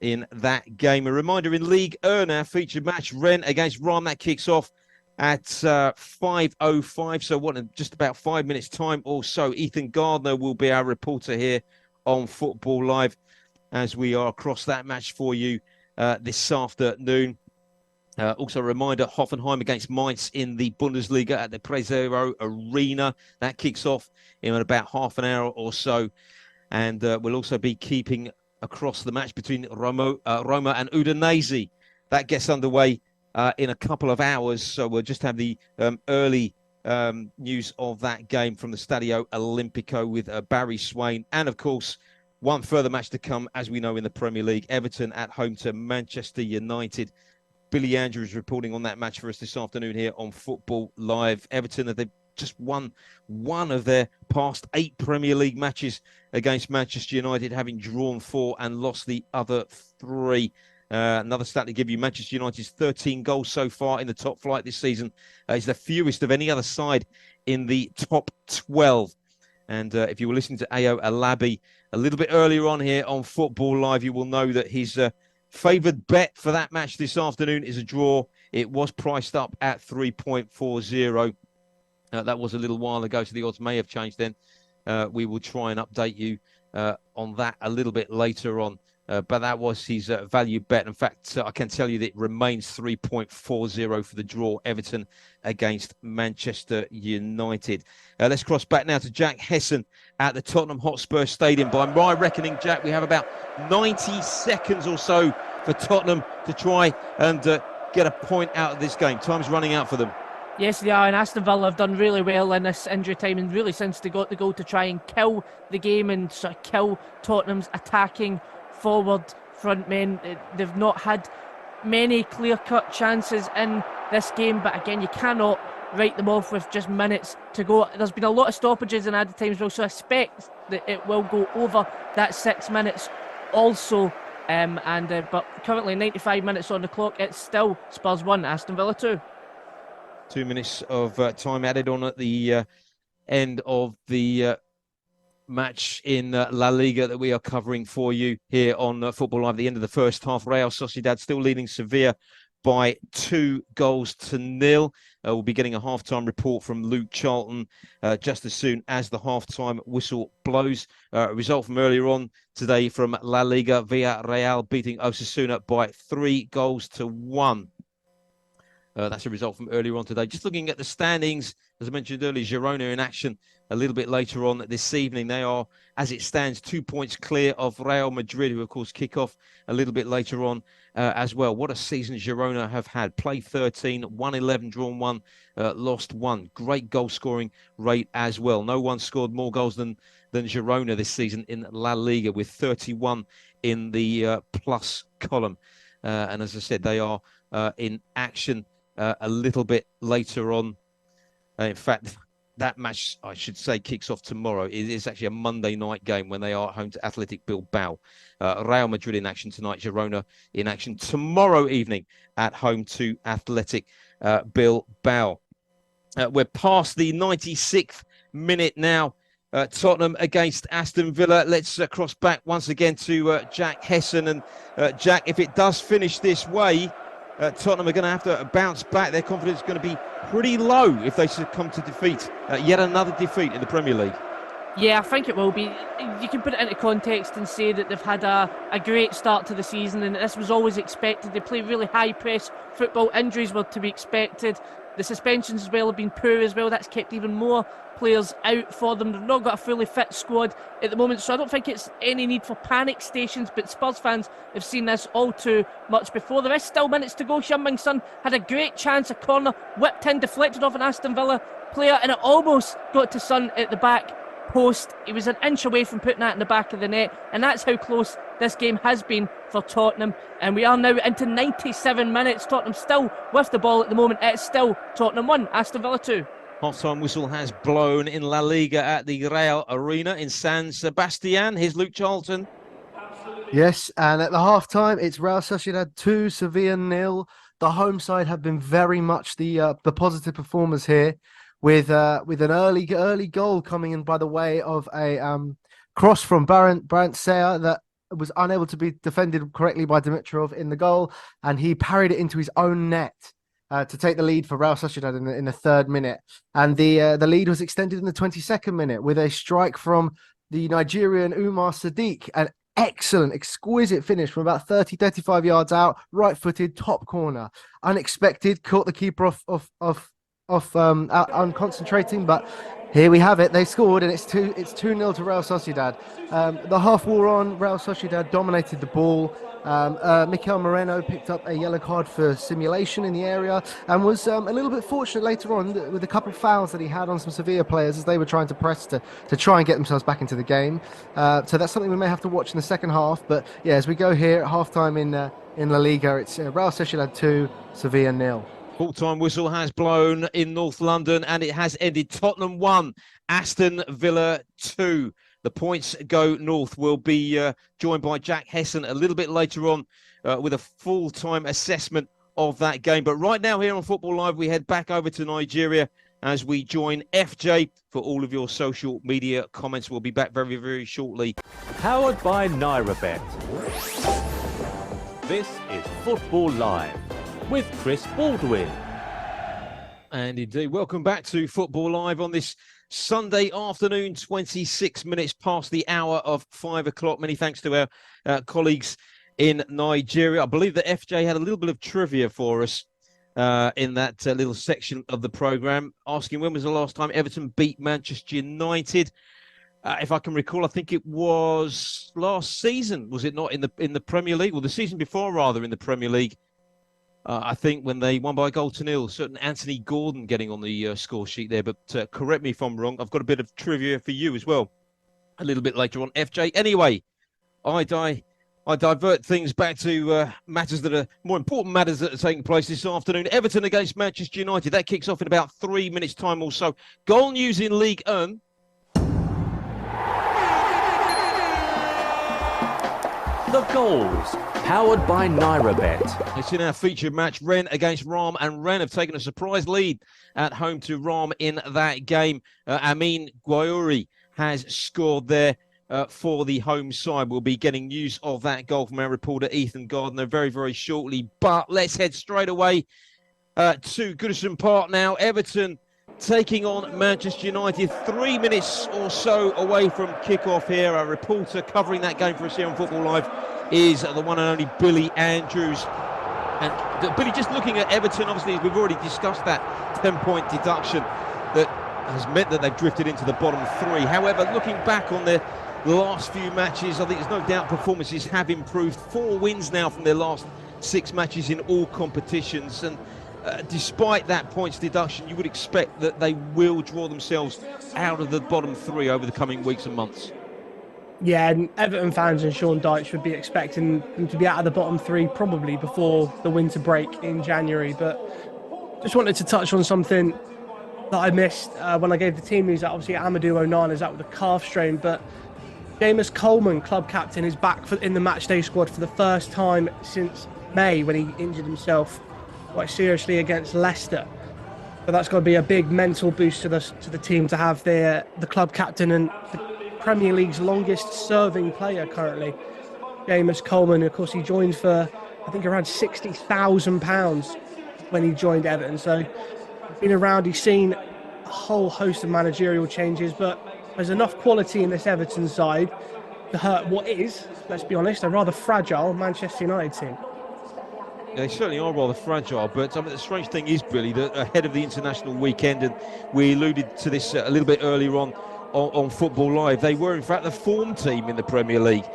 in that game. A reminder, in League 1, our featured match, Rennes against Rome, that kicks off at 5:05. So what, in just about 5 minutes time or so. Ethan Gardner will be our reporter here on Football Live as we are across that match for you this afternoon. Also a reminder, Hoffenheim against Mainz in the Bundesliga at the Prezero Arena. That kicks off in about half an hour or so. And we'll also be keeping across the match between Roma and Udinese. That gets underway in a couple of hours. So we'll just have the early news of that game from the Stadio Olimpico with Barry Swain. And, of course, one further match to come, as we know, in the Premier League. Everton at home to Manchester United. Billy Andrews reporting on that match for us this afternoon here on Football Live. Everton, they've just won one of their past 8 Premier League matches against Manchester United, having drawn 4 and lost the other 3. Another stat to give you, Manchester United's 13 goals so far in the top flight this season is the fewest of any other side in the top 12. And if you were listening to Ayo Alabi a little bit earlier on here on Football Live, you will know that his favoured bet for that match this afternoon is a draw. It was priced up at 3.40. That was a little while ago, so the odds may have changed then. We will try and update you on that a little bit later on. But that was his value bet. In fact, I can tell you that it remains 3.40 for the draw, Everton against Manchester United. Let's cross back now to Jack Hesson at the Tottenham Hotspur Stadium. By my reckoning, Jack, we have about 90 seconds or so for Tottenham to try and get a point out of this game. Time's running out for them. Yes, they are, and Aston Villa have done really well in this injury time, and really since they got the goal to try and kill the game and sort of kill Tottenham's attacking forward front men. They've not had many clear-cut chances in this game, but again, you cannot write them off with just minutes to go. There's been a lot of stoppages in added times, so I expect that it will go over that 6 minutes also. But currently 95 minutes on the clock. It's still Spurs 1, Aston Villa 2. 2 minutes of time added on at the end of the match in La Liga that we are covering for you here on Football Live. At the end of the first half, Real Sociedad still leading Sevilla by 2-0. We'll be getting a halftime report from Luke Charlton just as soon as the halftime whistle blows. A result from earlier on today from La Liga, Villarreal beating Osasuna by 3-1. That's a result from earlier on today. Just looking at the standings, as I mentioned earlier, Girona in action a little bit later on this evening. They are, as it stands, 2 points clear of Real Madrid, who, of course, kick off a little bit later on as well. What a season Girona have had. Played 13, won 11, drawn 1, lost 1. Great goal-scoring rate as well. No one scored more goals than Girona this season in La Liga, with 31 in the plus column. And as I said, they are in action a little bit later on. In fact, that match, I should say, kicks off tomorrow. It is actually a Monday night game when they are at home to Athletic Bilbao. Real Madrid in action tonight, Girona in action tomorrow evening at home to Athletic Bilbao. We're past the 96th minute now Tottenham against Aston Villa. Let's cross back once again to Jack Hesson. And Jack, if it does finish this way, Tottenham are going to have to bounce back. Their confidence is going to be pretty low if they succumb to defeat, yet another defeat in the Premier League. Yeah, I think it will be. You can put it into context and say that they've had a great start to the season, and this was always expected. They play really high-press football. Injuries were to be expected. The suspensions as well have been poor as well. That's kept even more players out for them. They've not got a fully fit squad at the moment, so I don't think it's any need for panic stations, but Spurs fans have seen this all too much before. There is still minutes to go. Heung-min Son had a great chance, a corner, whipped in, deflected off an Aston Villa player, and it almost got to Son at the back post. He was an inch away from putting that in the back of the net, and that's how close this game has been for Tottenham. And we are now into 97 minutes. Tottenham still with the ball at the moment. It's still Tottenham 1, Aston Villa 2. Half-time whistle has blown in La Liga at the Real Arena in San Sebastian. Here's Luke Charlton. Yes, and at the half-time, it's Real Sociedad 2, Sevilla 0. The home side have been very much the positive performers here, with an early goal coming in by the way of a cross from Barent Seyer that was unable to be defended correctly by Dimitrov in the goal, and he parried it into his own net to take the lead for Real Sociedad in the 3rd minute. And the lead was extended in the 22nd minute with a strike from the Nigerian Umar Sadiq, an excellent, exquisite finish from about 35 yards out, right-footed, top corner. Unexpected, caught the keeper off unconcentrating, but here we have it. They scored, and it's 2-0 to Real Sociedad. The half wore on. Real Sociedad dominated the ball. Mikel Moreno picked up a yellow card for simulation in the area, and was a little bit fortunate later on with a couple of fouls that he had on some Sevilla players as they were trying to press to try and get themselves back into the game. So that's something we may have to watch in the second half. But yeah, as we go here at halftime in La Liga, it's Real Sociedad 2, Sevilla 0. Full-time whistle has blown in North London, and it has ended. Tottenham 1, Aston Villa 2. The points go north. We'll be joined by Jack Hesson a little bit later on with a full-time assessment of that game. But right now here on Football Live, we head back over to Nigeria as we join FJ for all of your social media comments. We'll be back very, very shortly. Powered by NairaBet. This is Football Live with Chris Baldwin. And indeed, welcome back to Football Live on this Sunday afternoon, 26 minutes past the hour of 5 o'clock. Many thanks to our colleagues in Nigeria. I believe that FJ had a little bit of trivia for us in that little section of the programme, asking when was the last time Everton beat Manchester United. If I can recall, I think it was last season, was it not, in the Premier League? Well, the season before, rather, in the Premier League. I think when they won by a 0-0, certain Anthony Gordon getting on the score sheet there. But correct me if I'm wrong. I've got a bit of trivia for you as well a little bit later on, FJ. Anyway, I divert things back to matters that are more important matters that are taking place this afternoon. Everton against Manchester United. That kicks off in about 3 minutes' time or so. Goal news in League 1. The goals, powered by NairaBet. It's in our featured match, Rennes against Ram, and Rennes have taken a surprise lead at home to Ram in that game. Amin Gwauri has scored there for the home side. We'll be getting news of that goal from our reporter Ethan Gardner very, very shortly. But let's head straight away to Goodison Park now. Everton taking on Manchester United, 3 minutes or so away from kick-off here. Our reporter covering that game for us here on Football Live is the one and only Billy Andrews. And Billy, just looking at Everton, obviously, we've already discussed that 10-point deduction that has meant that they've drifted into the bottom 3. However, looking back on their last few matches, I think there's no doubt performances have improved. 4 wins now from their last 6 matches in all competitions. And despite that points deduction, you would expect that they will draw themselves out of the bottom 3 over the coming weeks and months. Yeah, and Everton fans and Sean Dyche would be expecting them to be out of the bottom 3 probably before the winter break in January. But just wanted to touch on something that I missed when I gave the team news. That obviously Amadou Onana is out with a calf strain, but James Coleman, club captain, is back in the matchday squad for the first time since May, when he injured himself quite seriously against Leicester. But that's got to be a big mental boost to the team to have the club captain and the Premier League's longest serving player currently, Seamus Coleman. Of course, he joined for, I think, around £60,000 when he joined Everton. So he's been around, he's seen a whole host of managerial changes, but there's enough quality in this Everton side to hurt what is, let's be honest, a rather fragile Manchester United team. Yeah, they certainly are rather fragile, but the strange thing is, Billy, that ahead of the international weekend, and we alluded to this a little bit earlier on Football Live, they were in fact the form team in the Premier League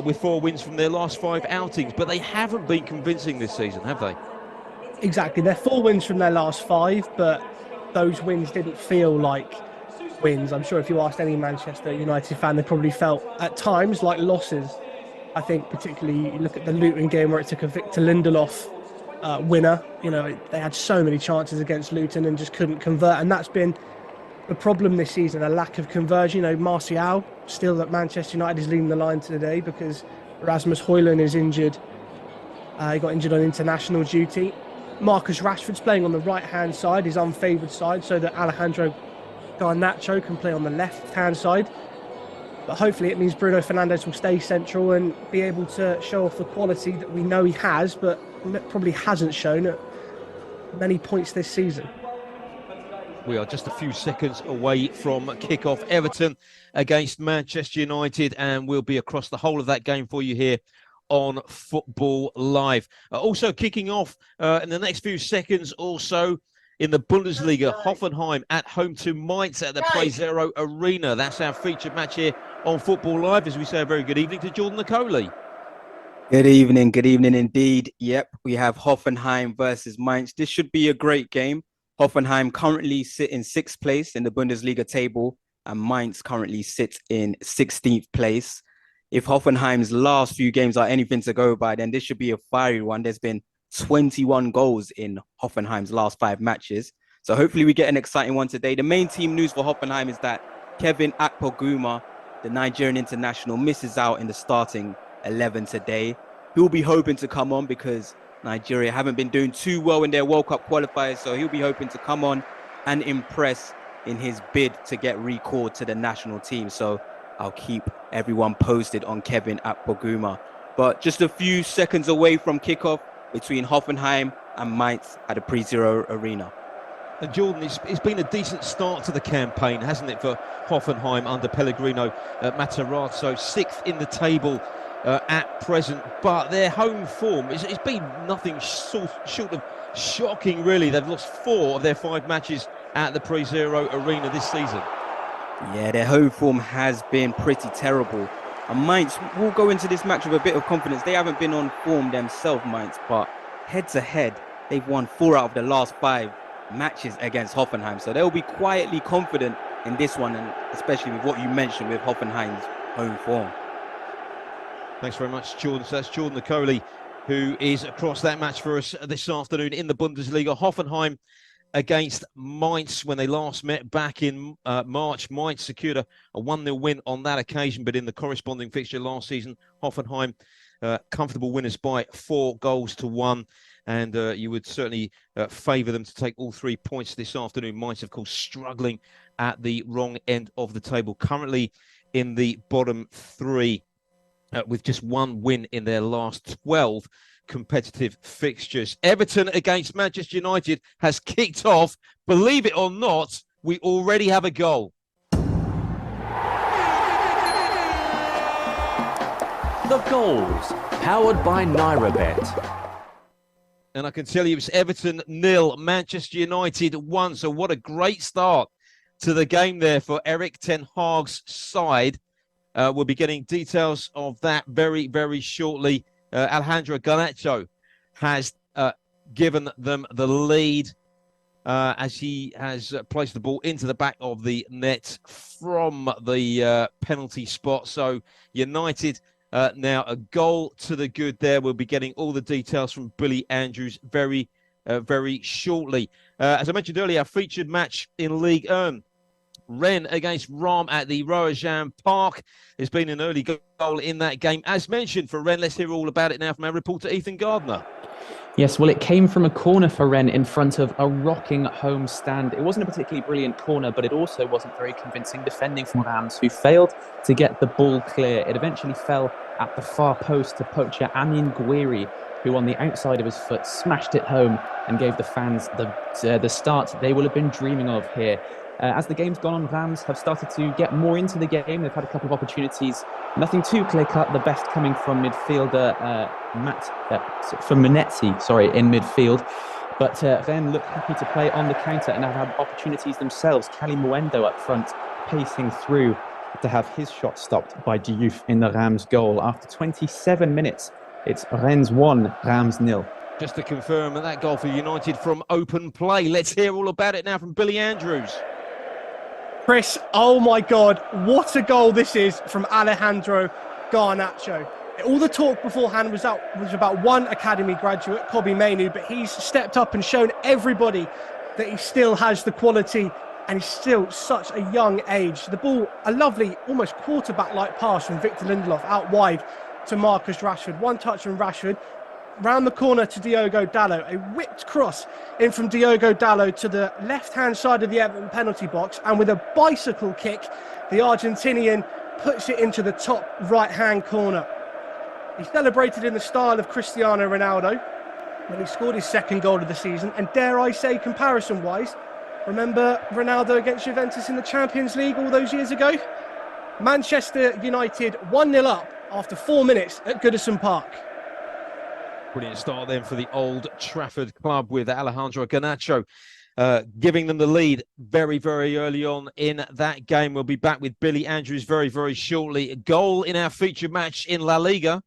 with 4 wins from their last 5 outings, but they haven't been convincing this season, have they? Exactly, they're 4 wins from their last 5, but those wins didn't feel like wins. I'm sure if you asked any Manchester United fan, they probably felt at times like losses. I think particularly you look at the Luton game where it took a Victor Lindelof winner. You know, they had so many chances against Luton and just couldn't convert, and that's been the problem this season, a lack of conversion. You know, Martial still at Manchester United is leading the line today because Rasmus Højlund is injured. He got injured on international duty. Marcus Rashford's playing on the right-hand side, his unfavoured side, so that Alejandro Garnacho can play on the left-hand side. But hopefully it means Bruno Fernandes will stay central and be able to show off the quality that we know he has, but probably hasn't shown at many points this season. We are just a few seconds away from kick-off. Everton against Manchester United, and we'll be across the whole of that game for you here on Football Live. Also kicking off in the next few seconds or so in the Bundesliga, Hoffenheim at home to Mainz at the PreZero Arena. That's our featured match here on Football Live. As we say, a very good evening to Jordan Nicoli. Good evening indeed. Yep, we have Hoffenheim versus Mainz. This should be a great game. Hoffenheim currently sit in 6th place in the Bundesliga table, and Mainz currently sits in 16th place. If Hoffenheim's last few games are anything to go by, then this should be a fiery one. There's been 21 goals in Hoffenheim's last 5 matches. So hopefully we get an exciting one today. The main team news for Hoffenheim is that Kevin Akpoguma, the Nigerian international, misses out in the starting 11 today. He'll be hoping to come on because Nigeria haven't been doing too well in their World Cup qualifiers. So he'll be hoping to come on and impress in his bid to get recalled to the national team. So I'll keep everyone posted on Kevin Akpoguma. But just a few seconds away from kickoff between Hoffenheim and Mainz at the PreZero Arena. And Jordan, it's been a decent start to the campaign, hasn't it, for Hoffenheim under Pellegrino Matarazzo, 6th in the table at present. But their home form, it's been nothing short of shocking, really. They've lost 4 of their 5 matches at the PreZero Arena this season. Yeah, their home form has been pretty terrible. And Mainz will go into this match with a bit of confidence. They haven't been on form themselves, Mainz, but head-to-head, they've won 4 out of the last 5 matches against Hoffenheim. So they'll be quietly confident in this one, and especially with what you mentioned with Hoffenheim's home form. Thanks very much, Jordan. So that's Jordan Nicoli, who is across that match for us this afternoon in the Bundesliga. Hoffenheim against Mainz when they last met back in March. Mainz secured a 1-0 win on that occasion, but in the corresponding fixture last season, Hoffenheim comfortable winners by 4-1. And you would certainly favour them to take all 3 points this afternoon. Mainz, of course, struggling at the wrong end of the table, currently in the bottom 3 with just 1 win in their last 12 competitive fixtures. Everton against Manchester United has kicked off. Believe it or not, we already have a goal. The goals, powered by NairaBet. And I can tell you it's Everton 0, Manchester United 1. So what a great start to the game there for Erik ten Hag's side. We'll be getting details of that very, very shortly. Alejandro Garnacho has given them the lead as he has placed the ball into the back of the net from the penalty spot. So United now a goal to the good there. We'll be getting all the details from Billy Andrews very shortly. As I mentioned earlier, our featured match in Ligue 1 Rennes against Rome at the Roazhon Park. There's been an early goal in that game. As mentioned for Rennes, let's hear all about it now from our reporter Ethan Gardner. Yes, well, it came from a corner for Rennes in front of a rocking home stand. It wasn't a particularly brilliant corner, but it also wasn't very convincing defending from Reims, who failed to get the ball clear. It eventually fell at the far post to poacher Amine Gouiri, who on the outside of his foot smashed it home and gave the fans the start they will have been dreaming of here. As the game's gone on, Reims have started to get more into the game. They've had a couple of opportunities, nothing too clear-cut, the best coming from midfielder Munetsi, in midfield. But Rennes look happy to play on the counter and have had opportunities themselves. Kali Muendo up front, pacing through to have his shot stopped by Diouf in the Reims goal. After 27 minutes, it's Rennes 1, Reims 0. Just to confirm that goal for United from open play. Let's hear all about it now from Billy Andrews. Chris, oh my God, what a goal this is from Alejandro Garnacho. All the talk beforehand was about one academy graduate, Kobbie Mainoo, but he's stepped up and shown everybody that he still has the quality and he's still such a young age. The ball, a lovely, almost quarterback-like pass from Victor Lindelof out wide to Marcus Rashford. One touch from Rashford. Round the corner to Diogo Dalot, a whipped cross in from Diogo Dalot to the left-hand side of the Everton penalty box, and with a bicycle kick, the Argentinian puts it into the top right-hand corner. He celebrated in the style of Cristiano Ronaldo when he scored his second goal of the season, and dare I say, comparison-wise, remember Ronaldo against Juventus in the Champions League all those years ago? Manchester United 1-0 up after 4 minutes at Goodison Park. Brilliant start then for the Old Trafford club with Alejandro Garnacho giving them the lead very, very early on in that game. We'll be back with Billy Andrews very, very shortly. A goal in our featured match in La Liga.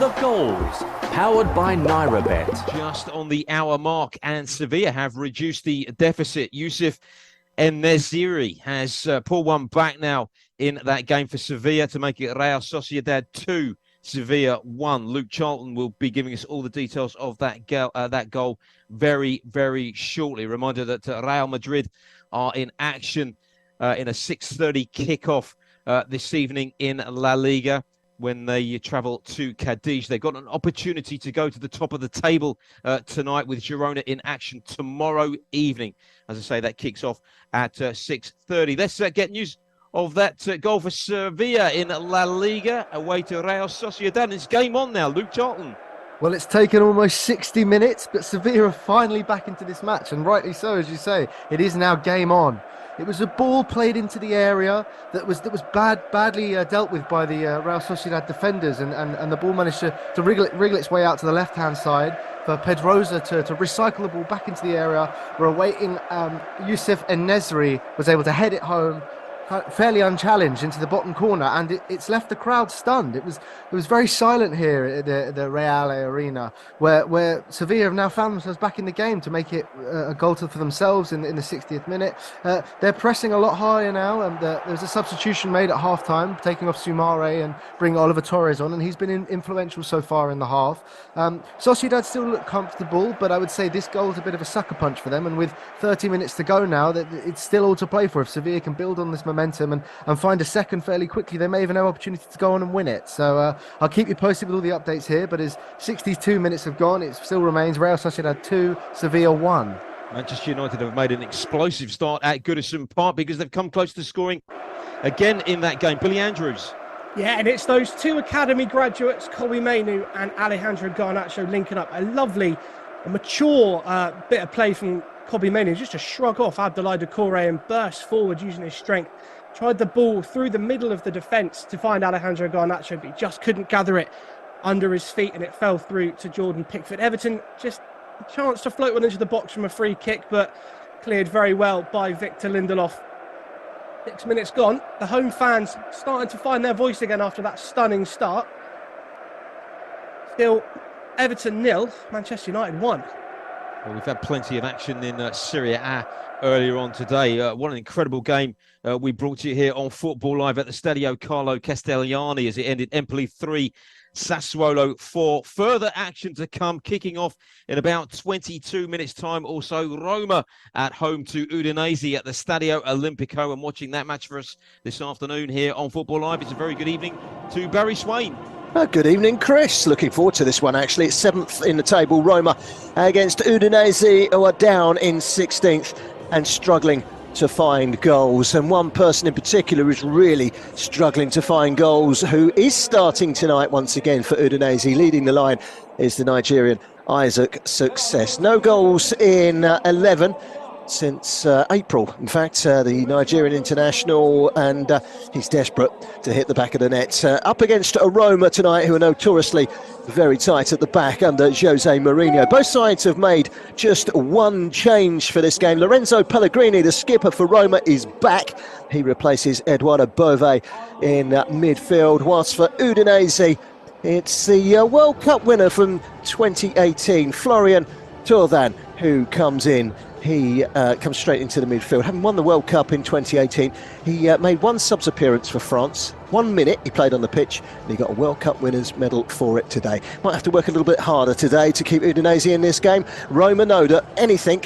The goals, powered by NairaBet. Just on the hour mark, and Sevilla have reduced the deficit. Yusuf En-Nesyri has pulled one back now in that game for Sevilla to make it Real Sociedad 2, Sevilla 1. Luke Charlton will be giving us all the details of that goal very, very shortly. Reminder that Real Madrid are in action in a 6:30 kickoff this evening in La Liga when they travel to Cadiz. They've got an opportunity to go to the top of the table tonight, with Girona in action tomorrow evening. As I say, that kicks off at 6:30. Let's get news of that goal for Sevilla in La Liga, away to Real Sociedad. It's game on now, Luke Charlton. Well, it's taken almost 60 minutes, but Sevilla are finally back into this match, and rightly so, as you say. It is now game on. It was a ball played into the area that was badly dealt with by the Real Sociedad defenders, and the ball managed to wriggle its way out to the left-hand side for Pedrosa to recycle the ball back into the area. We're awaiting Yusuf En-Nesyri was able to head it home fairly unchallenged into the bottom corner, and it's left the crowd stunned. It was very silent here at the Real Arena, where Sevilla have now found themselves back in the game to make it a goal for themselves in the 60th minute. They're pressing a lot higher now, and there's a substitution made at half-time, taking off Soumare and bringing Oliver Torres on, and he's been influential so far in the half. Sociedad still look comfortable, but I would say this goal is a bit of a sucker punch for them, and with 30 minutes to go now, it's still all to play for. If Sevilla can build on this momentum and find a second fairly quickly, they may even have opportunity to go on and win it. So I'll keep you posted with all the updates here, but as 62 minutes have gone, it still remains Real Sociedad 2, Sevilla 1. Manchester United have made an explosive start at Goodison Park because they've come close to scoring again in that game. Billy Andrews. Yeah, and it's those two academy graduates, Kobbie Mainoo and Alejandro Garnacho, linking up. A lovely, mature bit of play from Kobbie Mainoo, just to shrug off Abdoulaye Doucouré and burst forward using his strength. Tried the ball through the middle of the defence to find Alejandro Garnacho, but he just couldn't gather it under his feet, and it fell through to Jordan Pickford. Everton just a chance to float one into the box from a free kick, but cleared very well by Victor Lindelof. 6 minutes gone. The home fans starting to find their voice again after that stunning start. Still, Everton 0, Manchester United 1. Well, we've had plenty of action in Serie A earlier on today. What an incredible game we brought you here on Football Live at the Stadio Carlo Castellani as it ended Empoli 3, Sassuolo 4. Further action to come, kicking off in about 22 minutes' time or so. Roma at home to Udinese at the Stadio Olimpico. And watching that match for us this afternoon here on Football Live, it's a very good evening to Barry Swain. Good evening, Chris. Looking forward to this one, actually. It's 7th in the table, Roma against Udinese, who are down in 16th and struggling to find goals. And one person in particular is really struggling to find goals, who is starting tonight once again for Udinese. Leading the line is the Nigerian Isaac Success. No goals in 11 since April. In fact, the Nigerian international, and he's desperate to hit the back of the net. Up against Roma tonight, who are notoriously very tight at the back under Jose Mourinho. Both sides have made just one change for this game. Lorenzo Pellegrini, the skipper for Roma, is back. He replaces Eduardo Bove in midfield, whilst for Udinese, it's the World Cup winner from 2018, Florian Thauvin, who comes in. He comes straight into the midfield. Having won the World Cup in 2018, he made one subs appearance for France. 1 minute he played on the pitch, and he got a World Cup winners medal for it today. Might have to work a little bit harder today to keep Udinese in this game. Roma know that anything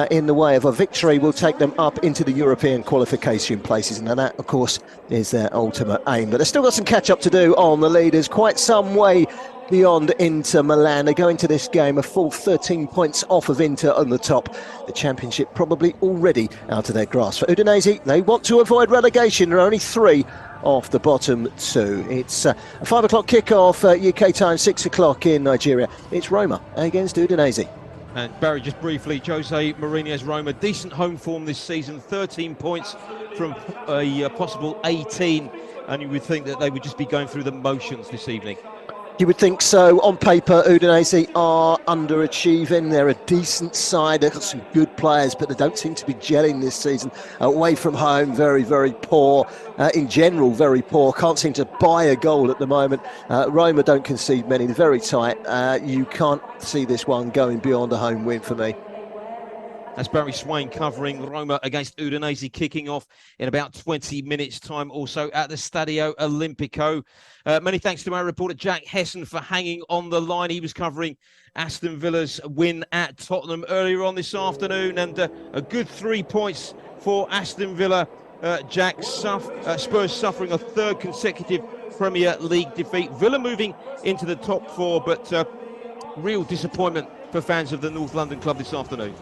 in the way of a victory will take them up into the European qualification places, and that, of course, is their ultimate aim. But they've still got some catch-up to do on the leaders, quite some way beyond Inter Milan. They go into this game a full 13 points off of Inter on the top. The championship probably already out of their grasp. For Udinese, they want to avoid relegation. There are only 3 off the bottom 2. It's a 5 o'clock kickoff UK time, 6 o'clock in Nigeria. It's Roma against Udinese. And Barry, just briefly, Jose Mourinho's Roma, decent home form this season, 13 points from a possible 18, and you would think that they would just be going through the motions this evening. You would think so. On paper, Udinese are underachieving. They're a decent side. They've got some good players, but they don't seem to be gelling this season. Away from home, very, very poor. In general, very poor. Can't seem to buy a goal at the moment. Roma don't concede many. They're very tight. You can't see this one going beyond a home win for me. That's Barry Swain covering Roma against Udinese, kicking off in about 20 minutes' time also at the Stadio Olimpico. Many thanks to our reporter Jack Hesson for hanging on the line. He was covering Aston Villa's win at Tottenham earlier on this afternoon, and a good 3 points for Aston Villa. Jack, Spurs suffering a 3rd consecutive Premier League defeat. Villa moving into the top 4, but real disappointment for fans of the North London club this afternoon.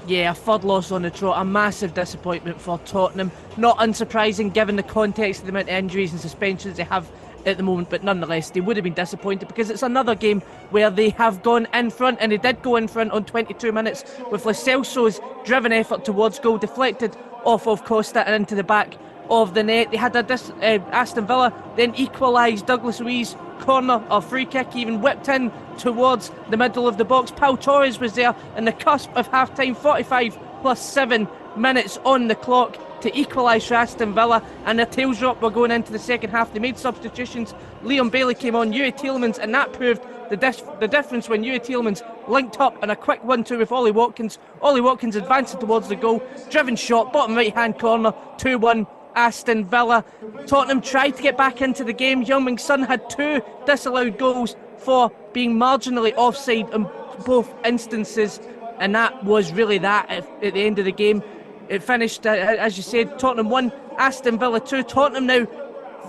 Yeah, a 3rd loss on the trot, a massive disappointment for Tottenham. Not unsurprising given the context of the amount of injuries and suspensions they have at the moment, but nonetheless they would have been disappointed because it's another game where they have gone in front, and they did go in front on 22 minutes with Lo Celso's driven effort towards goal deflected off of Costa and into the back of the net. They had Aston Villa then equalised. Douglas Luiz corner or free kick even whipped in towards the middle of the box. Pau Torres was there in the cusp of half time, 45 plus 7 minutes on the clock to equalise for Aston Villa, and their tails drop were going into the second half. They made substitutions. Leon Bailey came on, Yuri Tielemans, and that proved the difference when Yuri Tielemans linked up in a quick 1-2 with Ollie Watkins. Ollie Watkins advancing towards the goal, driven shot, bottom right hand corner, 2-1 Aston Villa. Tottenham tried to get back into the game. Heung-min Son had 2 disallowed goals for being marginally offside in both instances, and that was really that at the end of the game. It finished, as you said, Tottenham 1, Aston Villa 2. Tottenham now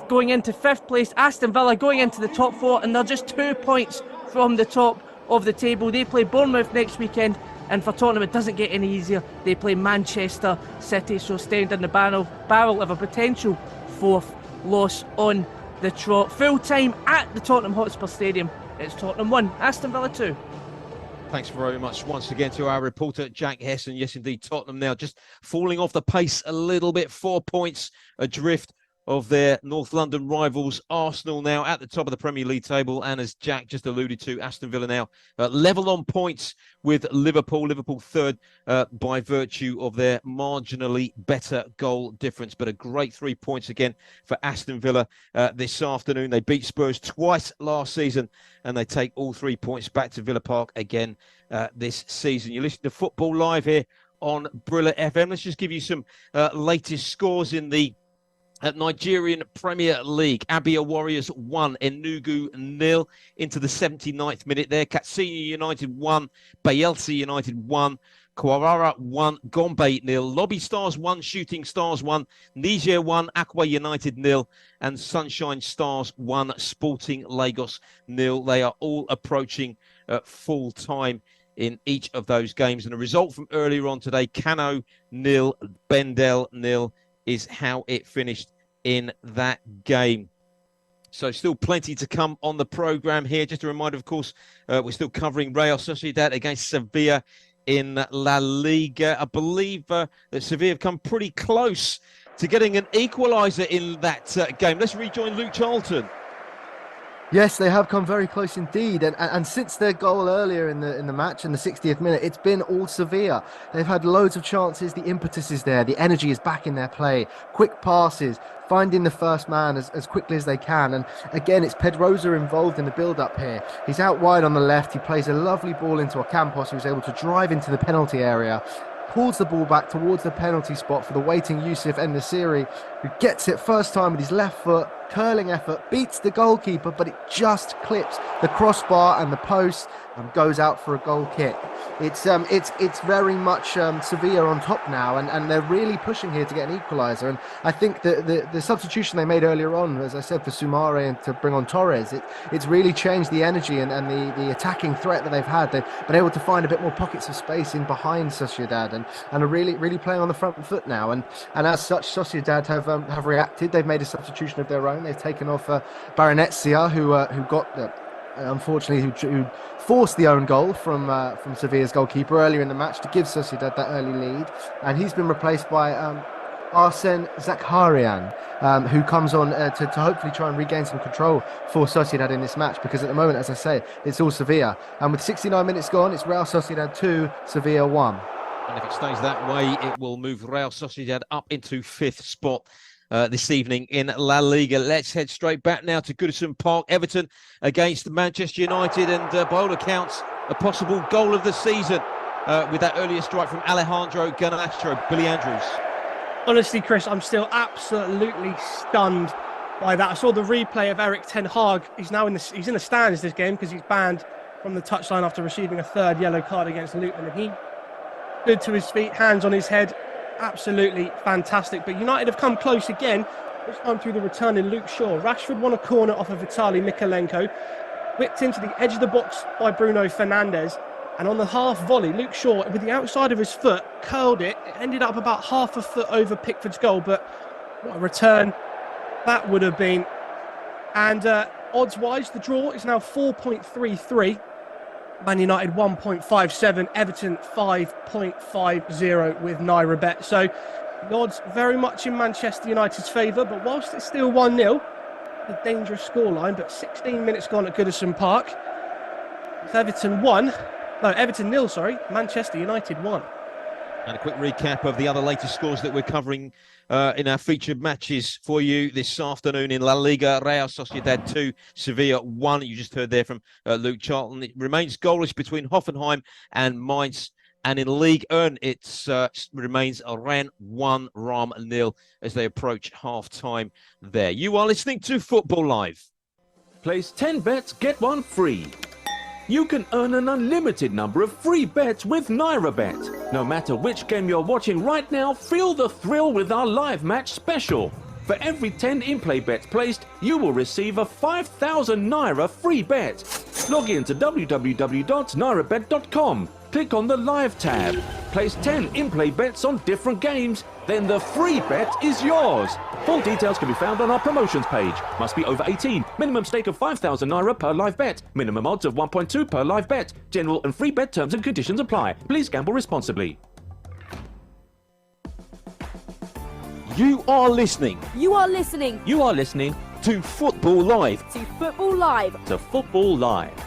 going into 5th place, Aston Villa going into the top 4, and they're just 2 points from the top of the table. They play Bournemouth next weekend, and for Tottenham it doesn't get any easier. They play Manchester City, so staying in the barrel of a potential 4th loss on the trot. Full time at the Tottenham Hotspur Stadium. It's Tottenham 1, Aston Villa 2. Thanks very much once again to our reporter Jack Hesson. Yes, indeed, Tottenham now just falling off the pace a little bit, 4 points adrift of their North London rivals. Arsenal now at the top of the Premier League table, and as Jack just alluded to, Aston Villa now level on points with Liverpool 3rd by virtue of their marginally better goal difference. But a great 3 points again for Aston Villa this afternoon. They beat Spurs twice last season, and they take all 3 points back to Villa Park again this season. You listen to Football Live here on Brilla FM. Let's just give you some latest scores in the At Nigerian Premier League, Abia Warriors 1, Enugu 0 into the 79th minute there. Katsina United 1, Bayelsa United 1, Kwarara 1, Gombe 0, Lobby Stars 1, Shooting Stars 1, Niger 1, Akwa United 0, and Sunshine Stars 1, Sporting Lagos 0. They are all approaching full time in each of those games. And the result from earlier on today, Kano 0, Bendel 0, is how it finished in that game. So still plenty to come on the programme here. Just a reminder, of course, we're still covering Real Sociedad against Sevilla in La Liga. I believe that Sevilla have come pretty close to getting an equaliser in that game. Let's rejoin Luke Charlton. Yes, they have come very close indeed, and since their goal earlier in the match in the 60th minute, it's been all Sevilla. They've had loads of chances, the impetus is there, the energy is back in their play, quick passes, finding the first man as quickly as they can. And again, it's Pedrosa involved in the build-up here. He's out wide on the left, he plays a lovely ball into Ocampos, who's able to drive into the penalty area, pulls the ball back towards the penalty spot for the waiting Yusuf En-Nesyri, who gets it first time with his left foot, curling effort, beats the goalkeeper, but it just clips the crossbar and the post and goes out for a goal kick. It's very much Sevilla on top now, and they're really pushing here to get an equaliser. And I think the substitution they made earlier on, as I said, for Soumare and to bring on Torres, it's really changed the energy and the attacking threat that they've had. They've been able to find a bit more pockets of space in behind Sociedad and are really playing on the front foot now. And as such, Sociedad have reacted. They've made a substitution of their own. They've taken off Baronetsia, who got unfortunately who forced the own goal from Sevilla's goalkeeper earlier in the match to give Sociedad that early lead, and he's been replaced by Arsene Zakarian, who comes on to hopefully try and regain some control for Sociedad in this match, because at the moment, as I say, it's all Sevilla, and with 69 minutes gone, it's Real Sociedad 2, Sevilla 1. And if it stays that way, it will move Real Sociedad up into 5th spot this evening in La Liga. Let's head straight back now to Goodison Park. Everton against Manchester United, and by all accounts, a possible goal of the season with that earlier strike from Alejandro Garnacho. Billy Andrews. Honestly, Chris, I'm still absolutely stunned by that. I saw the replay of Eric Ten Hag. He's now in the stands this game because he's banned from the touchline after receiving a 3rd yellow card against Luton, and he stood to his feet, hands on his head. Absolutely fantastic. But United have come close again, this time through the return in Luke Shaw. Rashford won a corner off of Vitaly Mikalenko, whipped into the edge of the box by Bruno Fernandes, and on the half volley, Luke Shaw, with the outside of his foot, curled it. It ended up about half a foot over Pickford's goal, but what a return that would have been. And odds-wise, the draw is now 4.33. Man United 1.57, Everton 5.50 with NairaBet. So the odds very much in Manchester United's favour, but whilst it's still 1-0, a dangerous scoreline, but 16 minutes gone at Goodison Park. It's Everton 0, Manchester United 1. And a quick recap of the other latest scores that we're covering in our featured matches for you this afternoon in La Liga. Real Sociedad 2, Sevilla 1. You just heard there from Luke Charlton. It remains goalless between Hoffenheim and Mainz. And in League 1, it remains Rennes 1, Rome 0 as they approach half-time there. You are listening to Football Live. Place 10 bets, get 1 free. You can earn an unlimited number of free bets with NairaBet. No matter which game you're watching right now, feel the thrill with our live match special. For every 10 in-play bets placed, you will receive a 5,000 Naira free bet. Log in to www.nairabet.com. Click on the Live tab. Place 10 in-play bets on different games. Then the free bet is yours. Full details can be found on our promotions page. Must be over 18. Minimum stake of 5,000 Naira per live bet. Minimum odds of 1.2 per live bet. General and free bet terms and conditions apply. Please gamble responsibly. You are listening. You are listening. You are listening to Football Live. To Football Live. To Football Live.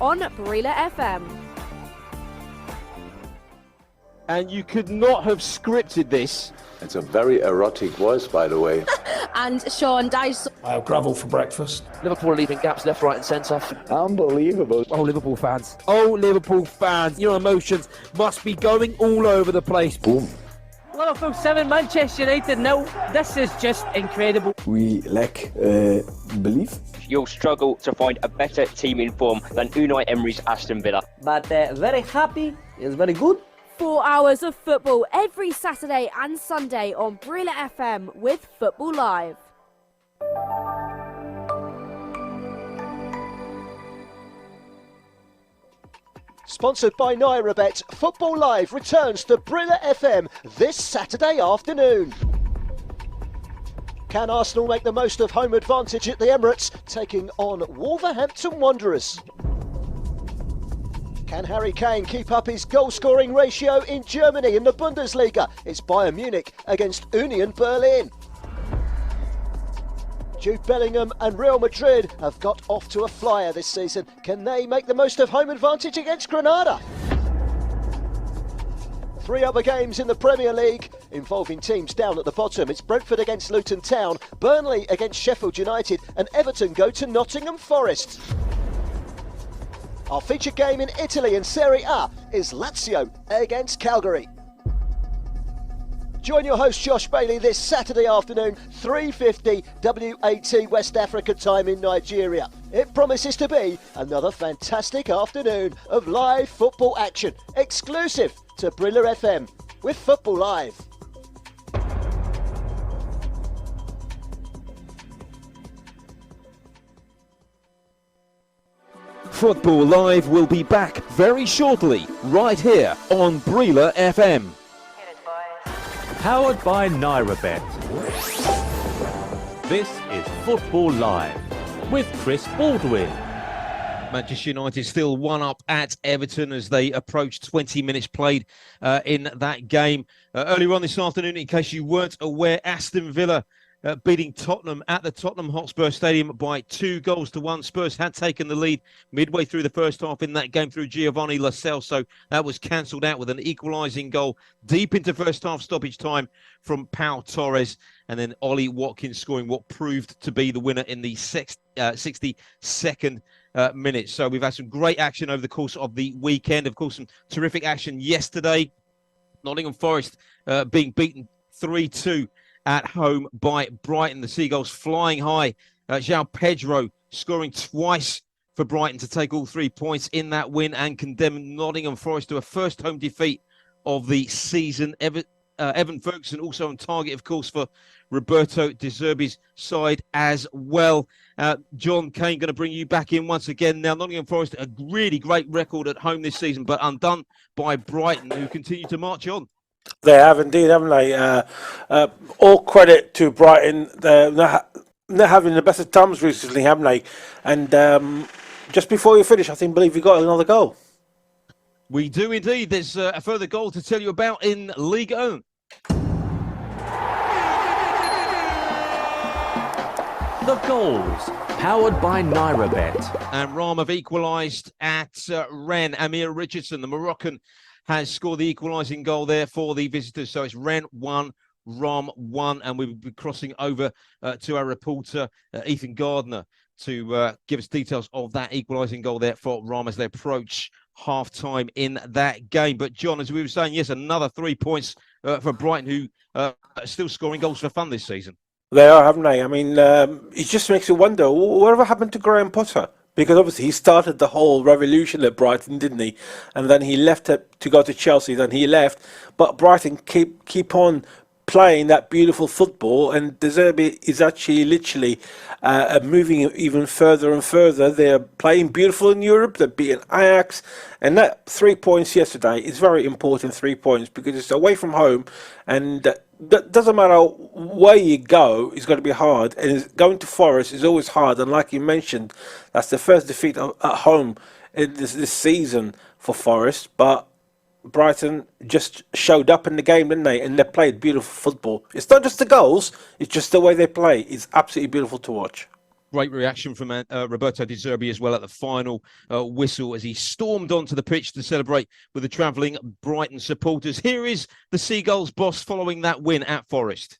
On Brila FM. And you could not have scripted this. It's a very erotic voice, by the way. And Sean Dyche. I have gravel for breakfast. Liverpool are leaving gaps left, right and centre. Unbelievable. Oh, Liverpool fans. Oh, Liverpool fans. Your emotions must be going all over the place. Boom. Liverpool 7, Manchester United 0. This is just incredible. We lack belief. You'll struggle to find a better team in form than Unai Emery's Aston Villa. But very happy, it's very good. 4 hours of football every Saturday and Sunday on Brilla FM with Football Live. Sponsored by NairaBet, Football Live returns to Brilla FM this Saturday afternoon. Can Arsenal make the most of home advantage at the Emirates, taking on Wolverhampton Wanderers? Can Harry Kane keep up his goal-scoring ratio in Germany in the Bundesliga? It's Bayern Munich against Union Berlin. Jude Bellingham and Real Madrid have got off to a flyer this season. Can they make the most of home advantage against Granada? 3 other games in the Premier League involving teams down at the bottom. It's Brentford against Luton Town, Burnley against Sheffield United, and Everton go to Nottingham Forest. Our featured game in Italy in Serie A is Lazio against Calgary. Join your host Josh Bailey this Saturday afternoon, 3:50 WAT West Africa time in Nigeria. It promises to be another fantastic afternoon of live football action, exclusive to Brilla FM with Football Live. Football Live will be back very shortly, right here on Brilla FM. Powered by NairaBet. This is Football Live with Chris Baldwin. Manchester United still 1-up at Everton as they approach 20 minutes played in that game. Earlier on this afternoon, in case you weren't aware, Aston Villa beating Tottenham at the Tottenham Hotspur Stadium by 2-1. Spurs had taken the lead midway through the first half in that game through Giovanni Lo Celso. That was cancelled out with an equalising goal deep into first half stoppage time from Pau Torres, and then Ollie Watkins scoring what proved to be the winner in the 62nd minute. So we've had some great action over the course of the weekend. Of course, some terrific action yesterday. Nottingham Forest being beaten 3-2 at home by Brighton. The Seagulls flying high. João Pedro scoring twice for Brighton to take all 3 points in that win and condemn Nottingham Forest to a first home defeat of the season. Evan Ferguson also on target, of course, for Roberto De Zerbi's side as well. John Kane going to bring you back in once again. Now, Nottingham Forest, a really great record at home this season, but undone by Brighton, who continue to march on. They have indeed, haven't they? All credit to Brighton. They're having the best of times recently, haven't they? And just before you finish, I believe you got another goal. We do indeed. There's a further goal to tell you about in Ligue 1. The goals, powered by NairaBet. And Ram have equalised at Rennes. Amir Richardson, the Moroccan, has scored the equalising goal there for the visitors. So it's Rennes 1, Ram 1. And we'll be crossing over to our reporter, Ethan Gardner, to give us details of that equalising goal there for Ram as they approach half-time in that game. But, John, as we were saying, yes, another 3 points for Brighton, who are still scoring goals for fun this season. They are, haven't they? I mean, it just makes you wonder, whatever happened to Graham Potter? Because obviously he started the whole revolution at Brighton, didn't he? And then he left it to go to Chelsea, then he left. But Brighton keep on playing that beautiful football, and De Zerbi is actually literally moving even further and further. They're playing beautiful in Europe. They're beating Ajax, and that 3 points yesterday is very important. 3 points because it's away from home, and that doesn't matter where you go. It's going to be hard, and going to Forest is always hard. And like you mentioned, that's the first defeat at home in this season for Forest, but Brighton just showed up in the game, didn't they? And they played beautiful football. It's not just the goals, it's just the way they play. It's absolutely beautiful to watch. Great reaction from Roberto De Zerbi as well at the final whistle as he stormed onto the pitch to celebrate with the travelling Brighton supporters. Here is the Seagulls boss following that win at Forest.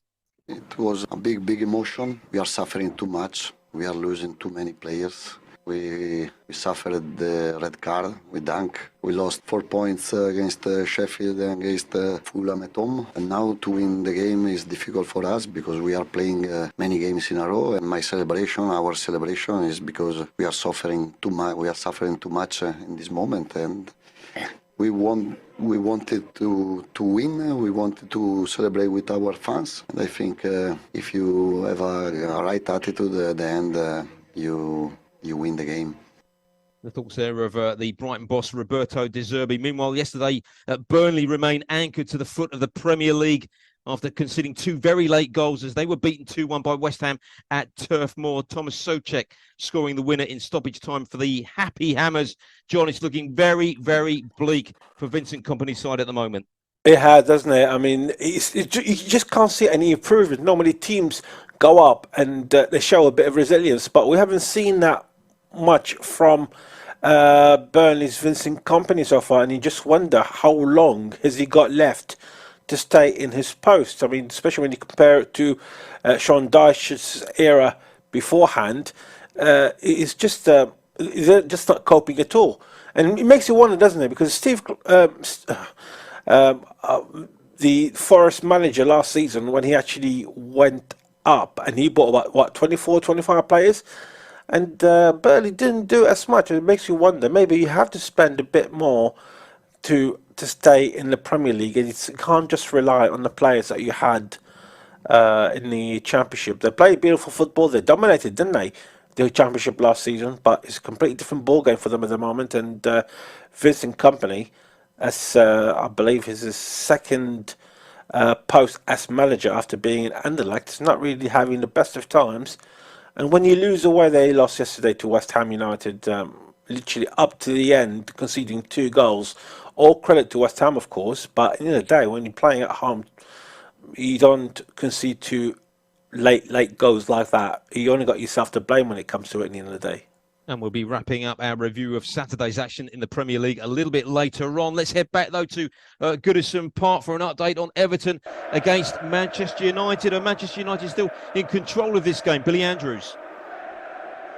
It was a big emotion. We are suffering too much. We are losing too many players. We suffered the red card with Dunk. We lost 4 points against Sheffield and against Fulham at home. And now to win the game is difficult for us because we are playing many games in a row. And our celebration is because we are suffering too much. We are suffering too much in this moment, and we wanted to win. We wanted to celebrate with our fans. And I think if you have a right attitude at the end, you win the game. The thoughts there of the Brighton boss, Roberto De Zerbi. Meanwhile, yesterday, Burnley remained anchored to the foot of the Premier League after conceding 2 very late goals as they were beaten 2-1 by West Ham at Turf Moor. Thomas Souček scoring the winner in stoppage time for the Happy Hammers. John, it's looking very, very bleak for Vincent Kompany's side at the moment. It has, doesn't it? I mean, you just can't see any improvement. Normally teams go up and they show a bit of resilience, but we haven't seen that much from Burnley's Vincent Kompany so far, and you just wonder how long has he got left to stay in his post. I mean, especially when you compare it to Sean Dyche's era beforehand, it's just they're just not coping at all, and it makes you wonder, doesn't it? Because the Forest manager last season, when he actually went up and he bought about, what, 24, 25 players, and Burnley didn't do as much. It makes you wonder, maybe you have to spend a bit more to stay in the Premier League, and you can't just rely on the players that you had in the Championship. They played beautiful football, they dominated, didn't they, the Championship last season, but it's a completely different ballgame for them at the moment, and Vincent Kompany, as I believe is his second post as manager after being in Anderlecht, is not really having the best of times. And when you lose the way they lost yesterday to West Ham United, literally up to the end, conceding 2 goals, all credit to West Ham, of course, but at the end of the day, when you're playing at home, you don't concede 2 late goals like that. You only got yourself to blame when it comes to it at the end of the day. And we'll be wrapping up our review of Saturday's action in the Premier League a little bit later on. Let's head back, though, to Goodison Park for an update on Everton against Manchester United. And Manchester United still in control of this game. Billy Andrews.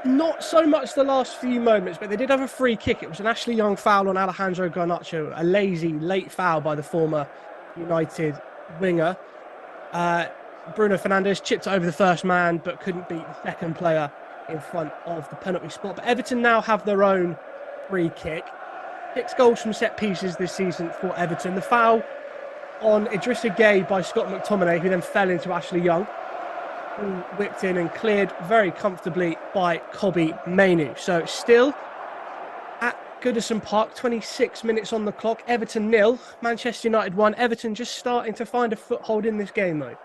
Not so much the last few moments, but they did have a free kick. It was an Ashley Young foul on Alejandro Garnacho, a lazy late foul by the former United winger. Bruno Fernandes chipped it over the first man, but couldn't beat the second player in front of the penalty spot. But Everton now have their own free kick. 6 goals from set pieces this season for Everton. The foul on Idrissa Gueye by Scott McTominay, who then fell into Ashley Young, who whipped in and cleared very comfortably by Kobbie Mainoo. So still at Goodison Park, 26 minutes on the clock. Everton 0, Manchester United 1. Everton just starting to find a foothold in this game, though.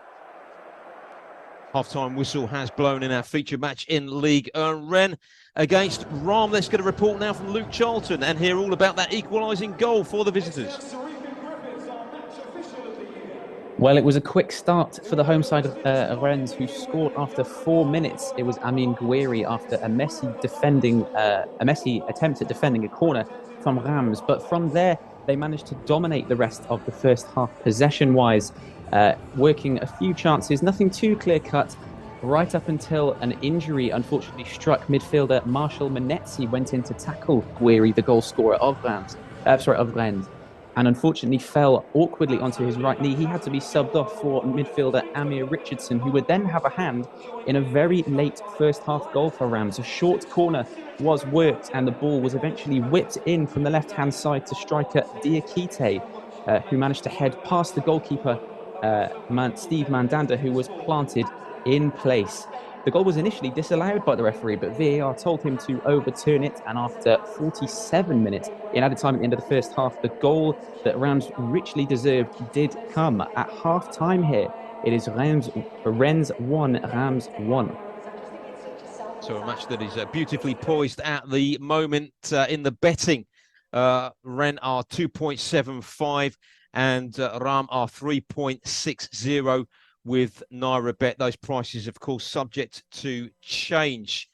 Half-time whistle has blown in our feature match in League Rennes against Ram. Let's get a report now from Luke Charlton and hear all about that equalising goal for the visitors. Well, it was a quick start for the home side of Rennes, who scored after 4 minutes. It was Amine Gouiri after a messy attempt at defending a corner from Rams. But from there, they managed to dominate the rest of the first half possession-wise, working a few chances, nothing too clear-cut, right up until an injury unfortunately struck midfielder Marshall Menetzi went in to tackle Gouiri, the goal scorer of Rennes, and unfortunately fell awkwardly onto his right knee. He had to be subbed off for midfielder Amir Richardson, who would then have a hand in a very late first half goal for Rams. A short corner was worked and the ball was eventually whipped in from the left-hand side to striker Diakite, who managed to head past the goalkeeper Steve Mandanda, who was planted in place. The goal was initially disallowed by the referee, but VAR told him to overturn it, and after 47 minutes in added time at the end of the first half, the goal that Rams richly deserved did come. At half-time here, it is Rennes 1, Rams 1. So a match that is beautifully poised at the moment in the betting. Rennes are 2.75 and Ram are 3.60 with NairaBet. Those prices, of course, subject to change.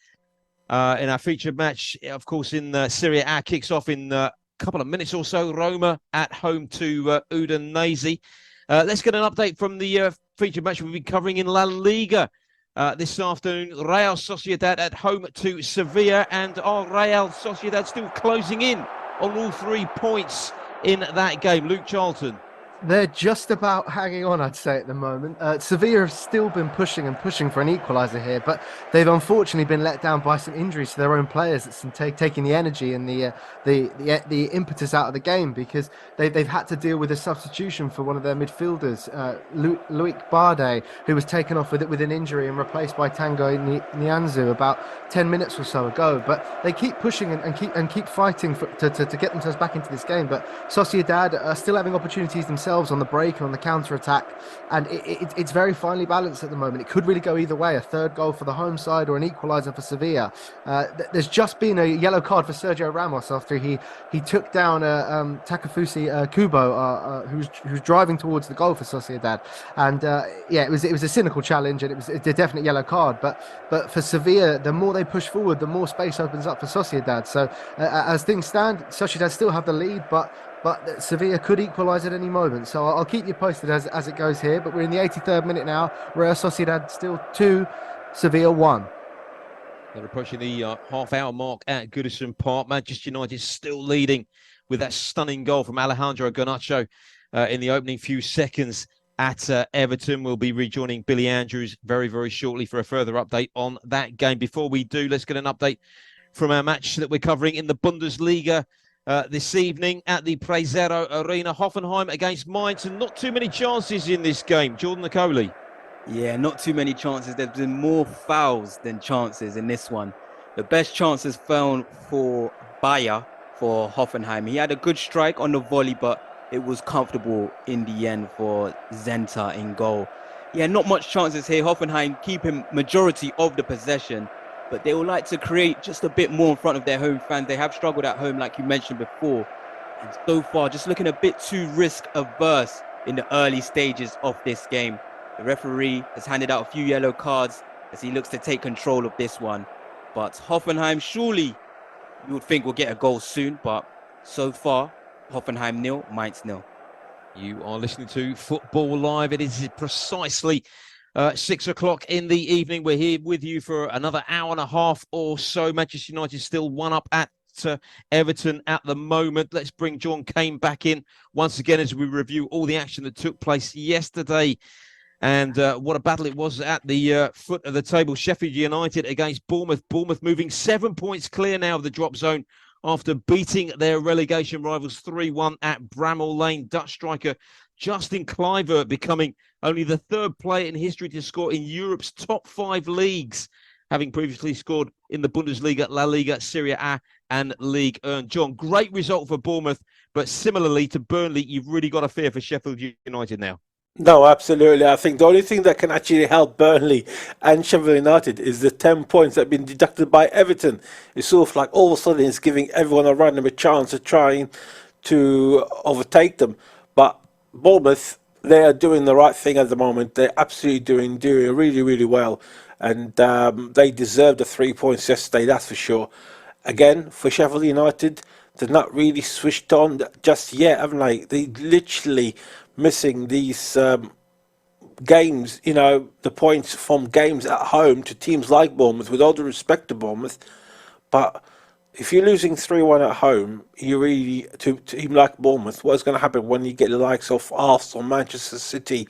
In our featured match, of course, in Serie A, kicks off in a couple of minutes or so. Roma at home to Udinese. Let's get an update from the featured match we've been covering in La Liga. this afternoon. Real Sociedad at home to Sevilla, and are Real Sociedad still closing in on all 3 points in that game? Luke Charlton. They're just about hanging on, I'd say, at the moment. Sevilla have still been pushing and pushing for an equaliser here, but they've unfortunately been let down by some injuries to their own players that's taking the energy and the impetus out of the game, because they've had to deal with a substitution for one of their midfielders, Loic Bardet, who was taken off with an injury and replaced by Tanguy Nianzou about 10 minutes or so ago. But they keep pushing and keep fighting to get themselves back into this game. But Sociedad are still having opportunities themselves on the break and on the counter attack, and it's very finely balanced at the moment. It could really go either way: a third goal for the home side or an equaliser for Sevilla. There's just been a yellow card for Sergio Ramos after he took down Takefusa Kubo, who's driving towards the goal for Sociedad, and it was a cynical challenge, and it was a definite yellow card. But for Sevilla, the more they push forward, the more space opens up for Sociedad. So as things stand, Sociedad still have the lead, but Sevilla could equalise at any moment. So I'll keep you posted as it goes here. But we're in the 83rd minute now. Real Sociedad still 2, Sevilla 1. They're approaching the half-hour mark at Goodison Park. Manchester United still leading with that stunning goal from Alejandro Garnacho in the opening few seconds at Everton. We'll be rejoining Billy Andrews very, very shortly for a further update on that game. Before we do, let's get an update from our match that we're covering in the Bundesliga this evening at the Prezero Arena. Hoffenheim against Mainz, and not too many chances in this game. Jordan Nicoli. Yeah, not too many chances. There's been more fouls than chances in this one. The best chances found for Bayer for Hoffenheim. He had a good strike on the volley, but it was comfortable in the end for Zenta in goal. Yeah, not much chances here. Hoffenheim keeping majority of the possession, but they would like to create just a bit more in front of their home fans. They have struggled at home, like you mentioned before. And so far, just looking a bit too risk-averse in the early stages of this game. The referee has handed out a few yellow cards as he looks to take control of this one. But Hoffenheim, surely you would think will get a goal soon. But so far, Hoffenheim 0, Mainz 0. You are listening to Football Live. It is precisely 6 o'clock in the evening. We're here with you for another hour and a half or so. Manchester United still 1 up at Everton at the moment. Let's bring John Kane back in once again as we review all the action that took place yesterday. And what a battle it was at the foot of the table. Sheffield United against Bournemouth. Bournemouth moving 7 points clear now of the drop zone after beating their relegation rivals 3-1 at Bramall Lane. Dutch striker Justin Kluivert becoming only the third player in history to score in Europe's top 5 leagues, having previously scored in the Bundesliga, La Liga, Serie A and Ligue 1. John, great result for Bournemouth, but similarly to Burnley, you've really got a fear for Sheffield United now. No, absolutely. I think the only thing that can actually help Burnley and Sheffield United is the 10 points that have been deducted by Everton. It's sort of like all of a sudden it's giving everyone around them a chance of trying to overtake them. But Bournemouth, they are doing the right thing at the moment. They're absolutely doing really, really well. And they deserved the 3 points yesterday, that's for sure. Again, for Sheffield United, they're not really switched on just yet, haven't they? They literally missing these games, you know, the points from games at home to teams like Bournemouth, with all due respect to Bournemouth. But if you're losing 3-1 at home, you really, to a team like Bournemouth, what's going to happen when you get the likes of Arsenal, Manchester City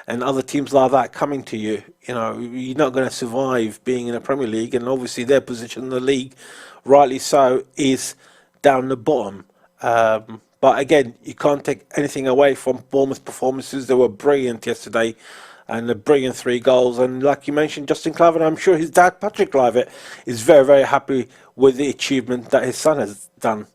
and other teams like that coming to you? You know, you're not going to survive being in the Premier League, and obviously their position in the league, rightly so, is down the bottom. But again, you can't take anything away from Bournemouth's performances. They were brilliant yesterday, and a brilliant 3 goals. And like you mentioned, Justin Kluivert, I'm sure his dad, Patrick Kluivert, is very, very happy with the achievement that his son has done.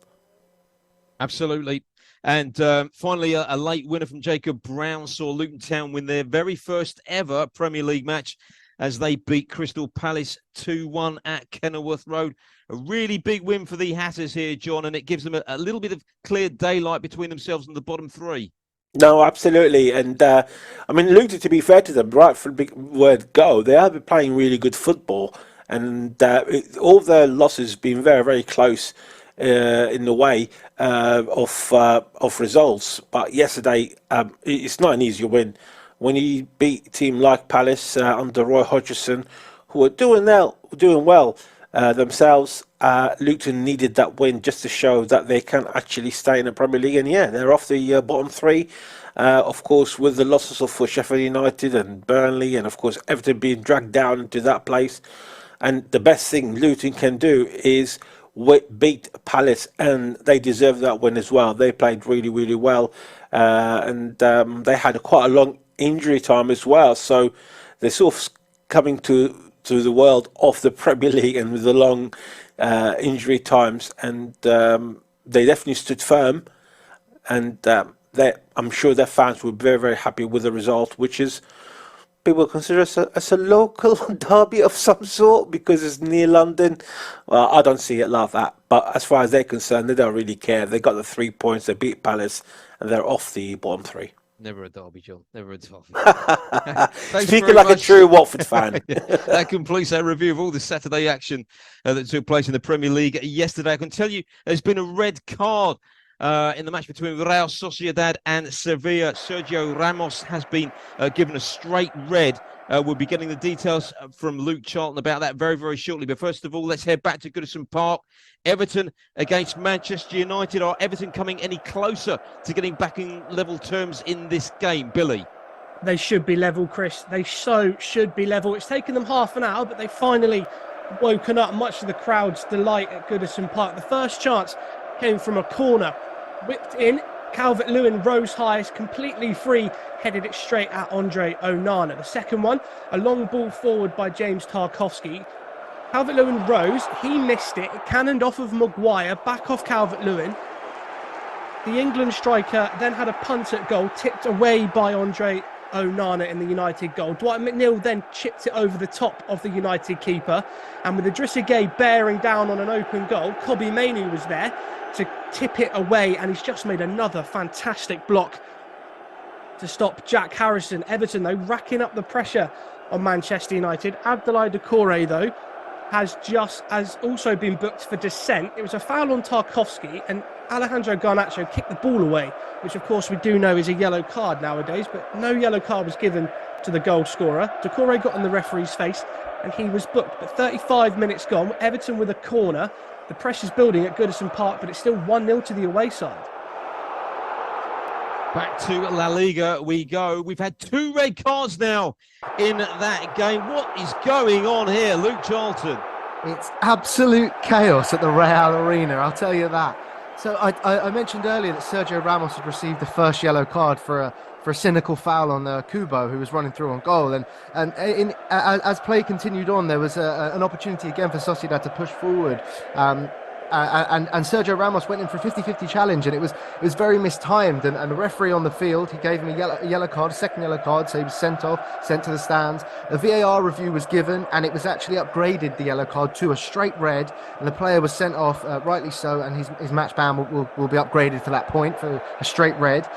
Absolutely. And finally, a late winner from Jacob Brown saw Luton Town win their very first ever Premier League match as they beat Crystal Palace 2-1 at Kenilworth Road. A really big win for the Hatters here, John, and it gives them a little bit of clear daylight between themselves and the bottom 3. No, absolutely. And I mean, Luton, to be fair to them, right from the big word go, they have been playing really good football. And all their losses have been very, very close in the way of results. But yesterday, it's not an easy win when you beat a team like Palace under Roy Hodgson, who are doing well themselves. Luton needed that win just to show that they can actually stay in the Premier League, and yeah, they're off the bottom three. Of course, with the losses of Sheffield United and Burnley, and of course Everton being dragged down into that place. And the best thing Luton can do is beat Palace, and they deserve that win as well. They played really, really well, and they had quite a long injury time as well. So they're sort of coming to the world of the Premier League and with the long injury times, and they definitely stood firm. And I'm sure their fans were very, very happy with the result, which is people consider as a local derby of some sort because it's near London. Well, I don't see it like that. But as far as they're concerned, they don't really care. They got the 3 points, they beat Palace, and they're off the bottom three. Never a derby, John. Never a derby. Speaking like a true Watford fan. That completes our review of all the Saturday action that took place in the Premier League yesterday. I can tell you there's been a red card in the match between Real Sociedad and Sevilla. Sergio Ramos has been given a straight red. We'll be getting the details from Luke Charlton about that very, very shortly. But first of all, let's head back to Goodison Park. Everton against Manchester United. Are Everton coming any closer to getting back in level terms in this game, Billy? They should be level, Chris. They should be level. It's taken them half an hour, but they finally woken up, much to the crowd's delight at Goodison Park. The first chance came from a corner, whipped in. Calvert-Lewin rose highest, completely free, headed it straight at Andre Onana. The second one, a long ball forward by James Tarkowski. Calvert-Lewin rose, he missed it, it cannoned off of Maguire, back off Calvert-Lewin. The England striker then had a punt at goal, tipped away by Andre Onana in the United goal. Dwight McNeil then chipped it over the top of the United keeper, and with Idrissa Gueye bearing down on an open goal, Kobbie Mainoo was there to tip it away, and he's just made another fantastic block to stop Jack Harrison. Everton, though, racking up the pressure on Manchester United. Abdoulaye Doucouré, though, has also been booked for dissent. It was a foul on Tarkowski, and Alejandro Garnacho kicked the ball away, which of course we do know is a yellow card nowadays, but no yellow card was given to the goal scorer. Doucouré got in the referee's face and he was booked. But 35 minutes gone, Everton with a corner. The pressure's building at Goodison Park, but it's still 1-0 to the away side. Back to La Liga we go. We've had 2 red cards now in that game. What is going on here, Luke Charlton? It's absolute chaos at the Real Arena, I'll tell you that. So I mentioned earlier that Sergio Ramos had received the first yellow card for a cynical foul on Kubo, who was running through on goal. And as play continued on, there was an opportunity again for Sociedad to push forward. And Sergio Ramos went in for a 50-50 challenge, and it was very mistimed. And the referee on the field, he gave him a yellow card, a second yellow card, so he was sent off, sent to the stands. A VAR review was given, and it was actually upgraded, the yellow card, to a straight red, and the player was sent off, rightly so, and his match ban will be upgraded for that point, for a straight red.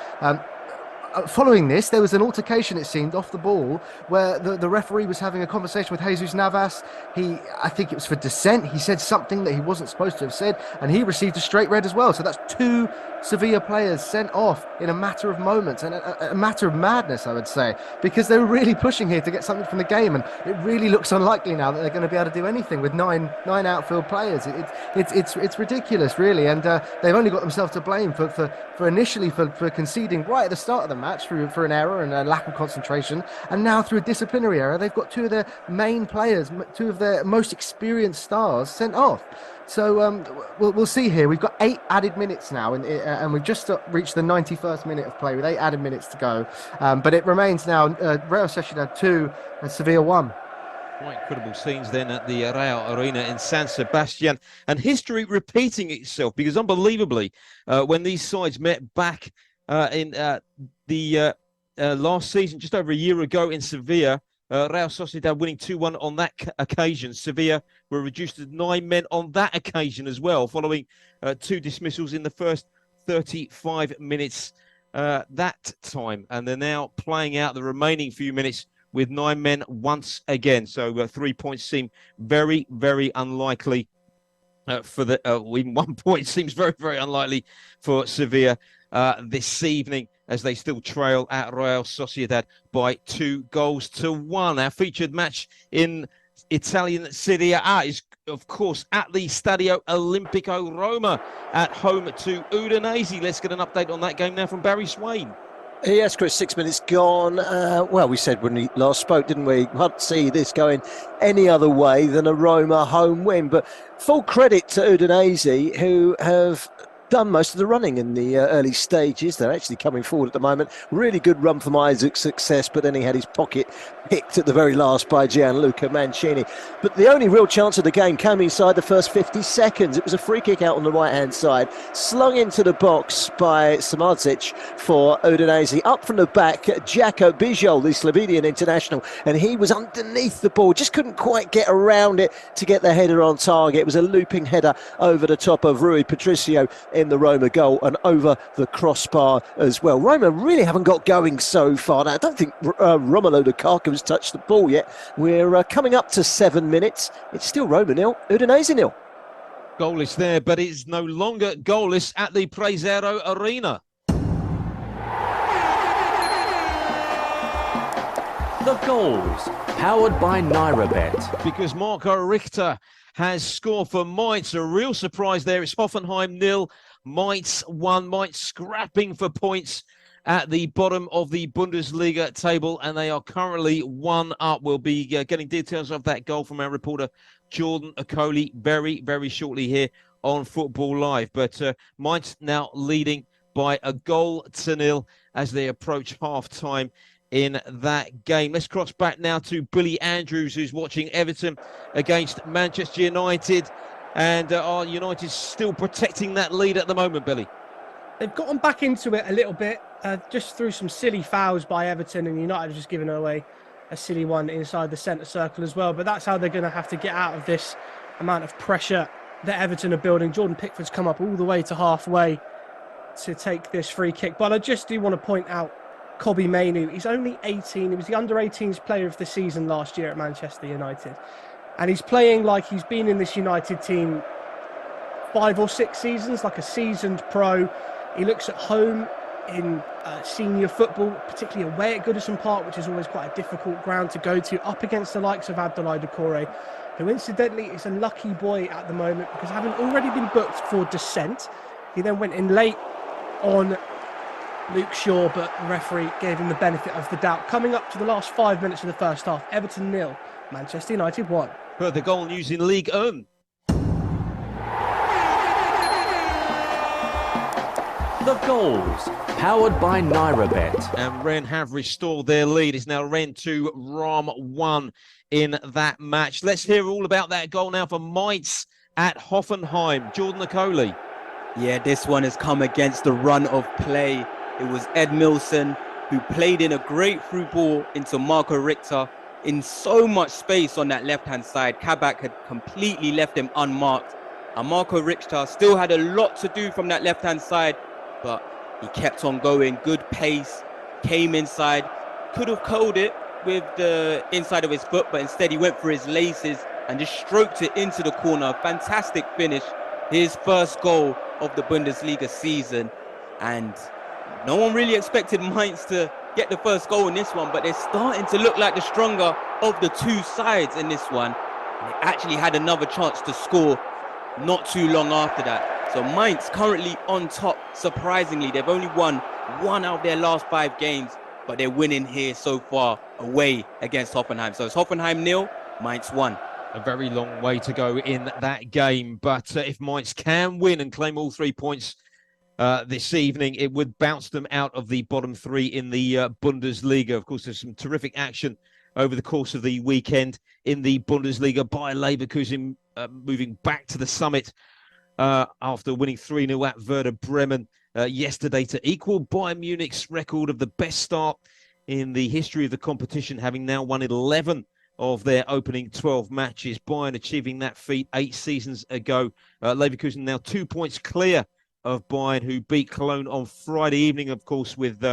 Following this, there was an altercation, it seemed, off the ball, where the referee was having a conversation with Jesus Navas. I think it was for dissent. He said something that he wasn't supposed to have said, and he received a straight red as well. So that's 2 Sevilla players sent off in a matter of moments, and a matter of madness, I would say, because they were really pushing here to get something from the game, and it really looks unlikely now that they're going to be able to do anything with nine outfield players. It's ridiculous, really, and they've only got themselves to blame for initially for conceding right at the start of the match for an error and a lack of concentration, and now through a disciplinary error, they've got 2 of their main players, 2 of their most experienced stars sent off. So we'll see here. We've got 8 added minutes now, and we've just reached the 91st minute of play with 8 added minutes to go. But it remains now Real Sociedad 2 and Sevilla 1. Quite incredible scenes then at the Real Arena in San Sebastian, and history repeating itself, because unbelievably, when these sides met back in the last season, just over a year ago in Sevilla, Real Sociedad winning 2-1 on that occasion. Sevilla were reduced to 9 men on that occasion as well, following 2 dismissals in the first 35 minutes that time. And they're now playing out the remaining few minutes with 9 men once again. So 3 points seem very, very unlikely for even 1 point seems very, very unlikely for Sevilla this evening. as they still trail at Real Sociedad by 2-1. Our featured match in Italian Serie A is, of course, at the Stadio Olimpico Roma at home to Udinese. Let's get an update on that game now from Barry Swain. Yes, Chris, 6 minutes gone. Well, we said when we last spoke, didn't we? Can't see this going any other way than a Roma home win. But full credit to Udinese, who have done most of the running in the early stages. They're actually coming forward at the moment. Really good run from Isaac's success, but then he had his pocket picked at the very last by Gianluca Mancini. But the only real chance of the game came inside the first 50 seconds. It was a free kick out on the right-hand side, slung into the box by Samardzic for Udinese. Up from the back, Jaco Bijol, the Slovenian international, and he was underneath the ball, just couldn't quite get around it to get the header on target. It was a looping header over the top of Rui Patricio in the Roma goal and over the crossbar as well. Roma really haven't got going so far. Now, I don't think Romelu Lukaku has touched the ball yet. We're coming up to 7 minutes. It's still Roma 0, Udinese 0. Goalless there, but it's no longer goalless at the Prezero Arena. The goals, powered by NairaBet. Because Marco Richter has scored for Mainz. A real surprise there. It's Hoffenheim 0, Mainz 1. Mainz scrapping for points at the bottom of the Bundesliga table, and they are currently 1 up. We'll be getting details of that goal from our reporter Jordan Okoli very, very shortly here on Football Live. But Mainz now leading by 1-0 as they approach half-time in that game. Let's cross back now to Billy Andrews, who's watching Everton against Manchester United. And are United still protecting that lead at the moment, Billy? They've gotten back into it a little bit, just through some silly fouls by Everton, and United have just given away a silly one inside the centre circle as well. But that's how they're going to have to get out of this amount of pressure that Everton are building. Jordan Pickford's come up all the way to halfway to take this free kick. But I just do want to point out Kobbie Mainoo. He's only 18. He was the under-18s player of the season last year at Manchester United. And he's playing like he's been in this United team 5 or 6 seasons, like a seasoned pro. He looks at home in senior football, particularly away at Goodison Park, which is always quite a difficult ground to go to, up against the likes of Abdoulaye Doucouré, who incidentally is a lucky boy at the moment because having already been booked for Descent, he then went in late on Luke Shaw, but the referee gave him the benefit of the doubt. Coming up to the last 5 minutes of the first half, Everton 0, Manchester United 1. Further goal news in League 1. The goals, powered by NairaBet. And Rennes have restored their lead. It's now Rennes 2, Rom 1 in that match. Let's hear all about that goal now for Mainz at Hoffenheim. Jordan Okoli. Yeah, this one has come against the run of play. It was Ed Milson who played in a great through ball into Marco Richter in so much space on that left-hand side. Kabak had completely left him unmarked. And Marco Richter still had a lot to do from that left-hand side, but he kept on going. Good pace, came inside, could have curled it with the inside of his foot, but instead he went for his laces and just stroked it into the corner. Fantastic finish. His first goal of the Bundesliga season. And no one really expected Mainz to get the first goal in this one, but they're starting to look like the stronger of the two sides in this one. And they actually had another chance to score not too long after that. So Mainz currently on top, surprisingly. They've only won 1 out of their last 5 games, but they're winning here so far away against Hoffenheim. So it's Hoffenheim 0, Mainz 1. A very long way to go in that game, but if Mainz can win and claim all 3 points this evening, it would bounce them out of the bottom 3 in the Bundesliga. Of course, there's some terrific action over the course of the weekend in the Bundesliga. Bayer Leverkusen moving back to the summit after winning 3-0 at Werder Bremen yesterday to equal Bayern Munich's record of the best start in the history of the competition, having now won 11 of their opening 12 matches. Bayern achieving that feat 8 seasons ago. Leverkusen now 2 points clear of Bayern, who beat Cologne on Friday evening, of course, with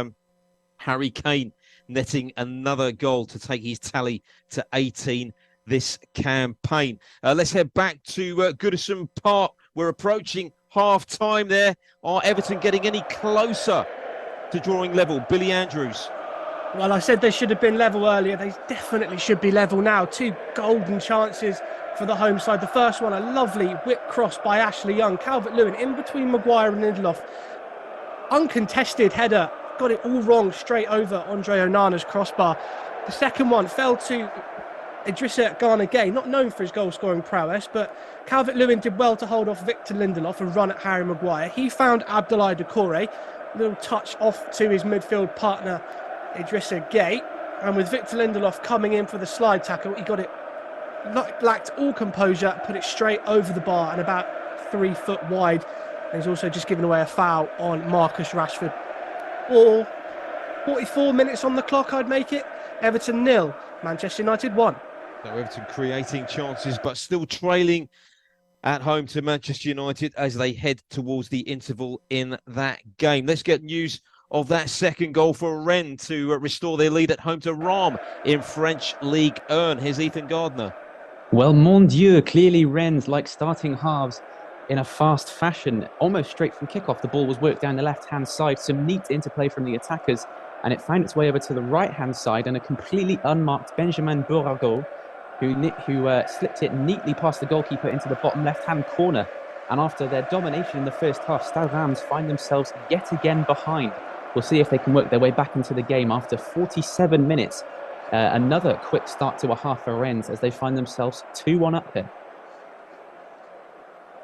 Harry Kane netting another goal to take his tally to 18 this campaign. Let's head back to Goodison Park. We're approaching half-time there. Are Everton getting any closer to drawing level. Billy Andrews. Well, I said they should have been level earlier. They definitely should be level now. 2 golden chances for the home side. The first one, a lovely whip cross by Ashley Young. Calvert-Lewin in between Maguire and Lindelof. Uncontested header. Got it all wrong straight over Andre Onana's crossbar. The second one fell to Idrissa Gana Gueye, not known for his goal-scoring prowess, but Calvert-Lewin did well to hold off Victor Lindelof and run at Harry Maguire. He found Abdoulaye Doucouré, a little touch off to his midfield partner Idrissa Gueye, and with Victor Lindelof coming in for the slide tackle, he got it, lacked all composure, put it straight over the bar and about 3 foot wide. And he's also just given away a foul on Marcus Rashford. 44 minutes on the clock, I'd make it. Everton 0, Manchester United 1. So Everton creating chances, but still trailing at home to Manchester United as they head towards the interval in that game. Let's get news of that second goal for Rennes to restore their lead at home to Rome in French Ligue 1. Here's Ethan Gardner. Well, mon Dieu, clearly Rennes like starting halves in a fast fashion, almost straight from kickoff. The ball was worked down the left-hand side, some neat interplay from the attackers, and it found its way over to the right-hand side, and a completely unmarked Benjamin Bourago, who slipped it neatly past the goalkeeper into the bottom left-hand corner. And after their domination in the first half, Stade Reims find themselves yet again behind. We'll see if they can work their way back into the game after 47 minutes. Another quick start to a half for Rennes as they find themselves 2-1 up here.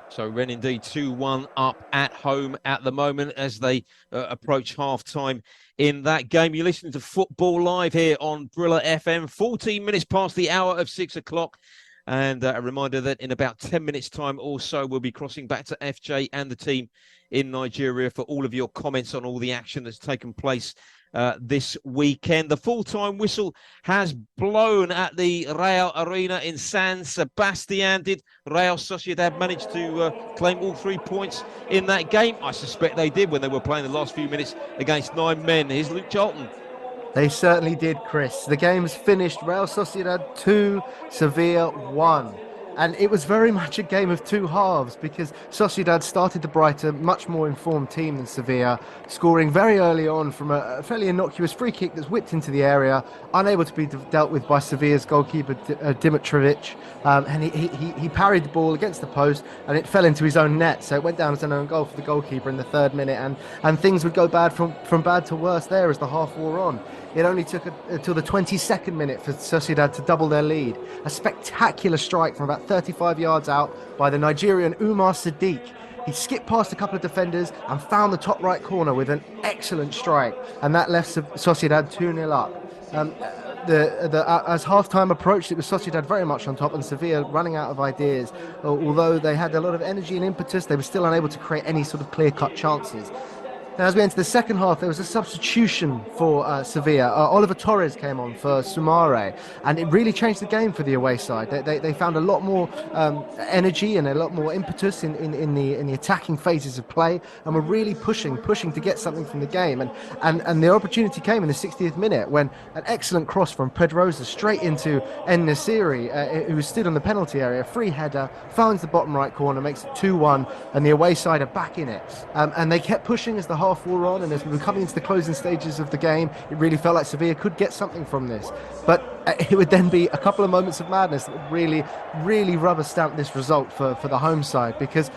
So Rennes indeed 2-1 up at home at the moment as they approach half-time in that game. You're listening to Football Live here on Brilla FM, 14 minutes past the hour of 6 o'clock. And a reminder that in about 10 minutes' time or so, we'll be crossing back to FJ and the team in Nigeria for all of your comments on all the action that's taken place this weekend. The full-time whistle has blown at the Real Arena in San Sebastian. Did Real Sociedad manage to claim all 3 points in that game? I suspect they did when they were playing the last few minutes against 9 men. Here's Luke Charlton. They certainly did, Chris. The game's finished. Real Sociedad 2, Sevilla 1. And it was very much a game of 2 halves because Sociedad started the brighter, much more informed team than Sevilla, scoring very early on from a fairly innocuous free kick that's whipped into the area, unable to be dealt with by Sevilla's goalkeeper Dimitrovic. And he parried the ball against the post and it fell into his own net. So it went down as an own goal for the goalkeeper in the 3rd minute. And things would go bad from bad to worse there as the half wore on. It only took until the 22nd minute for Sociedad to double their lead. A spectacular strike from about 35 yards out by the Nigerian Umar Sadiq. He skipped past a couple of defenders and found the top right corner with an excellent strike. And that left Sociedad 2-0 up. As half-time approached, it was Sociedad very much on top and Sevilla running out of ideas. Although they had a lot of energy and impetus, they were still unable to create any sort of clear-cut chances. Now, as we enter the second half, there was a substitution for Sevilla. Oliver Torres came on for Sumare, and it really changed the game for the away side. They found a lot more energy and a lot more impetus in the attacking phases of play, and were really pushing to get something from the game. And the opportunity came in the 60th minute when an excellent cross from Pedrosa straight into En-Nesyri, who stood on the penalty area, free header, finds the bottom right corner, makes it 2-1, and the away side are back in it. And they kept pushing as the half wore on, and as we were coming into the closing stages of the game, it really felt like Sevilla could get something from this. But it would then be a couple of moments of madness that would really rubber stamp this result for the home side, because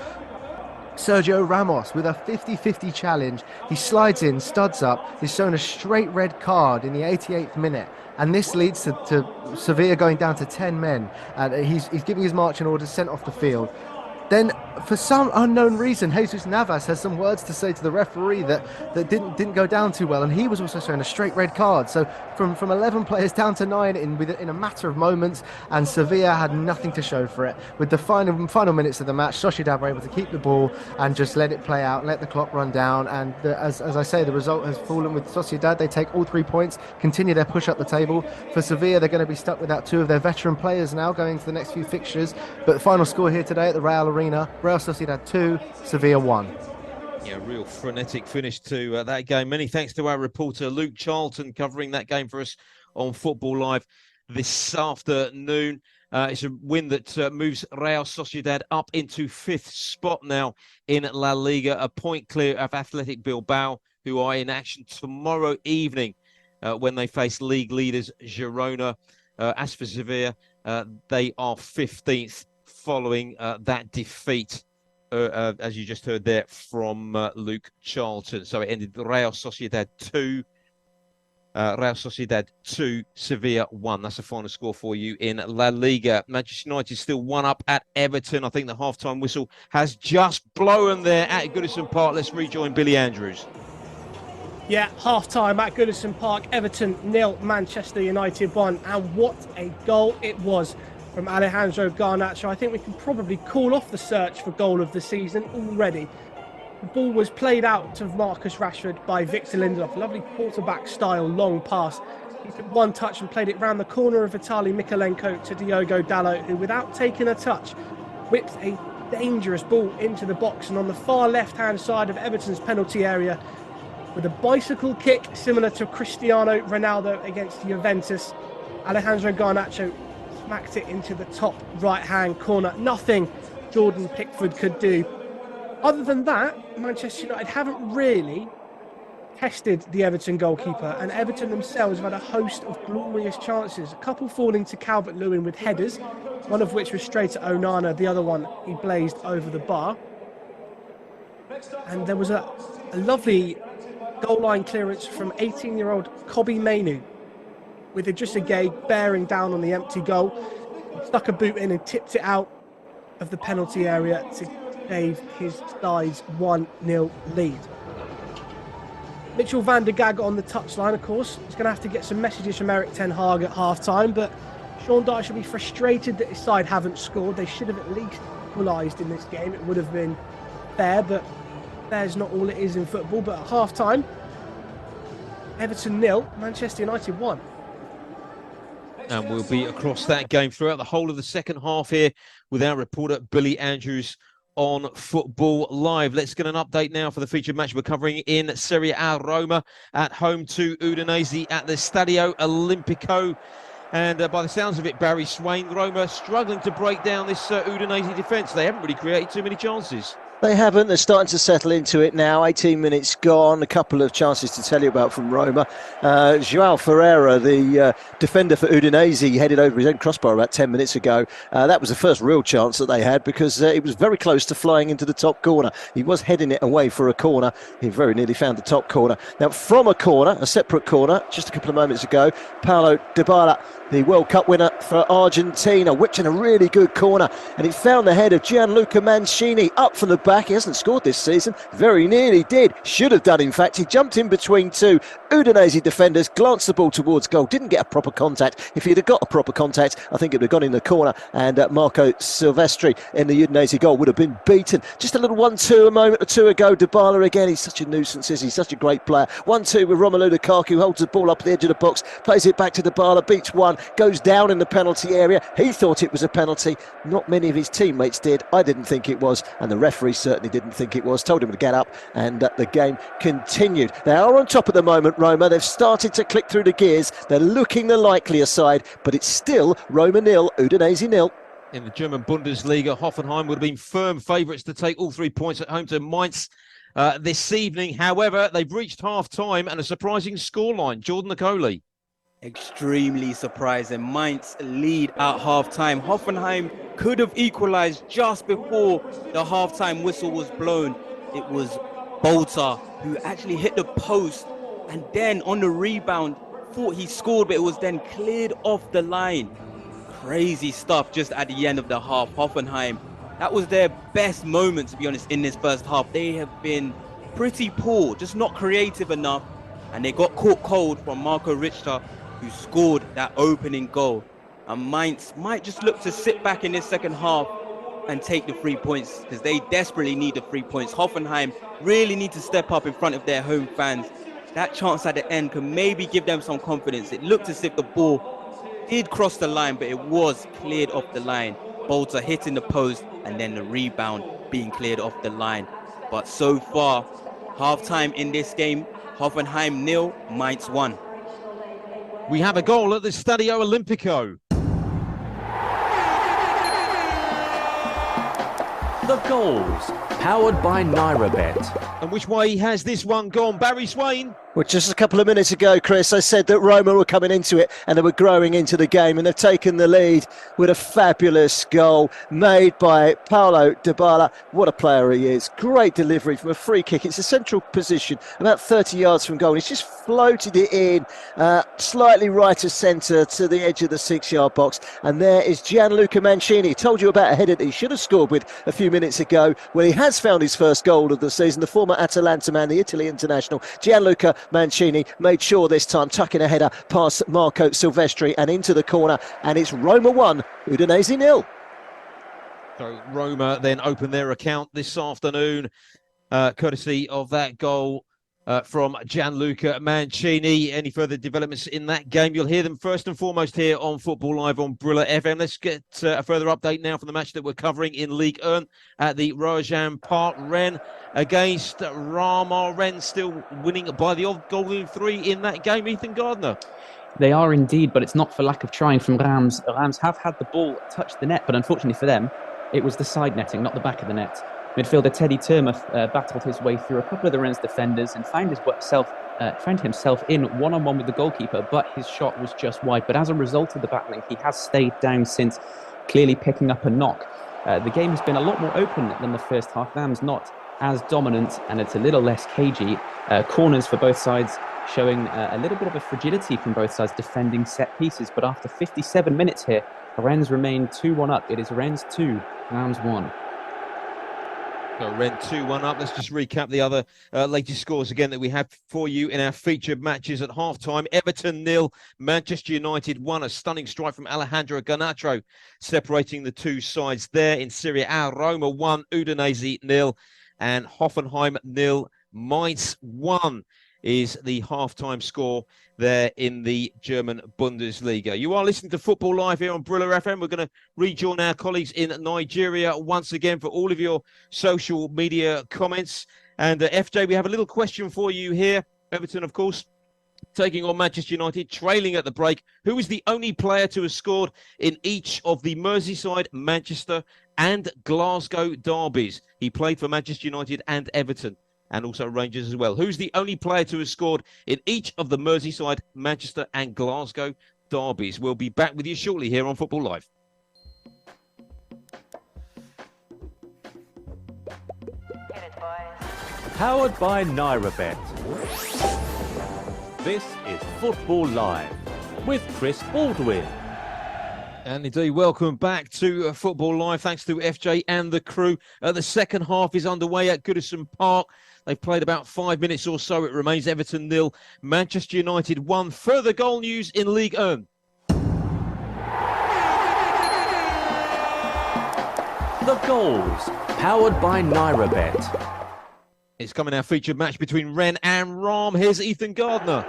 Sergio Ramos, with a 50-50 challenge, he slides in, studs up, he's shown a straight red card in the 88th minute, and this leads to Sevilla going down to 10 men, and he's giving his marching orders, sent off the field. Then, for some unknown reason, Jesus Navas has some words to say to the referee that didn't go down too well, and he was also shown a straight red card. So from 11 players down to 9 in a matter of moments, and Sevilla had nothing to show for it. With the final minutes of the match, Sociedad were able to keep the ball and just let it play out, let the clock run down. And as I say, the result has fallen with Sociedad. They take all 3 points, continue their push up the table. For Sevilla, they're going to be stuck without 2 of their veteran players now going into the next few fixtures. But the final score here today at the Real Arena, Real Sociedad 2, Sevilla 1. Yeah, real frenetic finish to that game. Many thanks to our reporter Luke Charlton covering that game for us on Football Live this afternoon. It's a win that moves Real Sociedad up into 5th spot now in La Liga, a point clear of Athletic Bilbao, who are in action tomorrow evening when they face league leaders Girona. As for Sevilla, they are 15th following that defeat, as you just heard there from Luke Charlton. So it ended Real Sociedad 2, Sevilla 1. That's the final score for you in La Liga. Manchester United still 1 up at Everton. I think the half-time whistle has just blown there at Goodison Park. Let's rejoin Billy Andrews. Yeah, half-time at Goodison Park. Everton 0, Manchester United 1. And what a goal it was from Alejandro Garnacho. I think we can probably call off the search for goal of the season already. The ball was played out to Marcus Rashford by Victor Lindelof. Lovely quarterback-style long pass. He took one touch and played it round the corner of Vitaly Mikalenko to Diogo Dalot, who, without taking a touch, whipped a dangerous ball into the box. And on the far left-hand side of Everton's penalty area, with a bicycle kick similar to Cristiano Ronaldo against Juventus, Alejandro Garnacho smacked it into the top right-hand corner. Nothing Jordan Pickford could do. Other than that, Manchester United haven't really tested the Everton goalkeeper, and Everton themselves have had a host of glorious chances. A couple falling to Calvert-Lewin with headers, one of which was straight at Onana, the other one he blazed over the bar. And there was a lovely goal line clearance from 18-year-old Kobbie Mainoo, with Idrissa Gueye bearing down on the empty goal. He stuck a boot in and tipped it out of the penalty area to save his side's 1-0 lead. Mitchell van der Gaag on the touchline, of course. He's going to have to get some messages from Erik ten Hag at half-time, but Sean Dyche will be frustrated that his side haven't scored. They should have at least equalised in this game. It would have been fair, but fair's not all it is in football. But at half-time, Everton 0, Manchester United 1. And we'll be across that game throughout the whole of the second half here with our reporter Billy Andrews on Football Live. Let's get an update now for the featured match we're covering in Serie A. Roma at home to Udinese at the Stadio Olimpico. And by the sounds of it, Barry Swain, Roma struggling to break down this Udinese defence. They haven't really created too many chances. They haven't. They're starting to settle into it now. 18 minutes gone. A couple of chances to tell you about from Roma. João Ferreira, the defender for Udinese, headed over his own crossbar about 10 minutes ago. That was the first real chance that they had, because it was very close to flying into the top corner. He was heading it away for a corner. He very nearly found the top corner. Now, from a corner, a separate corner, just a couple of moments ago, Paulo Dybala, the World Cup winner for Argentina, whipped in a really good corner, and he found the head of Gianluca Mancini up from the back. He hasn't scored this season. Very nearly did. Should have done, in fact. He jumped in between two Udinese defenders, glanced the ball towards goal, didn't get a proper contact. If he'd have got a proper contact, I think it would have gone in the corner, and Marco Silvestri in the Udinese goal would have been beaten. Just a little 1-2 a moment or two ago. Dybala again, he's such a nuisance, is he? Such a great player. 1-2 with Romelu Lukaku, holds the ball up at the edge of the box, plays it back to Dybala, beats one, goes down in the penalty area. He thought it was a penalty. Not many of his teammates did. I didn't think it was, and the referee certainly didn't think it was. Told him to get up, and the game continued. They are on top at the moment, Roma. They've started to click through the gears. They're looking the likelier side, but it's still Roma 0, Udinese 0. In the German Bundesliga, Hoffenheim would have been firm favourites to take all 3 points at home to Mainz this evening. However, they've reached half-time and a surprising scoreline. Jordan Nicoli. Extremely surprising. Mainz lead at half-time. Hoffenheim could have equalised just before the half-time whistle was blown. It was Bolter who actually hit the post, and then on the rebound thought he scored, but it was then cleared off the line. Crazy stuff just at the end of the half. Hoffenheim, that was their best moment, to be honest, in this first half. They have been pretty poor, just not creative enough, and they got caught cold from Marco Richter, who scored that opening goal. And Mainz might just look to sit back in this second half and take the 3 points, because they desperately need the 3 points. Hoffenheim really need to step up in front of their home fans. That chance at the end can maybe give them some confidence. It looked as if the ball did cross the line, but it was cleared off the line. Bolter hitting the post, and then the rebound being cleared off the line. But so far, half-time in this game, Hoffenheim 0, Mainz 1. We have a goal at the Stadio Olimpico. The goals, powered by NairaBet. And which way has this one gone? Barry Swain? Well, just a couple of minutes ago, Chris, I said that Roma were coming into it and they were growing into the game, and they've taken the lead with a fabulous goal made by Paulo Dybala. What a player he is. Great delivery from a free kick. It's a central position, about 30 yards from goal. He's just floated it in, slightly right of centre to the edge of the 6-yard box. And there is Gianluca Mancini. Told you about a header that he should have scored with a few minutes ago. Well, he has found his first goal of the season. The former Atalanta man, the Italy international, Gianluca Mancini, made sure this time, tucking a header past Marco Silvestri and into the corner. And it's Roma 1, Udinese 0. So Roma then open their account this afternoon, courtesy of that goal from Gianluca Mancini. Any further developments in that game, you'll hear them first and foremost here on Football Live on Brilla FM. Let's get a further update now from the match that we're covering in Ligue 1 at the Roazhon Park. Rennes against Rama. Rennes still winning by the odd goal in 3 in that game. Ethan Gardner. They are indeed, but it's not for lack of trying from Reims. Reims have had the ball touch the net, but unfortunately for them, it was the side netting, not the back of the net. Midfielder Teddy Turmer battled his way through a couple of the Rennes defenders and found himself in one-on-one with the goalkeeper, but his shot was just wide. But as a result of the battling, he has stayed down since, clearly picking up a knock. The game has been a lot more open than the first half. Reims not as dominant, and it's a little less cagey. Corners for both sides showing a little bit of a fragility from both sides defending set pieces. But after 57 minutes here, Rennes remain 2-1 up. It is Rennes 2, Reims 1. So Rennes 2-1 up. Let's just recap the other latest scores again that we have for you in our featured matches at half-time. Everton 0, Manchester United 1. A stunning strike from Alejandro Garnacho, separating the two sides there. In Serie A, Roma 1, Udinese 0, and Hoffenheim 0, Mainz 1 is the half-time score there in the German Bundesliga. You are listening to Football Live here on Brilla FM. We're going to rejoin our colleagues in Nigeria once again for all of your social media comments. And FJ, we have a little question for you here. Everton, of course, taking on Manchester United, trailing at the break. Who is the only player to have scored in each of the Merseyside, Manchester and Glasgow derbies? He played for Manchester United and Everton, and also Rangers as well. Who's the only player to have scored in each of the Merseyside, Manchester and Glasgow derbies? We'll be back with you shortly here on Football Live. Powered by NairaBet. This is Football Live with Chris Baldwin. And indeed, welcome back to Football Live. Thanks to FJ and the crew. The second half is underway at Goodison Park. They've played about 5 minutes or so. It remains Everton 0, Manchester United 1. Further goal news in Ligue 1. The goals, powered by NairaBet. It's coming our featured match between Rennes and Reims. Here's Ethan Gardner.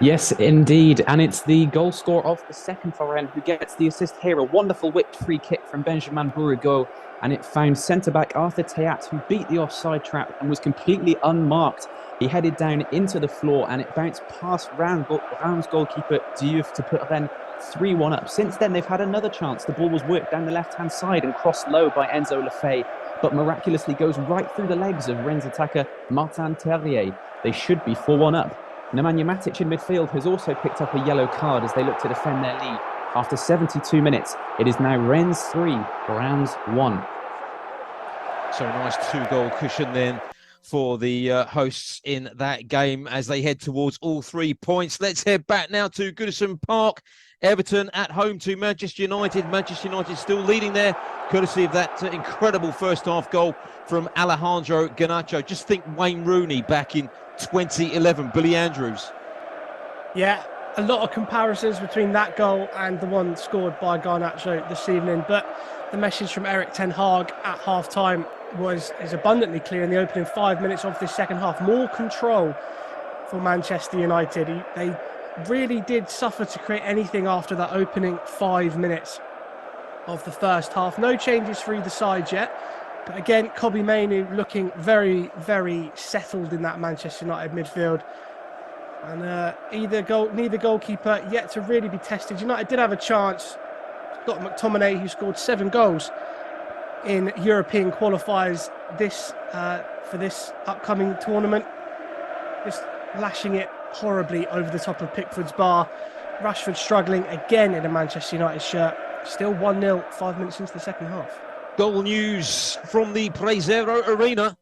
Yes, indeed. And it's the goal scorer of the second for Rennes who gets the assist here. A wonderful whipped free kick from Benjamin Bourigeaud. And it found centre-back Arthur Théat, who beat the offside trap and was completely unmarked. He headed down into the floor and it bounced past Reims goalkeeper Diouf to put Rennes 3-1 up. Since then, they've had another chance. The ball was worked down the left-hand side and crossed low by Enzo Lefebvre, but miraculously goes right through the legs of Rennes attacker Martin Terrier. They should be 4-1 up. Nemanja Matic in midfield has also picked up a yellow card as they look to defend their lead. After 72 minutes, it is now Rennes 3, Reims 1. So a nice 2-goal cushion then for the hosts in that game as they head towards all 3 points. Let's head back now to Goodison Park. Everton at home to Manchester United. Manchester United still leading there, courtesy of that incredible first-half goal from Alejandro Garnacho. Just think Wayne Rooney back in 2011, Billy Andrews. Yeah, a lot of comparisons between that goal and the one scored by Garnacho this evening, but the message from Erik ten Hag at half-time is abundantly clear in the opening 5 minutes of this second half. More control for Manchester United. They really did suffer to create anything after that opening 5 minutes of the first half. No changes for either side yet. But again, Kobbie Mainoo looking very, very settled in that Manchester United midfield. And neither goalkeeper yet to really be tested. United did have a chance. Got McTominay, who scored 7 goals in European qualifiers for this upcoming tournament. Just lashing it horribly over the top of Pickford's bar. Rashford struggling again in a Manchester United shirt. Still 1-0 5 minutes into the second half. Goal news from the Prezero Arena.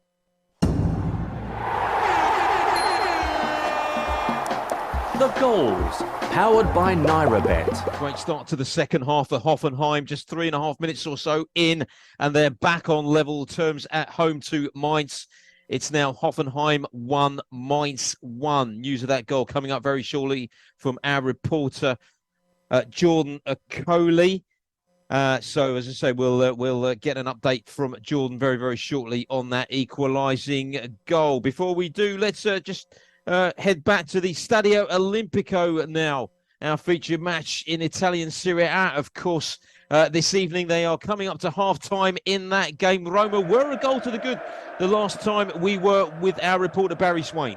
The goals, powered by NairaBet. Great start to the second half for Hoffenheim, just 3.5 minutes or so in, and they're back on level terms at home to Mainz. It's now Hoffenheim 1, Mainz 1. News of that goal coming up very shortly from our reporter, Jordan Coley. So, as I say, we'll get an update from Jordan very, very shortly on that equalising goal. Before we do, let's just head back to the Stadio Olimpico now. Our featured match in Italian Serie A, of course. This evening, they are coming up to half-time in that game. Roma were a goal to the good the last time we were with our reporter, Barry Swain.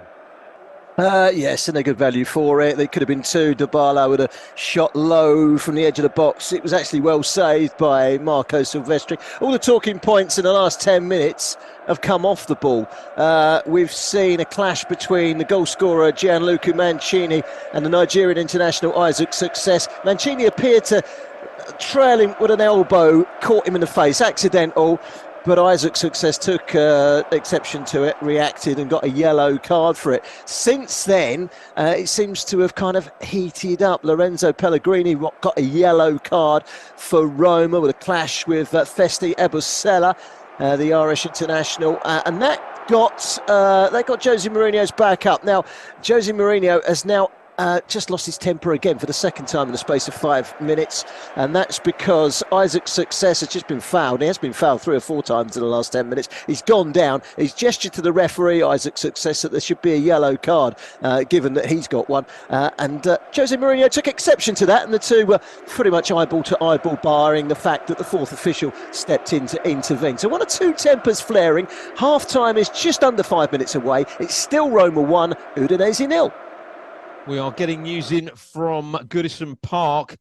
Yes, and they're good value for it. They could have been two. Dybala with a shot low from the edge of the box. It was actually well saved by Marco Silvestri. All the talking points in the last 10 minutes have come off the ball. We've seen a clash between the goal scorer Gianluca Mancini and the Nigerian international Isaac Success. Mancini appeared to trail him with an elbow, caught him in the face, accidental. But Isaac Success took exception to it, reacted and got a yellow card for it. Since then, it seems to have kind of heated up. Lorenzo Pellegrini got a yellow card for Roma with a clash with Festi Ebusela, the Irish international, and that got Jose Mourinho's back up. Now, Jose Mourinho has now just lost his temper again for the second time in the space of 5 minutes, and that's because Isaac Success has just been fouled. He has been fouled 3 or 4 times in the last 10 minutes. He's gone down. He's gestured to the referee, Isaac Success, that there should be a yellow card, given that he's got one. And Jose Mourinho took exception to that, and the two were pretty much eyeball to eyeball, barring the fact that the fourth official stepped in to intervene. So one or two tempers flaring. Half-time is just under 5 minutes away. It's still Roma 1, Udinese 0. We are getting news in from Goodison Park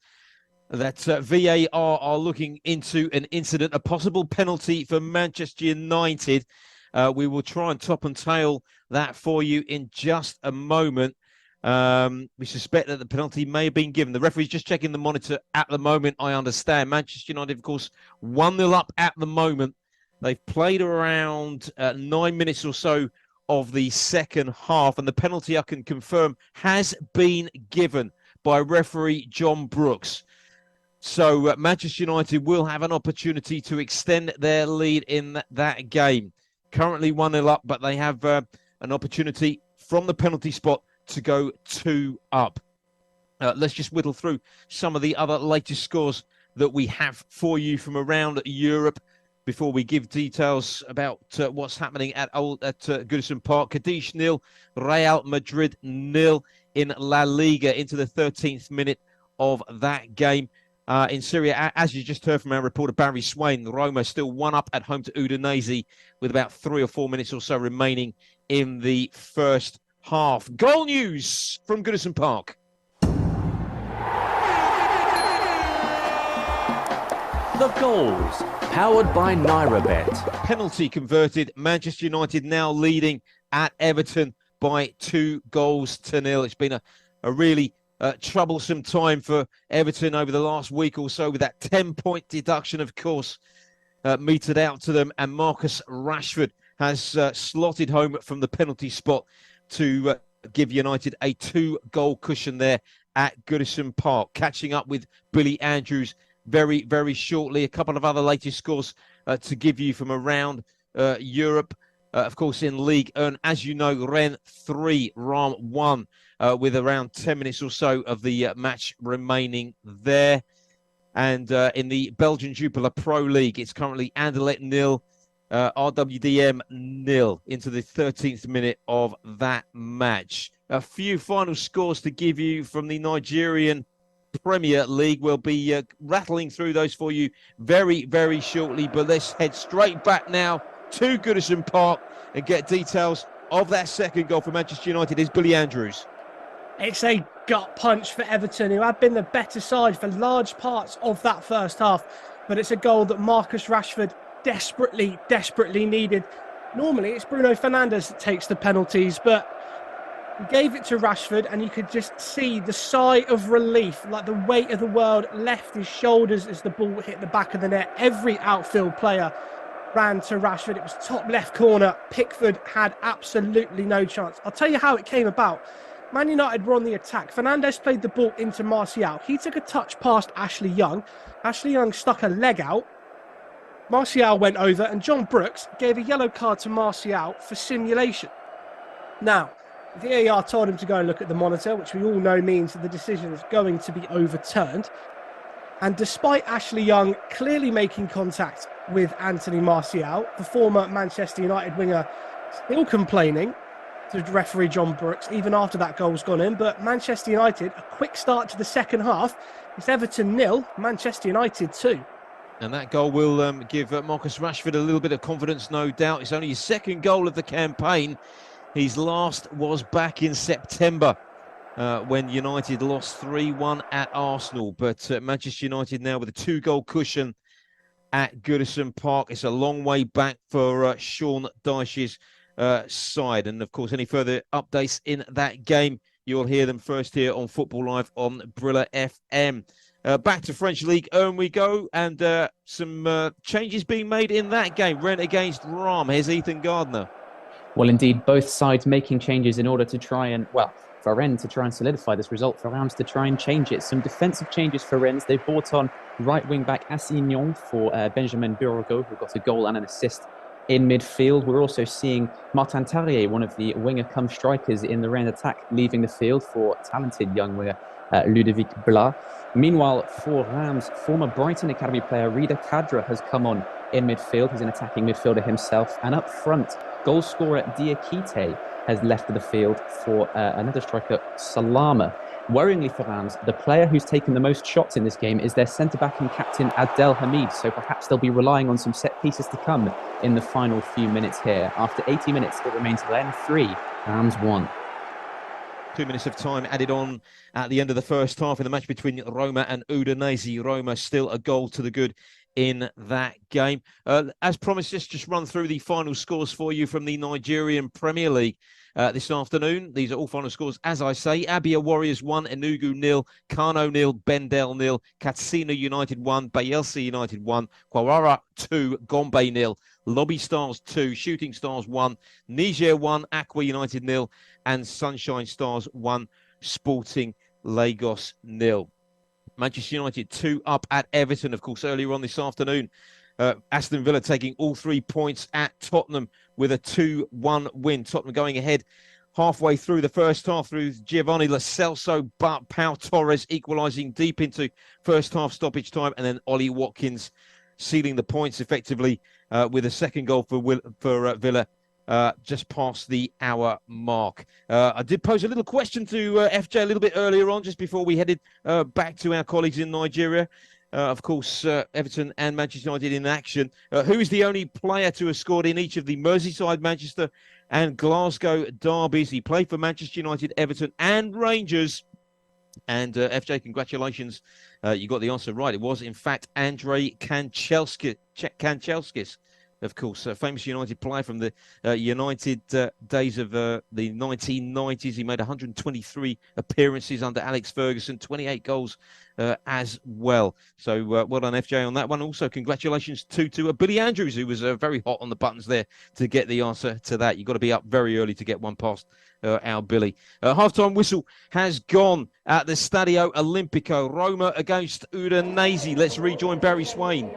that VAR are looking into an incident, a possible penalty for Manchester United. We will try and top and tail that for you in just a moment. We suspect that the penalty may have been given. The referee's just checking the monitor at the moment, I understand. Manchester United, of course, 1-0 up at the moment. They've played around 9 minutes or so of the second half, and the penalty, I can confirm, has been given by referee John Brooks. So Manchester United will have an opportunity to extend their lead in that game. Currently 1-0 up, but they have an opportunity from the penalty spot to go 2 up. Let's just whittle through some of the other latest scores that we have for you from around Europe before we give details about what's happening at Goodison Park. Cadiz 0, Real Madrid 0 in La Liga into the 13th minute of that game. In Serie A, as you just heard from our reporter Barry Swain, Roma still 1 up at home to Udinese with about 3 or 4 minutes or so remaining in the first half. Goal news from Goodison Park. The goals, powered by NairaBet. Penalty converted. Manchester United now leading at Everton by 2-0. It's been a really troublesome time for Everton over the last week or so, with that 10-point deduction, of course, meted out to them. And Marcus Rashford has slotted home from the penalty spot to give United a 2-goal cushion there at Goodison Park. Catching up with Billy Andrews very, very shortly. A couple of other latest scores to give you from around Europe. Of course, in League 1, as you know, Rennes 3, Reims 1, with around 10 minutes or so of the match remaining there. And in the Belgian Jupiler Pro League, it's currently Anderlecht 0, RWDM 0 into the 13th minute of that match. A few final scores to give you from the Nigerian Premier League. We'll be rattling through those for you very, very shortly, but let's head straight back now to Goodison Park and get details of that second goal for Manchester United. Is Billy Andrews. It's a gut punch for Everton, who have been the better side for large parts of that first half, but it's a goal that Marcus Rashford desperately, desperately needed. Normally, it's Bruno Fernandes that takes the penalties, but he gave it to Rashford, and you could just see the sigh of relief, like the weight of the world left his shoulders as the ball hit the back of the net. Every outfield player ran to Rashford. It was top left corner. Pickford had absolutely no chance. I'll tell you how it came about. Man United were on the attack. Fernandes played the ball into Martial. He took a touch past Ashley Young. Ashley Young stuck a leg out. Martial went over, and John Brooks gave a yellow card to Martial for simulation. Now, VAR told him to go and look at the monitor, which we all know means that the decision is going to be overturned. And despite Ashley Young clearly making contact with Anthony Martial, the former Manchester United winger still complaining to referee John Brooks, even after that goal's gone in. But Manchester United, a quick start to the second half. It's Everton 0, Manchester United 2. And that goal will give Marcus Rashford a little bit of confidence, no doubt. It's only his second goal of the campaign. His last was back in September when United lost 3-1 at Arsenal. But Manchester United now with a 2-goal cushion at Goodison Park. It's a long way back for Sean Dyche's side. And, of course, any further updates in that game, you'll hear them first here on Football Live on Brilla FM. Back to French League 1 we go, and some changes being made in that game. Rennes against Reims. Here's Ethan Gardner. Well, indeed, both sides making changes in order to try and, well, for Rennes to try and solidify this result, for Reims to try and change it. Some defensive changes for Rennes. They've brought on right wing-back Assignon for Benjamin Bureau, who got a goal and an assist in midfield. We're also seeing Martin Tarrier, one of the winger-come-strikers in the Rennes attack, leaving the field for talented young winger Ludovic Blas. Meanwhile, for Reims, former Brighton Academy player Rida Kadra has come on in midfield. He's an attacking midfielder himself. And up front, goal scorer Diakite has left the field for another striker, Salama. Worryingly for Reims, the player who's taken the most shots in this game is their centre-back and captain Adel Hamid, so perhaps they'll be relying on some set pieces to come in the final few minutes here. After 80 minutes, it remains Rennes 3, Reims 1. 2 minutes of time added on at the end of the first half in the match between Roma and Udinese. Roma still a goal to the good in that game. As promised, let's just run through the final scores for you from the Nigerian Premier League this afternoon. These are all final scores. As I say, Abia Warriors 1, Enugu 0, Kano 0, Bendel 0, Katsina United 1, Bayelsa United 1, Kwara 2, Gombe 0, Lobby Stars 2, Shooting Stars 1, Niger 1, Aqua United 0, and Sunshine Stars 1, Sporting Lagos 0. Manchester United 2 up at Everton, of course, earlier on this afternoon. Aston Villa taking all 3 points at Tottenham with a 2-1 win. Tottenham going ahead halfway through the first half through Giovanni Lo Celso, but Pau Torres equalising deep into first half stoppage time, and then Ollie Watkins sealing the points effectively with a second goal for Villa just past the hour mark. I did pose a little question to FJ a little bit earlier on, just before we headed back to our colleagues in Nigeria. Of course, Everton and Manchester United in action. Who is the only player to have scored in each of the Merseyside, Manchester and Glasgow derbies? He played for Manchester United, Everton and Rangers. And FJ, congratulations. You got the answer right. It was, in fact, Andrei Kanchelskis. Of course, a famous United player from the United days of the 1990s. He made 123 appearances under Alex Ferguson, 28 goals as well. So well done, FJ, on that one. Also, congratulations to Billy Andrews, who was very hot on the buttons there to get the answer to that. You've got to be up very early to get one past our Billy. Half-time whistle has gone at the Stadio Olimpico. Roma against Udinese. Let's rejoin Barry Swain.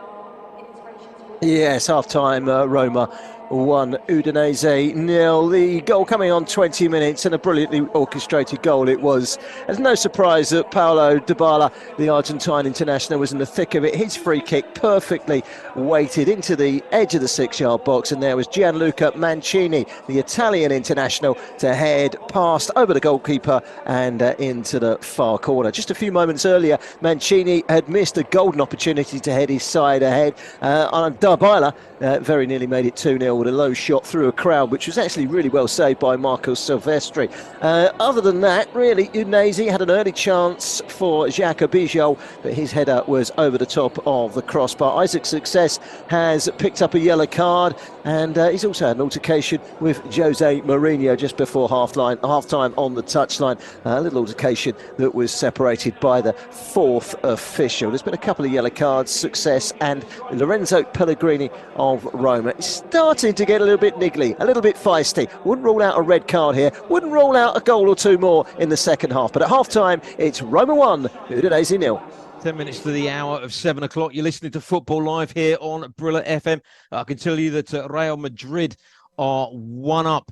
Yes, half-time, Roma 1, Udinese 0. The goal coming on 20 minutes, and a brilliantly orchestrated goal it was. There's no surprise that Paulo Dybala, the Argentine international, was in the thick of it. His free kick perfectly weighted into the edge of the 6-yard box, and there was Gianluca Mancini, the Italian international, to head past over the goalkeeper and into the far corner. Just a few moments earlier, Mancini had missed a golden opportunity to head his side ahead, and Dybala very nearly made it 2-0 with a low shot through a crowd, which was actually really well saved by Marco Silvestri. Other than that, really, Udinese had an early chance for Jacques Bijol, but his header was over the top of the crossbar. Isaac Success has picked up a yellow card, and he's also had an altercation with Jose Mourinho just before half-time on the touchline. A little altercation that was separated by the fourth official. There's been a couple of yellow cards. Success and Lorenzo Pellegrini of Roma. It's starting to get a little bit niggly, a little bit feisty. Wouldn't rule out a red card here. Wouldn't rule out a goal or two more in the second half. But at half-time, it's Roma 1, Udinese 0. 10 minutes to the hour of 7 o'clock. You're listening to Football Live here on Brilla FM. I can tell you that Real Madrid are 1-up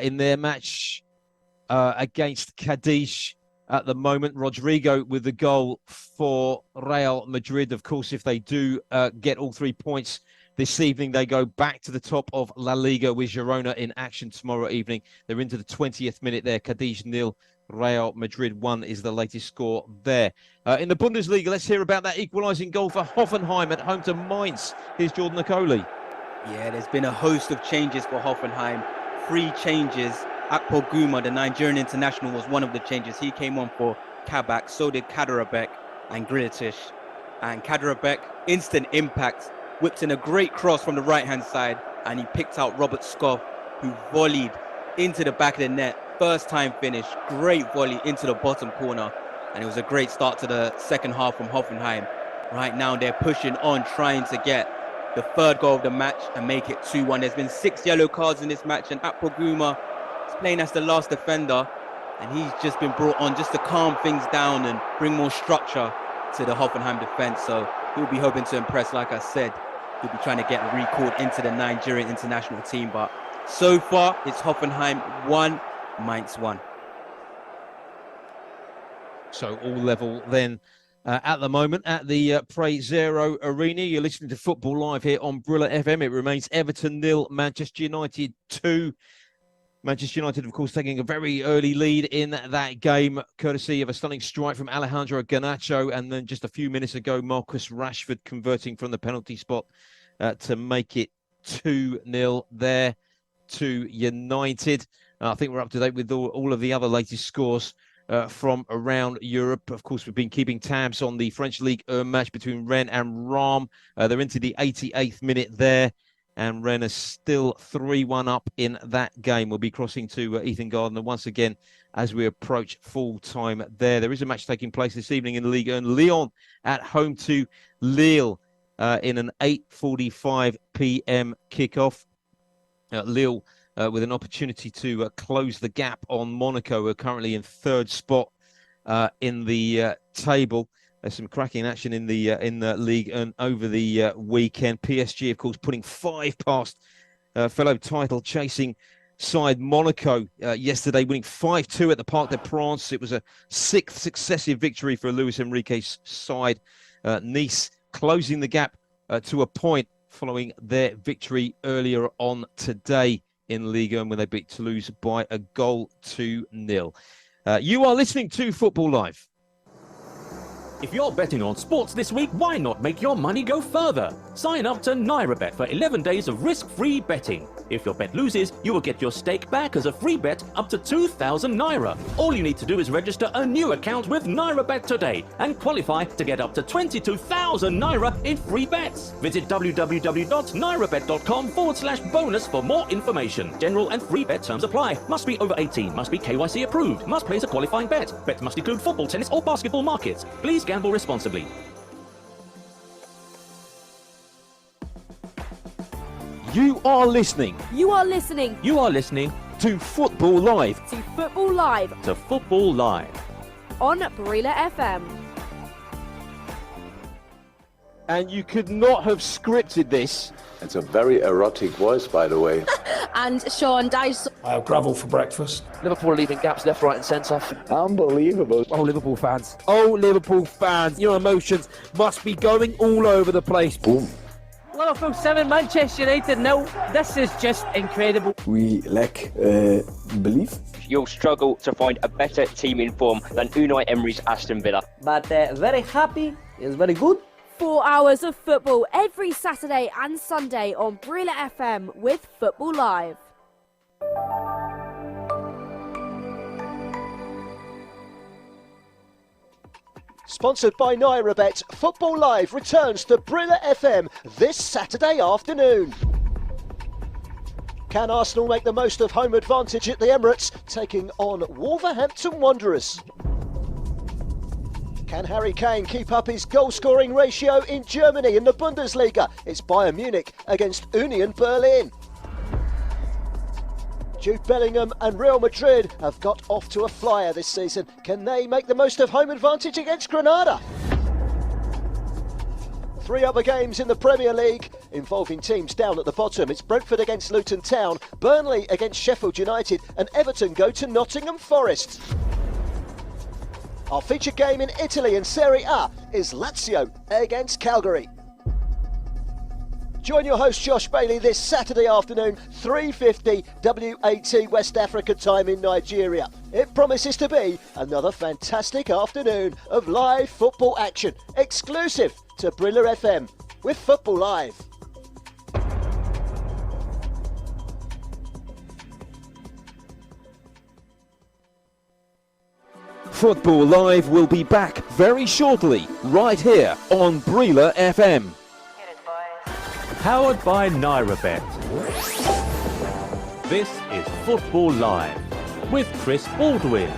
in their match against Cadiz at the moment. Rodrigo with the goal for Real Madrid. Of course, if they do get all 3 points this evening, they go back to the top of La Liga with Girona in action tomorrow evening. They're into the 20th minute there. Cadiz 0. Real Madrid 1 is the latest score there. In the Bundesliga, let's hear about that equalising goal for Hoffenheim at home to Mainz. Here's Jordan Nicoli. Yeah, there's been a host of changes for Hoffenheim. 3 changes. Akpo Guma, the Nigerian international, was one of the changes. He came on for Kabak. So did Kaderabek and Grilic. And Kaderabek, instant impact, whipped in a great cross from the right-hand side, and he picked out Robert Skoff, who volleyed into the back of the net. First time finish, great volley into the bottom corner, and it was a great start to the second half from Hoffenheim. Right now they're pushing on, trying to get the third goal of the match and make it 2-1. There's been 6 yellow cards in this match, and Akpo Guma is playing as the last defender, and he's just been brought on just to calm things down and bring more structure to the Hoffenheim defense. So he'll be hoping to impress. Like I said, he'll be trying to get recalled into the Nigerian international team, but so far it's Hoffenheim 1, Mainz 1. So all level then at the moment at the Pre Zero Arena. You're listening to Football Live here on Brilla FM. It remains Everton 0, Manchester United 2. Manchester United, of course, taking a very early lead in that game, courtesy of a stunning strike from Alejandro Garnacho, and then just a few minutes ago, Marcus Rashford converting from the penalty spot to make it 2-0 there to United. I think we're up to date with all of the other latest scores from around Europe. Of course, we've been keeping tabs on the French Ligue 1 match between Rennes and Reims. They're into the 88th minute there, and Rennes is still 3-1 up in that game. We'll be crossing to Ethan Gardner once again as we approach full time there. There is a match taking place this evening in the Ligue 1. Lyon at home to Lille in an 8:45 p.m. kickoff. Lille with an opportunity to close the gap on Monaco, who are currently in third spot in the table. There's some cracking action in the league and over the weekend. PSG, of course, putting 5 past fellow title-chasing side Monaco yesterday, winning 5-2 at the Parc des Princes. It was a 6th successive victory for Luis Enrique's side. Nice closing the gap to a point following their victory earlier on today in Ligue 1 when they beat Toulouse by a goal to 0. You are listening to Football Live. If you're betting on sports this week, why not make your money go further? Sign up to NairaBet for 11 days of risk-free betting. If your bet loses, you will get your stake back as a free bet up to 2,000 Naira. All you need to do is register a new account with NairaBet today and qualify to get up to 22,000 Naira in free bets. Visit www.nairabet.com/bonus for more information. General and free bet terms apply. Must be over 18. Must be KYC approved. Must place a qualifying bet. Bet must include football, tennis or basketball markets. Please gamble responsibly. You are listening. You are listening. You are listening to Football Live. To Football Live. To Football Live. On Brilla FM. And you could not have scripted this. It's a very erotic voice, by the way. And Sean Dyche. I have gravel for breakfast. Liverpool leaving gaps left, right and centre. Unbelievable. Oh, Liverpool fans. Oh, Liverpool fans. Your emotions must be going all over the place. Boom. Liverpool 7, Manchester United 0. This is just incredible. We lack belief. You'll struggle to find a better team in form than Unai Emery's Aston Villa. But very happy, is very good. 4 hours of football every Saturday and Sunday on Brila FM with Football Live. Sponsored by NairaBet, Football Live returns to Brila FM this Saturday afternoon. Can Arsenal make the most of home advantage at the Emirates, taking on Wolverhampton Wanderers? Can Harry Kane keep up his goal-scoring ratio in Germany in the Bundesliga? It's Bayern Munich against Union Berlin. Jude Bellingham and Real Madrid have got off to a flyer this season. Can they make the most of home advantage against Granada? 3 other games in the Premier League involving teams down at the bottom. It's Brentford against Luton Town, Burnley against Sheffield United, and Everton go to Nottingham Forest. Our featured game in Italy in Serie A is Lazio against Calgary. Join your host Josh Bailey this Saturday afternoon, 3:50 WAT West Africa time in Nigeria. It promises to be another fantastic afternoon of live football action, exclusive to Brila FM with Football Live. Football Live will be back very shortly, right here on Brila FM. Powered by NairaBet. This is Football Live with Chris Baldwin.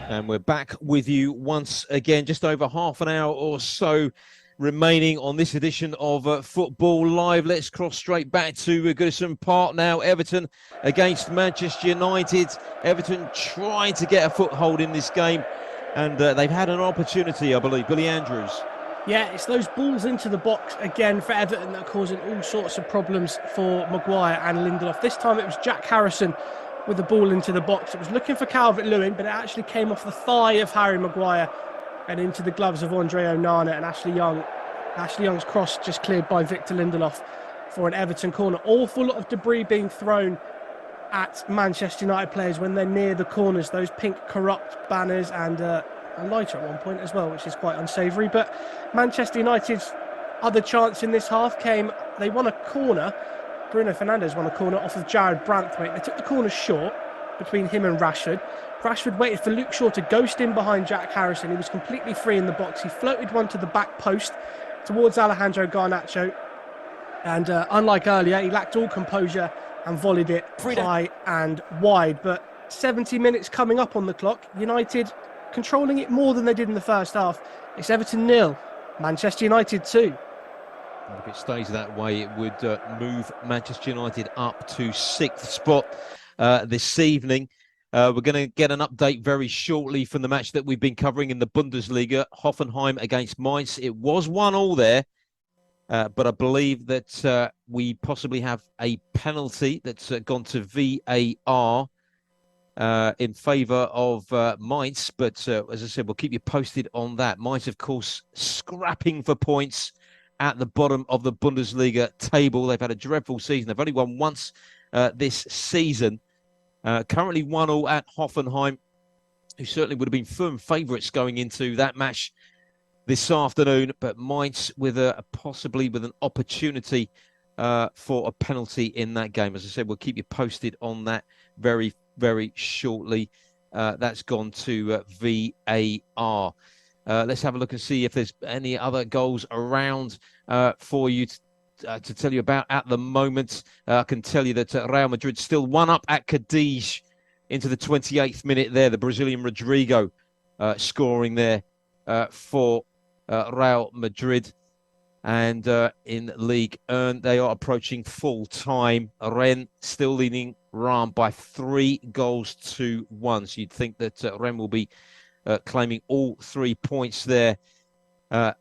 And we're back with you once again, just over half an hour or so remaining on this edition of Football Live. Let's cross straight back to Goodison Park now. Everton against Manchester United. Everton trying to get a foothold in this game, and they've had an opportunity, I believe. Billy Andrews. Yeah, it's those balls into the box again for Everton that are causing all sorts of problems for Maguire and Lindelof. This time it was Jack Harrison with the ball into the box. It was looking for Calvert-Lewin, but it actually came off the thigh of Harry Maguire and into the gloves of Andre Onana and Ashley Young. Ashley Young's cross just cleared by Victor Lindelof for an Everton corner. Awful lot of debris being thrown at Manchester United players when they're near the corners. Those pink corrupt banners and a lighter at one point as well, which is quite unsavoury. But Manchester United's other chance in this half came, they won a corner. Bruno Fernandes won a corner off of Jared Branthwaite. They took the corner short between him and Rashford. Rashford waited for Luke Shaw to ghost in behind Jack Harrison. He was completely free in the box. He floated one to the back post towards Alejandro Garnacho. And unlike earlier, he lacked all composure and volleyed it high and wide. But 70 minutes coming up on the clock. United controlling it more than they did in the first half. It's Everton 0, Manchester United 2. If it stays that way, it would move Manchester United up to 6th spot this evening. We're going to get an update very shortly from the match that we've been covering in the Bundesliga, Hoffenheim against Mainz. It was 1-1 there, but I believe that we possibly have a penalty that's gone to VAR in favour of Mainz. But as I said, we'll keep you posted on that. Mainz, of course, scrapping for points at the bottom of the Bundesliga table. They've had a dreadful season. They've only won once this season. Currently 1-1 at Hoffenheim, who certainly would have been firm favourites going into that match this afternoon. But Mainz with possibly with an opportunity for a penalty in that game. As I said, we'll keep you posted on that very, very shortly. That's gone to VAR. Let's have a look and see if there's any other goals around for you to tell you about at the moment. I can tell you that Real Madrid still 1-up at Cadiz into the 28th minute there. The Brazilian Rodrigo scoring there for Real Madrid. And in League 1, they are approaching full time. Rennes still leading Reims by 3-1. So you'd think that Rennes will be claiming all 3 points there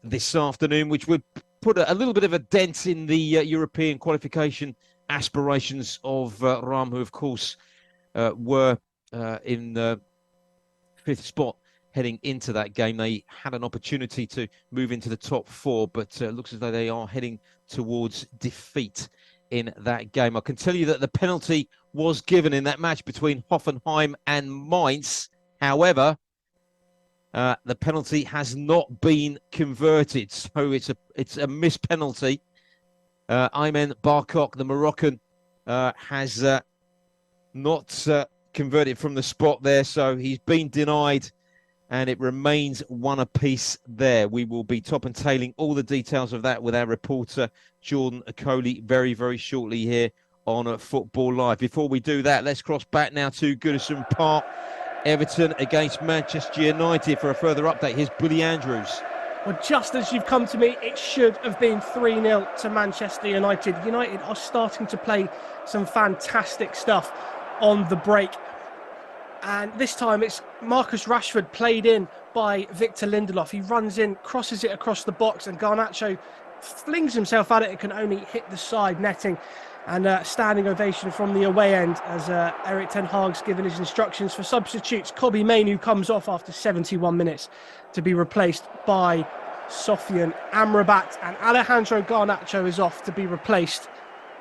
this afternoon, which would put a little bit of a dent in the European qualification aspirations of Reims, who, of course, were in 5th spot heading into that game. They had an opportunity to move into the top 4, but looks as though they are heading towards defeat in that game. I can tell you that the penalty was given in that match between Hoffenheim and Mainz. However, The penalty has not been converted, so it's a missed penalty. Aymen Barkok, the Moroccan, has not converted from the spot there, so he's been denied, and it remains one apiece there. We will be top and tailing all the details of that with our reporter Jordan Okoli very, very shortly here on Football Live. Before we do that, let's cross back now to Goodison Park. Everton against Manchester United for a further update. Here's Billy Andrews. Well, just as you've come to me, it should have been 3-0 to Manchester United. United are starting to play some fantastic stuff on the break. And this time it's Marcus Rashford played in by Victor Lindelof. He runs in, crosses it across the box, and Garnacho flings himself at it. It can only hit the side netting. And standing ovation from the away end as Erik ten Hag's given his instructions for substitutes. Kobbie Mainoo comes off after 71 minutes to be replaced by Sofian Amrabat. And Alejandro Garnacho is off to be replaced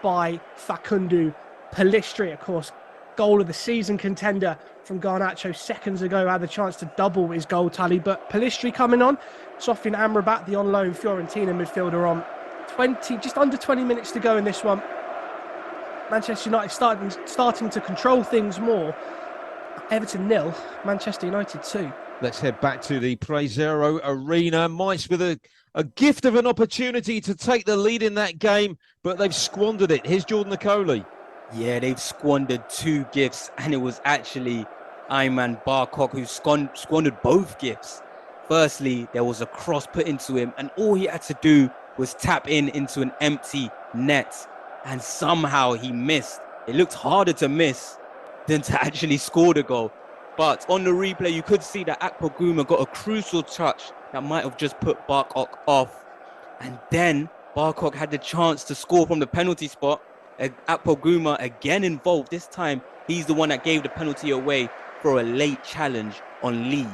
by Facundo Pellistri. Of course, goal of the season contender from Garnacho seconds ago had the chance to double his goal tally. But Pellistri coming on. Sofian Amrabat, the on-loan Fiorentina midfielder, on just under 20 minutes to go in this one. Manchester United starting to control things more. Everton 0, Manchester United 2. Let's head back to the Prezero Arena. Mainz with a gift of an opportunity to take the lead in that game, but they've squandered it. Here's Jordan Okoli. Yeah, they've squandered two gifts, and it was actually Aymen Barkok who squandered both gifts. Firstly, there was a cross put into him, and all he had to do was tap into an empty net. And somehow he missed. It looked harder to miss than to actually score the goal. But on the replay, you could see that Akpoguma got a crucial touch that might have just put Barkok off. And then Barkok had the chance to score from the penalty spot. Akpoguma again involved. This time, he's the one that gave the penalty away for a late challenge on Lee.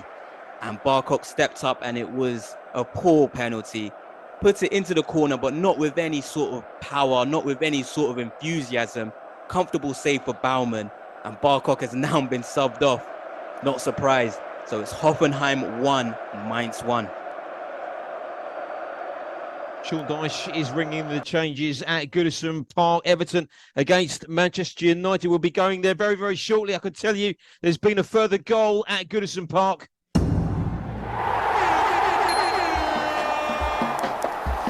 And Barkok stepped up, and it was a poor penalty. Puts it into the corner, but not with any sort of power, not with any sort of enthusiasm. Comfortable save for Baumann, and Barkok has now been subbed off. Not surprised. So it's Hoffenheim 1, Mainz 1. Sean Dyche is ringing the changes at Goodison Park. Everton against Manchester United will be going there very, very shortly. I can tell you there's been a further goal at Goodison Park.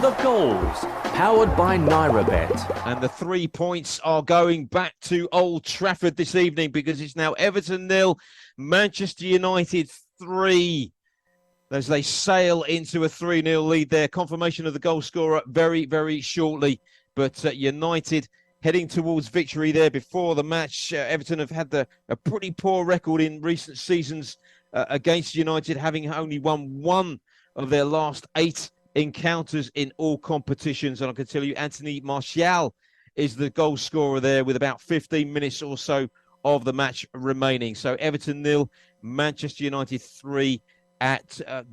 The goals, powered by NairaBet. And the 3 points are going back to Old Trafford this evening because it's now Everton 0, Manchester United 3. As they sail into a 3-0 lead there. Confirmation of the goal scorer very, very shortly. But United heading towards victory there before the match. Everton have had a pretty poor record in recent seasons against United, having only won one of their last 8 encounters in all competitions. And I can tell you Anthony Martial is the goal scorer there with about 15 minutes or so of the match remaining. So Everton 0, Manchester United 3 at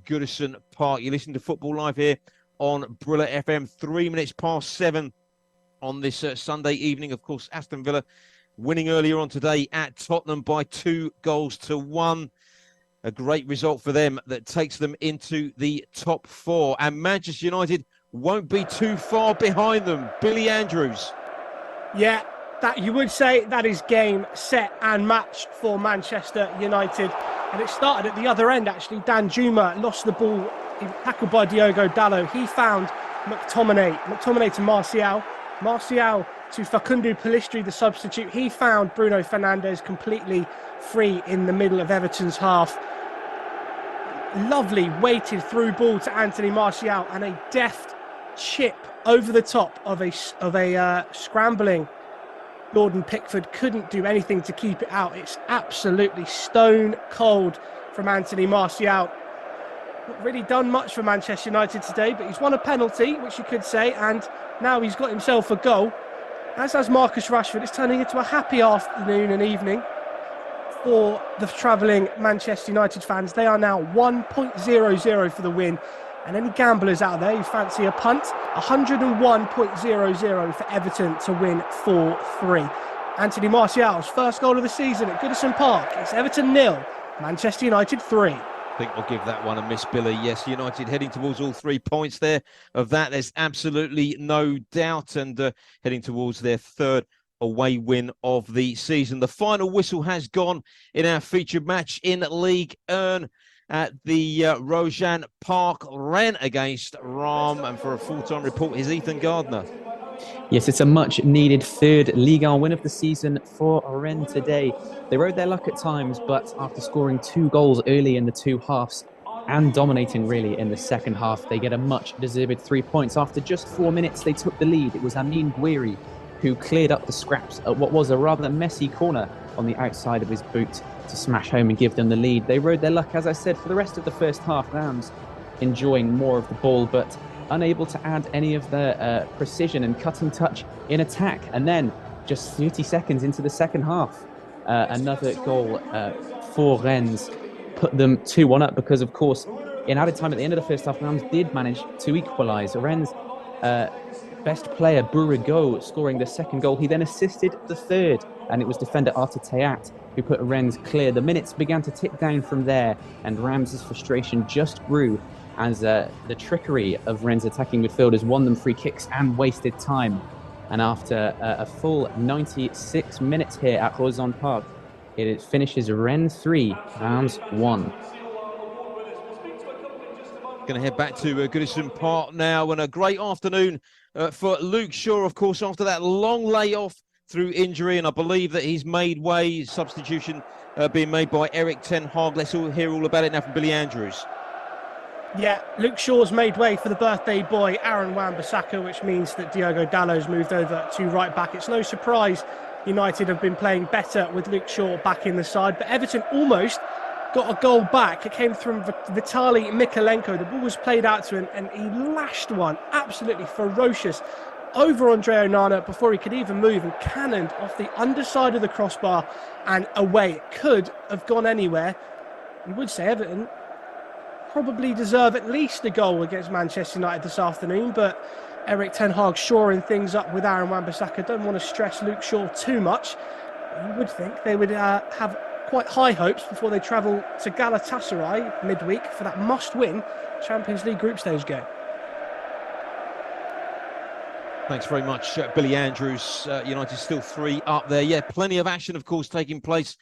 Goodison Park. You listen to Football Live here on Brilla FM. 3 minutes past 7 on this Sunday evening. Of course, Aston Villa winning earlier on today at Tottenham by 2-1. A great result for them that takes them into the top 4. And Manchester United won't be too far behind them. Billy Andrews. Yeah, that you would say that is game, set and match for Manchester United. And it started at the other end, actually. Dan Juma lost the ball. He was tackled by Diogo Dalot. He found McTominay. McTominay to Martial. Martial to Facundo Pellistri, the substitute. He found Bruno Fernandes completely free in the middle of Everton's half. Lovely weighted through ball to Anthony Martial and a deft chip over the top of a scrambling Jordan Pickford. Couldn't do anything to keep it out. It's absolutely stone cold from Anthony Martial. Not really done much for Manchester United today, but he's won a penalty, which you could say, and now he's got himself a goal. As has Marcus Rashford. It's turning into a happy afternoon and evening for the travelling Manchester United fans. They are now 1.00 for the win. And any gamblers out there who fancy a punt, 101.00 for Everton to win 4-3. Anthony Martial's first goal of the season at Goodison Park. It's Everton 0, Manchester United 3. I think I'll give that one a miss, Billy. Yes, United heading towards all 3 points there. Of that, there's absolutely no doubt, and heading towards their third away win of the season. The final whistle has gone in our featured match in League 1 at the Rojan Park. Rennes against Ram, and for a full-time report is Ethan Gardner. Yes, it's a much-needed third Ligue 1 win of the season for Rennes today. They rode their luck at times, but after scoring 2 goals early in the 2 halves and dominating really in the second half, they get a much-deserved 3 points. After just 4 minutes, they took the lead. It was Amin Gouiri who cleared up the scraps at what was a rather messy corner on the outside of his boot to smash home and give them the lead. They rode their luck, as I said, for the rest of the first half. Rams enjoying more of the ball, but unable to add any of the precision and cutting touch in attack. And then, just 30 seconds into the second half, another goal for Rennes put them 2-1 up, because, of course, in added time at the end of the first half, Rams did manage to equalise. Rennes' best player, Bourigeaud, scoring the second goal. He then assisted the third, and it was defender Arthur Théat who put Rennes clear. The minutes began to tick down from there, and Rams' frustration just grew as the trickery of Rennes' attacking midfielders won them free kicks and wasted time. And after a full 96 minutes here at Rojan Park, it finishes Rennes 3, Rams 1. Going to head back to Goodison Park now, and a great afternoon for Luke Shaw, of course, after that long layoff through injury, and I believe that he's made way, substitution being made by Erik ten Hag. Let's all hear all about it now from Billy Andrews. Yeah, Luke Shaw's made way for the birthday boy, Aaron Wan-Bissaka, which means that Diogo Dalot's moved over to right back. It's no surprise United have been playing better with Luke Shaw back in the side, but Everton almost got a goal back. It came from Vitaly Mykolenko. The ball was played out to him, and he lashed one, absolutely ferocious, over Andre Onana before he could even move, and cannoned off the underside of the crossbar and away. It could have gone anywhere. You would say Everton probably deserve at least a goal against Manchester United this afternoon, but Erik ten Hag shoring things up with Aaron Wan-Bissaka. Don't want to stress Luke Shaw too much. You would think they would have quite high hopes before they travel to Galatasaray midweek for that must-win Champions League group stage game. Thanks very much, Billy Andrews. United still 3 up there. Yeah, plenty of action, of course, taking place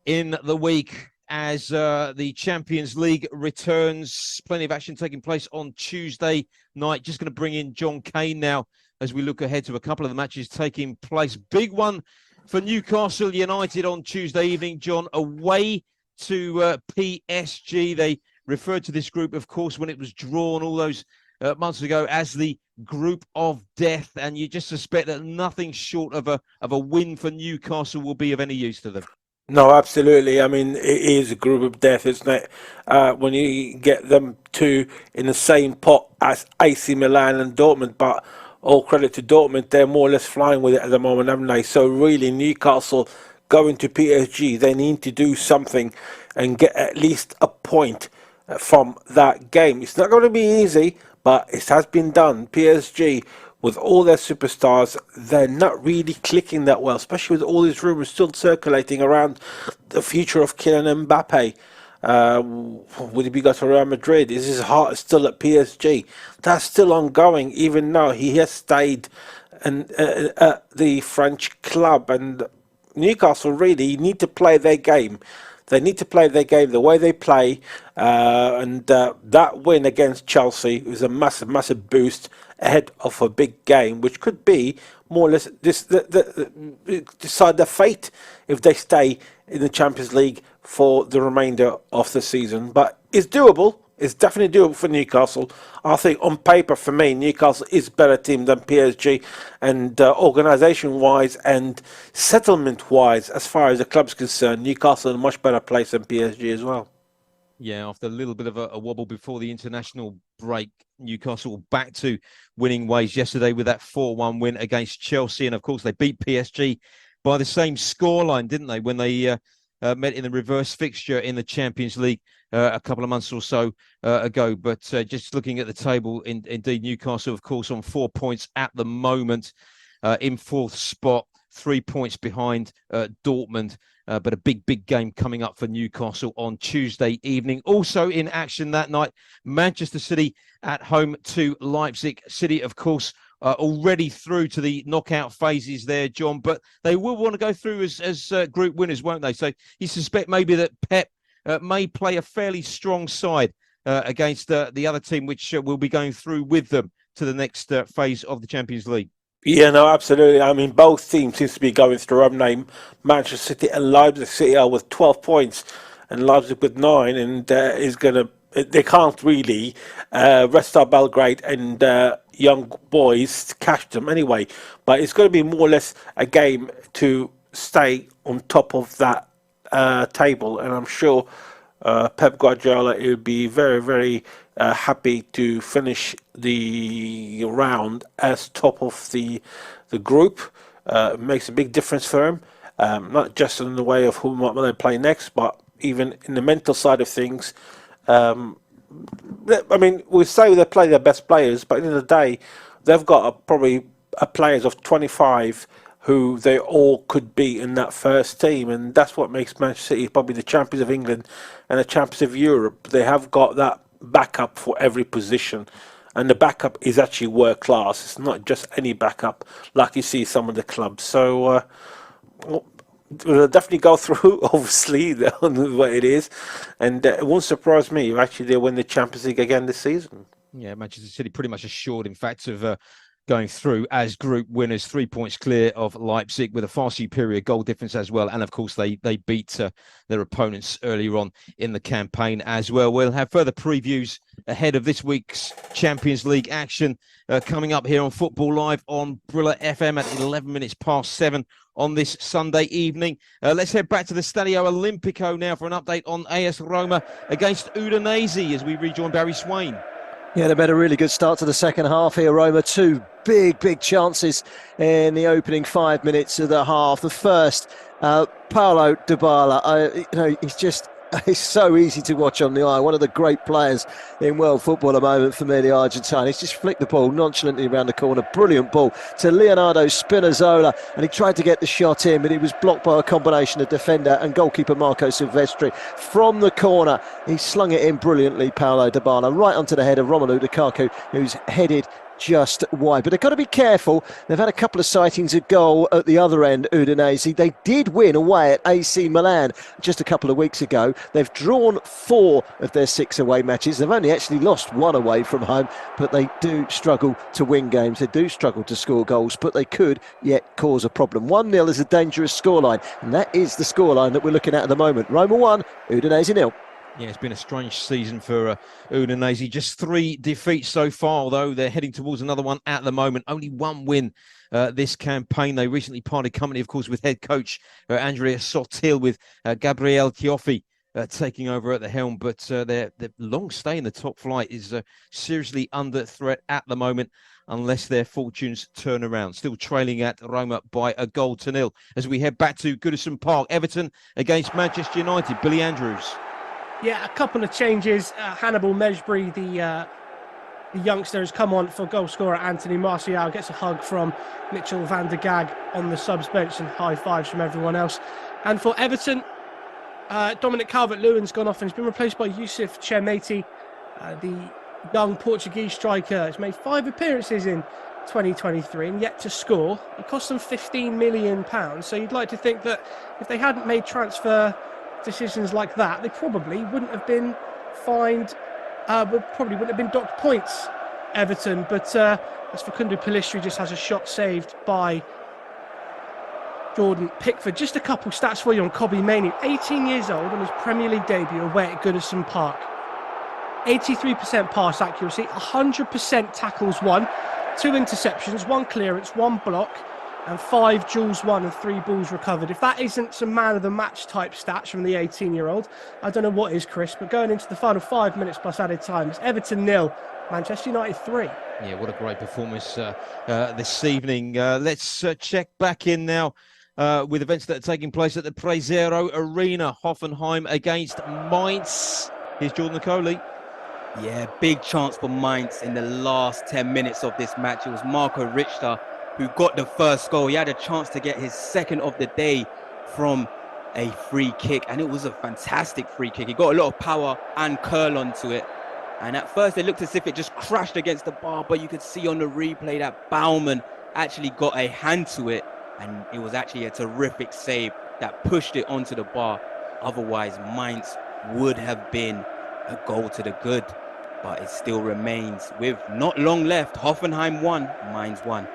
in the week as the Champions League returns. Plenty of action taking place on Tuesday night. Just going to bring in John Kane now as we look ahead to a couple of the matches taking place. Big one for Newcastle United on Tuesday evening, John, away to PSG. They referred to this group, of course, when it was drawn all those months ago as the group of death, and you just suspect that nothing short of a win for Newcastle will be of any use to them. No, absolutely. I mean, it is a group of death, isn't it? When you get them two in the same pot as AC Milan and Dortmund, but all credit to Dortmund, they're more or less flying with it at the moment, haven't they? So really, Newcastle going to PSG, they need to do something and get at least a point from that game. It's not going to be easy, but it has been done. PSG, with all their superstars, they're not really clicking that well, especially with all these rumours still circulating around the future of Kylian Mbappe. Would he be got to Real Madrid? Is his heart still at PSG? That's still ongoing, even though he has stayed at the French club. And Newcastle really need to play their game. They need to play their game the way they play. And that win against Chelsea was a massive, massive boost ahead of a big game, which could be more or less decide their fate if they stay in the Champions League for the remainder of the season. But it's doable. It's definitely doable for Newcastle. I think on paper, for me, Newcastle is a better team than PSG, and organisation-wise and settlement-wise, as far as the club's concerned, Newcastle is a much better place than PSG as well. Yeah, after a little bit of a wobble before the international break, Newcastle back to winning ways yesterday with that 4-1 win against Chelsea. And of course, they beat PSG by the same scoreline, didn't they, when they met in the reverse fixture in the Champions League a couple of months or so ago. But just looking at the table, indeed, Newcastle, of course, on 4 points at the moment in fourth spot, 3 points behind Dortmund. But a big game coming up for Newcastle on Tuesday evening. Also in action that night, Manchester City at home to Leipzig. City, of course, already through to the knockout phases there, John, but they will want to go through as group winners, won't they? So you suspect maybe that Pep may play a fairly strong side against the other team, which will be going through with them to the next phase of the Champions League. Yeah, no, absolutely. I mean, both teams seem to be going through their own name. Manchester City and Leipzig City are with 12 points, and Leipzig with 9, and they can't really rest up Belgrade and young boys to catch them anyway. But it's going to be more or less a game to stay on top of that table, and I'm sure Pep Guardiola will be very, very happy to finish the round as top of the group. It makes a big difference for him, not just in the way of whom they play next, but even in the mental side of things. I mean, we say they play their best players, but at the end of the day, they've got probably players of 25 who they all could be in that first team, and that's what makes Manchester City probably the champions of England and the champions of Europe. They have got that backup for every position, and the backup is actually world class. It's not just any backup like you see some of the clubs. So we'll definitely go through, obviously, on what it is, and it won't surprise me if actually they win the Champions League again this season. Yeah, Manchester City pretty much assured, in fact, of going through as group winners, 3 points clear of Leipzig with a far superior goal difference as well. And of course, they beat their opponents earlier on in the campaign as well. We'll have further previews ahead of this week's Champions League action coming up here on Football Live on Brilla FM at 11 minutes past 7 on this Sunday evening. Let's head back to the Stadio Olimpico now for an update on AS Roma against Udinese as we rejoin Barry Swain. Yeah, they've had a really good start to the second half here, Roma. Two big chances in the opening 5 minutes of the half. The first, Paulo Dybala, he's so easy to watch on the eye. One of the great players in world football at the moment for me, the Argentine. He's just flicked the ball nonchalantly around the corner. Brilliant ball to Leonardo Spinazzola, and he tried to get the shot in, but he was blocked by a combination of defender and goalkeeper Marco Silvestri. From the corner, he slung it in brilliantly, Paulo Dybala, right onto the head of Romelu Lukaku, who's headed just wide. But they've got to be careful. They've had a couple of sightings of goal at the other end, Udinese. They did win away at AC Milan just a couple of weeks ago. They've drawn 4 of their 6 away matches. They've only actually lost 1 away from home, but they do struggle to win games. They do struggle to score goals, but they could yet cause a problem. 1-0 is a dangerous scoreline, and that is the scoreline that we're looking at the moment. Roma 1, Udinese 0. Yeah, it's been a strange season for Udinese. Just 3 defeats so far, although they're heading towards another one at the moment. Only 1 win this campaign. They recently parted company, of course, with head coach Andrea Sottil, with Gabriele Chioffi taking over at the helm. But their long stay in the top flight is seriously under threat at the moment, unless their fortunes turn around. Still trailing at Roma by a 1-0 as we head back to Goodison Park. Everton against Manchester United. Billy Andrews. Yeah, a couple of changes. Hannibal Mejbri, the youngster, has come on for goal scorer Anthony Martial. Gets a hug from Mitchell van der Gag on the subs bench and high fives from everyone else. And for Everton, Dominic Calvert-Lewin's gone off and he's been replaced by Yusuf Chermati, the young Portuguese striker. He's made 5 appearances in 2023 and yet to score. It cost them £15 million. So you'd like to think that if they hadn't made transfer decisions like that, they probably wouldn't have been fined, probably wouldn't have been docked points, Everton. But as Facundo Pellistri just has a shot saved by Jordan Pickford. Just a couple stats for you on Kobbie Mainoo. 18 years old on his Premier League debut away at Goodison Park. 83% pass accuracy, 100% tackles won, 2 interceptions, 1 clearance, 1 block, and 5 duels won and 3 balls recovered. If that isn't some man of the match type stats from the 18-year-old, I don't know what is, Chris. But going into the final 5 minutes plus added time, it's Everton 0, Manchester United 3. Yeah, what a great performance this evening. Let's check back in now with events that are taking place at the Prezero Arena. Hoffenheim against Mainz. Here's Jordan Nicoli. Yeah, big chance for Mainz in the last 10 minutes of this match. It was Marco Richter who got the first goal. He had a chance to get his second of the day from a free kick, and it was a fantastic free kick. He got a lot of power and curl onto it. And at first it looked as if it just crashed against the bar, but you could see on the replay that Baumann actually got a hand to it, and it was actually a terrific save that pushed it onto the bar. Otherwise, Mainz would have been a goal to the good, but it still remains with not long left. Hoffenheim 1, Mainz 1.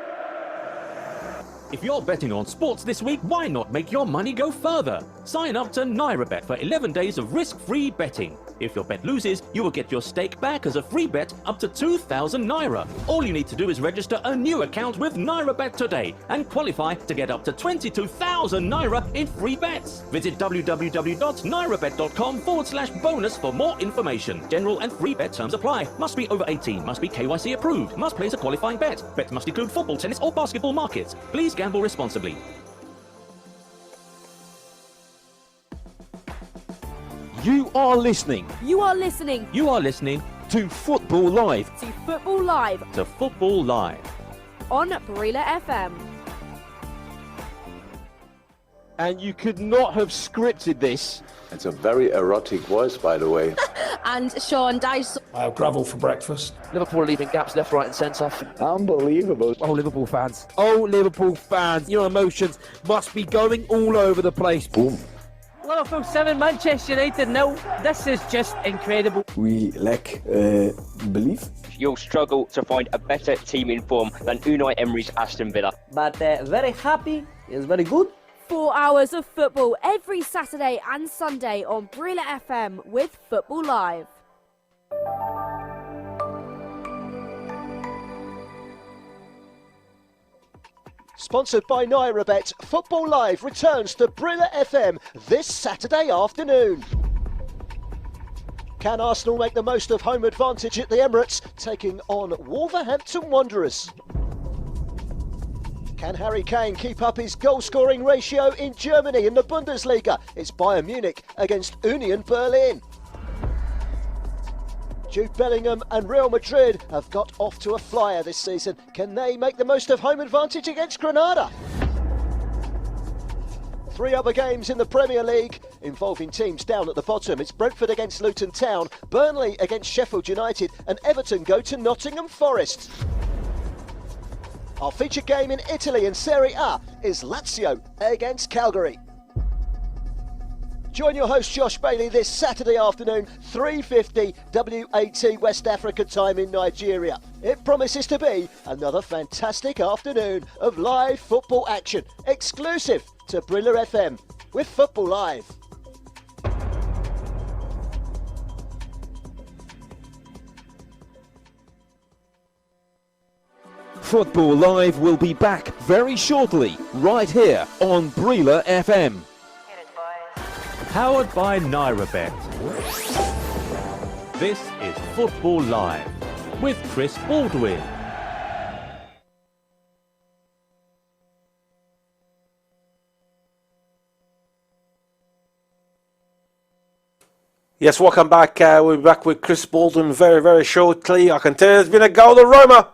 If you're betting on sports this week, why not make your money go further? Sign up to NairaBet for 11 days of risk-free betting. If your bet loses, you will get your stake back as a free bet up to 2,000 Naira. All you need to do is register a new account with NairaBet today and qualify to get up to 22,000 Naira in free bets. Visit www.nairabet.com/bonus for more information. General and free bet terms apply. Must be over 18. Must be KYC approved. Must place a qualifying bet. Bets must include football, tennis or basketball markets. Please gamble responsibly. You are listening. You are listening You are listening to Football Live. to Football Live to Football Live. on Brila FM. And you could not have scripted this. It's a very erotic voice, by the way. And Sean Dyche. I have gravel for breakfast. Liverpool leaving gaps left, right and centre. Unbelievable. Oh, Liverpool fans. Oh, Liverpool fans. Your emotions must be going all over the place. Boom. Liverpool 7, Manchester United 0. This is just incredible. We lack belief. You'll struggle to find a better team in form than Unai Emery's Aston Villa. But very happy, it's very good. 4 hours of football every Saturday and Sunday on Brila FM with Football Live. Sponsored by NairaBet, Football Live returns to Brila FM this Saturday afternoon. Can Arsenal make the most of home advantage at the Emirates, taking on Wolverhampton Wanderers? Can Harry Kane keep up his goal-scoring ratio in Germany in the Bundesliga? It's Bayern Munich against Union Berlin. Jude Bellingham and Real Madrid have got off to a flyer this season. Can they make the most of home advantage against Granada? 3 other games in the Premier League involving teams down at the bottom. It's Brentford against Luton Town, Burnley against Sheffield United, and Everton go to Nottingham Forest. Our featured game in Italy in Serie A is Lazio against Calgary. Join your host Josh Bailey this Saturday afternoon, 3:50 WAT West African time in Nigeria. It promises to be another fantastic afternoon of live football action, exclusive to Brila FM with Football Live. Football Live will be back very shortly, right here on Brila FM. Powered by NairaBet. This is Football Live with Chris Baldwin. Yes, welcome back. We'll be back with Chris Baldwin very, very shortly. I can tell you there's been a goal to Roma.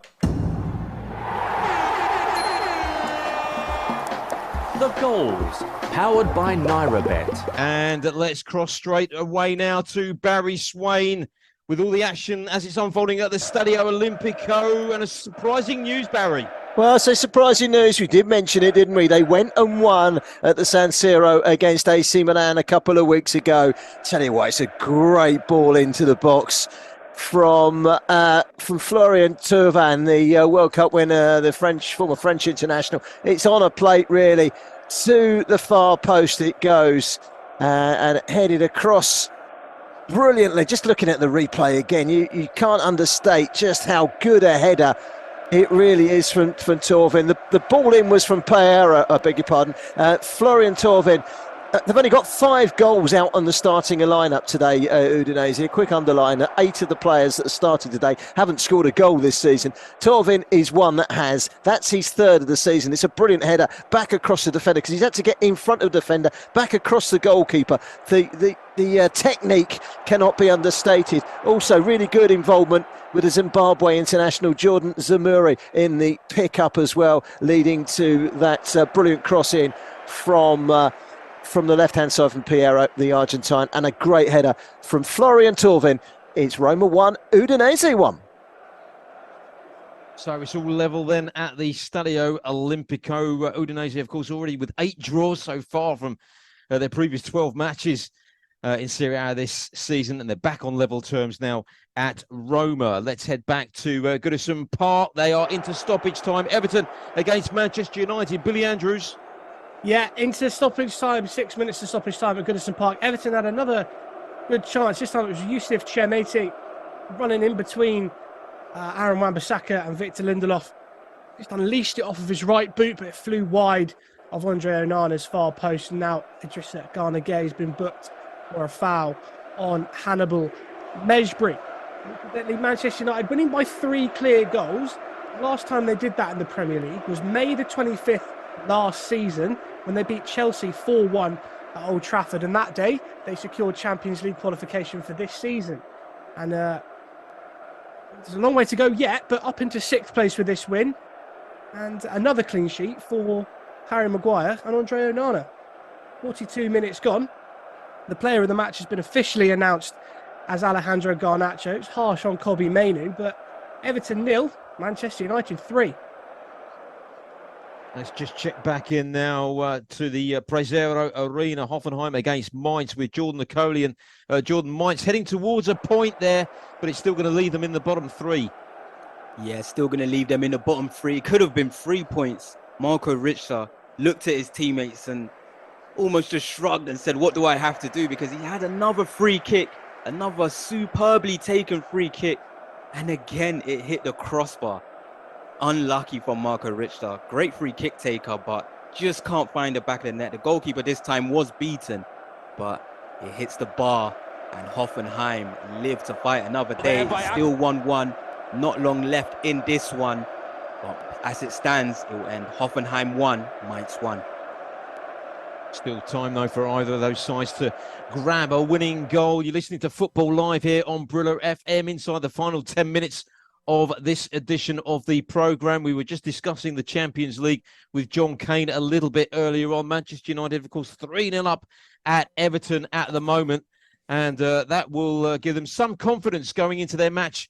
The goals, powered by NairaBet. And let's cross straight away now to Barry Swain with all the action as it's unfolding at the Stadio Olimpico. And a surprising news, Barry. Well, so surprising news. We did mention it, didn't we? They went and won at the San Siro against AC Milan a couple of weeks ago. Tell you what, it's a great ball into the box from Florian Thauvin, the World Cup winner, the former French international. It's on a plate, really. To the far post it goes and headed across brilliantly. Just looking at the replay again, you can't understate just how good a header it really is from Thauvin. The ball in was from Pereira, I beg your pardon. Florian Thauvin They've only got 5 goals out on the starting lineup today, Udinese. A quick underline, 8 of the players that started today haven't scored a goal this season. Tovin is one that has. That's his 3rd of the season. It's a brilliant header back across the defender because he's had to get in front of the defender, back across the goalkeeper. The technique cannot be understated. Also, really good involvement with the Zimbabwe international Jordan Zamuri in the pick-up as well, leading to that brilliant cross-in from the left-hand side from Piero, the Argentine, and a great header from Florian Tovin. It's Roma 1, Udinese 1. So it's all level then at the Stadio Olimpico. Udinese, of course, already with 8 draws so far from their previous 12 matches in Serie A this season, and they're back on level terms now at Roma. Let's head back to Goodison Park. They are into stoppage time. Everton against Manchester United. Billy Andrews. Yeah, into stoppage time, 6 minutes to stoppage time at Goodison Park. Everton had another good chance. This time it was Yusuf Chermete running in between Aaron Wan-Bissaka and Victor Lindelof. Just unleashed it off of his right boot, but it flew wide of Andre Onana's far post. And now Idrissa Gana Gueye has been booked for a foul on Hannibal Mejbri. Manchester United winning by 3 clear goals. Last time they did that in the Premier League was May the 25th last season, when they beat Chelsea 4-1 at Old Trafford, and that day they secured Champions League qualification for this season. And there's a long way to go yet, but up into 6th place with this win, and another clean sheet for Harry Maguire and Andre Onana. 42 minutes gone. The player of the match has been officially announced as Alejandro Garnacho. It's harsh on Kobbie Mainoo, but Everton 0, Manchester United 3. Let's just check back in now to the Prezero Arena. Hoffenheim against Mainz with Jordan Nicoli and Jordan Mainz heading towards a point there, but it's still going to leave them in the bottom 3. Yeah, still going to leave them in the bottom 3. Could have been 3 points. Marco Richter looked at his teammates and almost just shrugged and said, what do I have to do? Because he had another free kick, another superbly taken free kick. And again, it hit the crossbar. Unlucky for Marco Richter. Great free kick taker, but just can't find the back of the net. The goalkeeper this time was beaten, but it hits the bar, and Hoffenheim live to fight another day. Still 1-1. Not long left in this one. But as it stands, it will end Hoffenheim 1, Mainz 1. Still time, though, for either of those sides to grab a winning goal. You're listening to Football Live here on Briller FM inside the final 10 minutes of this edition of the programme. We were just discussing the Champions League with John Kane a little bit earlier on. Manchester United, of course, 3-0 up at Everton at the moment. And that will give them some confidence going into their match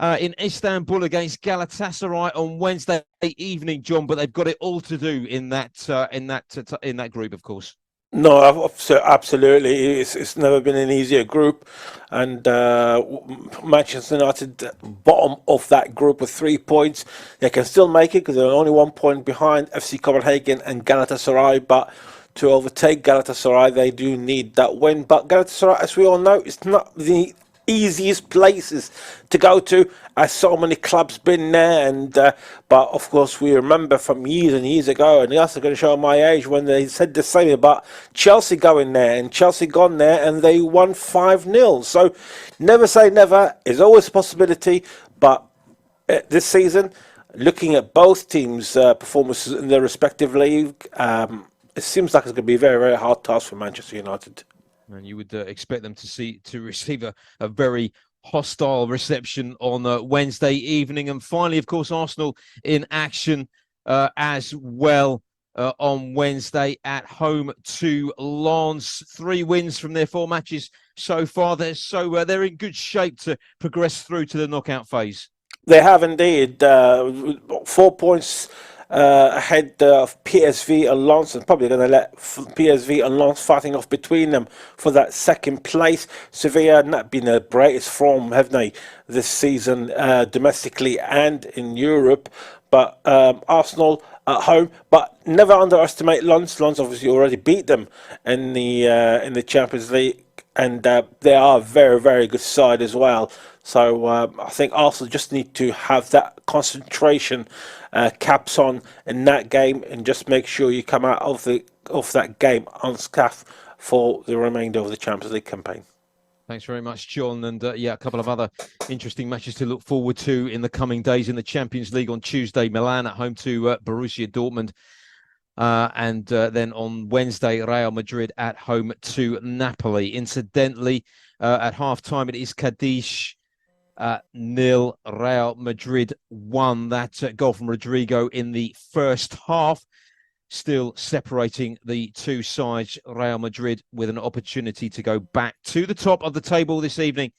in Istanbul against Galatasaray on Wednesday evening, John. But they've got it all to do in that group, of course. No, absolutely. It's never been an easier group, and Manchester United bottom of that group with 3 points. They can still make it because they're only 1 point behind FC Copenhagen and Galatasaray. But to overtake Galatasaray, they do need that win. But Galatasaray, as we all know, is not the easiest places to go to, as so many clubs been there, and but of course we remember from years and years ago, and that's going to show my age when they said the same about Chelsea going there, and Chelsea gone there and they won 5-0. So never say never, is always a possibility. But this season, looking at both teams' performances in their respective league, it seems like it's going to be a very, very hard task for Manchester United. And you would expect them to receive a very hostile reception on Wednesday evening. And finally, of course, Arsenal in action as well on Wednesday at home to Lens. 3 wins from their 4 matches so far. They're in good shape to progress through to the knockout phase. They have indeed. 4 points ahead of PSV and Lens, and probably going to let PSV and Lens fighting off between them for that second place. Sevilla not been the greatest form, haven't they, this season, domestically and in Europe. But Arsenal at home, but never underestimate Lens. Lens obviously already beat them in the Champions League, and they are a very, very good side as well. So I think Arsenal just need to have that concentration caps on in that game and just make sure you come out of that game unscathed for the remainder of the Champions League campaign. Thanks very much, John. And a couple of other interesting matches to look forward to in the coming days in the Champions League. On Tuesday, Milan at home to Borussia Dortmund. And then on Wednesday, Real Madrid at home to Napoli. Incidentally, at half-time, it is Cadiz 0, Real Madrid 1. That goal from Rodrigo in the first half. Still separating the two sides. Real Madrid with an opportunity to go back to the top of the table this evening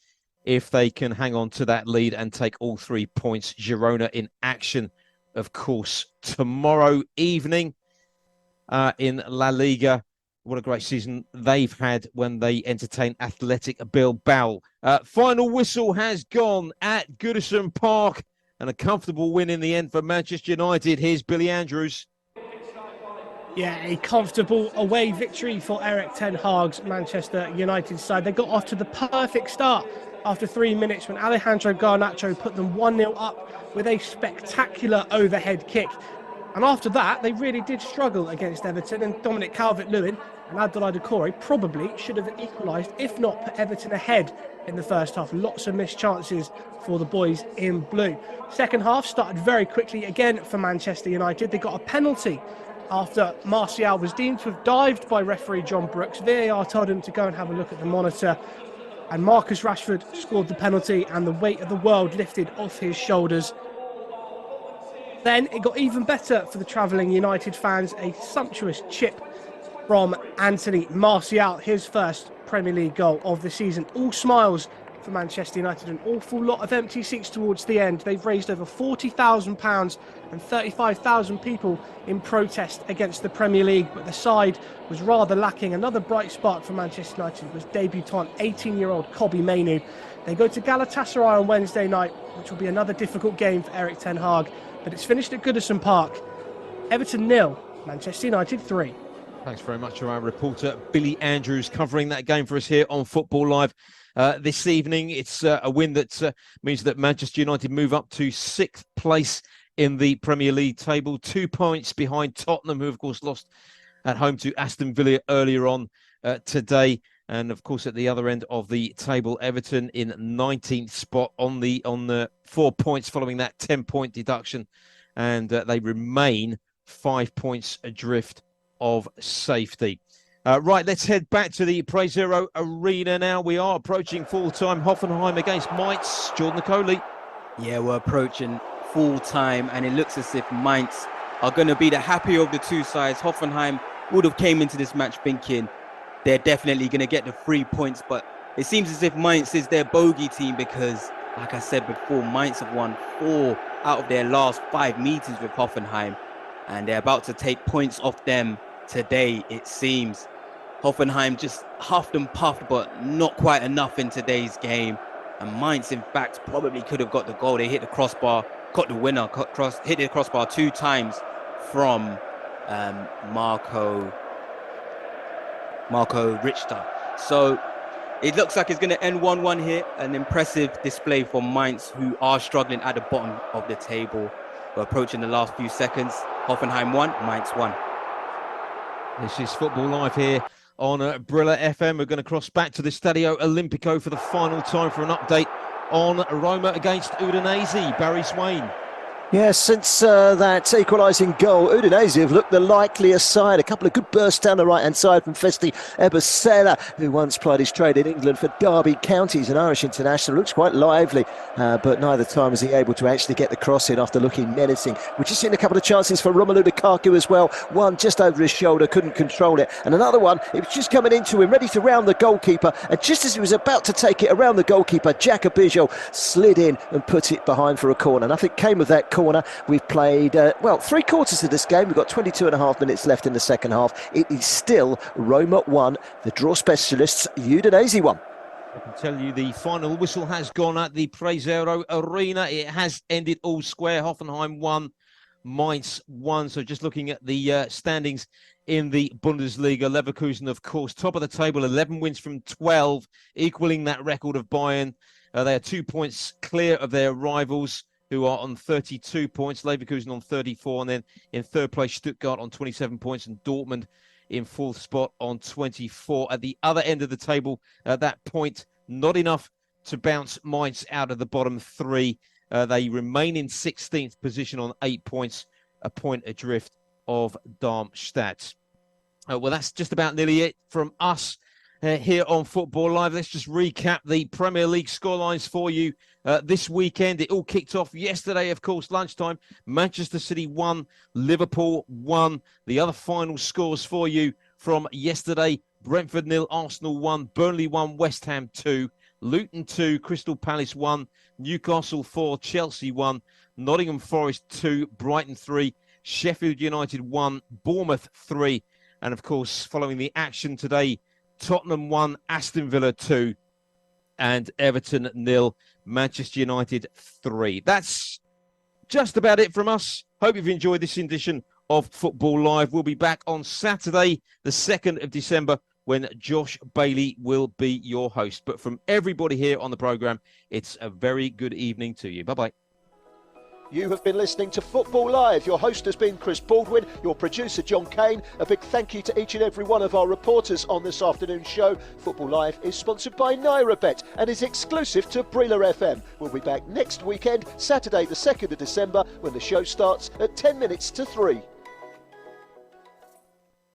if they can hang on to that lead and take all 3 points. Girona in action, of course, tomorrow evening in La Liga. What a great season they've had when they entertain Athletic Bilbao. Final whistle has gone at Goodison Park, and a comfortable win in the end for Manchester United. Here's Billy Andrews. Yeah, a comfortable away victory for Erik ten Hag's Manchester United side. They got off to the perfect start after 3 minutes when Alejandro Garnacho put them 1-0 up with a spectacular overhead kick. And after that, they really did struggle against Everton, and Dominic Calvert-Lewin and Abdoulaye Doucouré probably should have equalised, if not put Everton ahead in the first half. Lots of missed chances for the boys in blue. Second half started very quickly again for Manchester United. They got a penalty after Martial was deemed to have dived by referee John Brooks. VAR told him to go and have a look at the monitor, and Marcus Rashford scored the penalty, and the weight of the world lifted off his shoulders. Then it got even better for the travelling United fans. A sumptuous chip from Anthony Martial, his first Premier League goal of the season. All smiles for Manchester United, an awful lot of empty seats towards the end. They've raised over £40,000 and 35,000 people in protest against the Premier League, but the side was rather lacking. Another bright spark for Manchester United was debutant 18-year-old Kobbie Mainoo. They go to Galatasaray on Wednesday night, which will be another difficult game for Erik ten Hag, but it's finished at Goodison Park. Everton 0, Manchester United 3. Thanks very much to our reporter Billy Andrews covering that game for us here on Football Live. This evening, it's a win that means that Manchester United move up to 6th place in the Premier League table, 2 points behind Tottenham, who of course lost at home to Aston Villa earlier on today. And of course, at the other end of the table, Everton in 19th spot on the 4 points following that 10-point deduction, and they remain 5 points adrift of safety. Right, let's head back to the Pre-Zero Arena now. We are approaching full-time. Hoffenheim against Mainz. Jordan Coley. Yeah, we're approaching full-time, and it looks as if Mainz are going to be the happier of the two sides. Hoffenheim would have came into this match thinking they're definitely going to get the 3 points, but it seems as if Mainz is their bogey team because, like I said before, Mainz have won 4 out of their last 5 meetings with Hoffenheim, and they're about to take points off them today, it seems. Hoffenheim just huffed and puffed, but not quite enough in today's game. And Mainz, in fact, probably could have got the goal. They hit the crossbar, got the winner, hit the crossbar 2 times from Marco Richter. So it looks like it's going to end 1-1 here. An impressive display for Mainz, who are struggling at the bottom of the table. We're approaching the last few seconds. Hoffenheim 1, Mainz 1. This is Football Live here on Brilla FM. We're going to cross back to the Stadio Olimpico for the final time for an update on Roma against Udinese. Barry Swain. Yeah, since that equalising goal, Udinese have looked the likelier side. A couple of good bursts down the right-hand side from Festi Ebosela, who once plied his trade in England for Derby County. He's an Irish international, looks quite lively, but neither time was he able to actually get the cross in after looking menacing. We've just seen a couple of chances for Romelu Lukaku as well. One just over his shoulder, couldn't control it. And another one, it was just coming into him, ready to round the goalkeeper. And just as he was about to take it around the goalkeeper, Jacobijo slid in and put it behind for a corner. Nothing came of that corner. We've played, 3 quarters of this game. We've got 22.5 minutes left in the second half. It is still Roma 1, the draw specialists, Udinese 1. I can tell you the final whistle has gone at the Pre-Zero Arena. It has ended all square. Hoffenheim 1, Mainz 1. So just looking at the standings in the Bundesliga, Leverkusen, of course, top of the table, 11 wins from 12, equaling that record of Bayern. They are 2 points clear of their rivals, who are on 32 points. Leverkusen on 34, and then in third place, Stuttgart on 27 points, and Dortmund in fourth spot on 24. At the other end of the table, at that point, not enough to bounce Mainz out of the bottom three. They remain in 16th position on 8 points, a point adrift of Darmstadt. Well, that's just about nearly it from us here on Football Live. Let's just recap the Premier League scorelines for you this weekend. It all kicked off yesterday, of course, lunchtime. Manchester City 1, Liverpool 1. The other final scores for you from yesterday: Brentford 0, Arsenal 1, Burnley 1, West Ham 2, Luton 2, Crystal Palace 1, Newcastle 4, Chelsea 1, Nottingham Forest 2, Brighton 3, Sheffield United 1, Bournemouth 3. And of course, following the action today, Tottenham 1, Aston Villa 2, and Everton 0, Manchester United 3. That's just about it from us. Hope you've enjoyed this edition of Football Live. We'll be back on Saturday, the 2nd of December, when Josh Bailey will be your host. But from everybody here on the programme, it's a very good evening to you. Bye-bye. You have been listening to Football Live. Your host has been Chris Baldwin, your producer John Kane. A big thank you to each and every one of our reporters on this afternoon's show. Football Live is sponsored by NairaBet and is exclusive to Brila FM. We'll be back next weekend, Saturday the 2nd of December, when the show starts at 10 minutes to 3.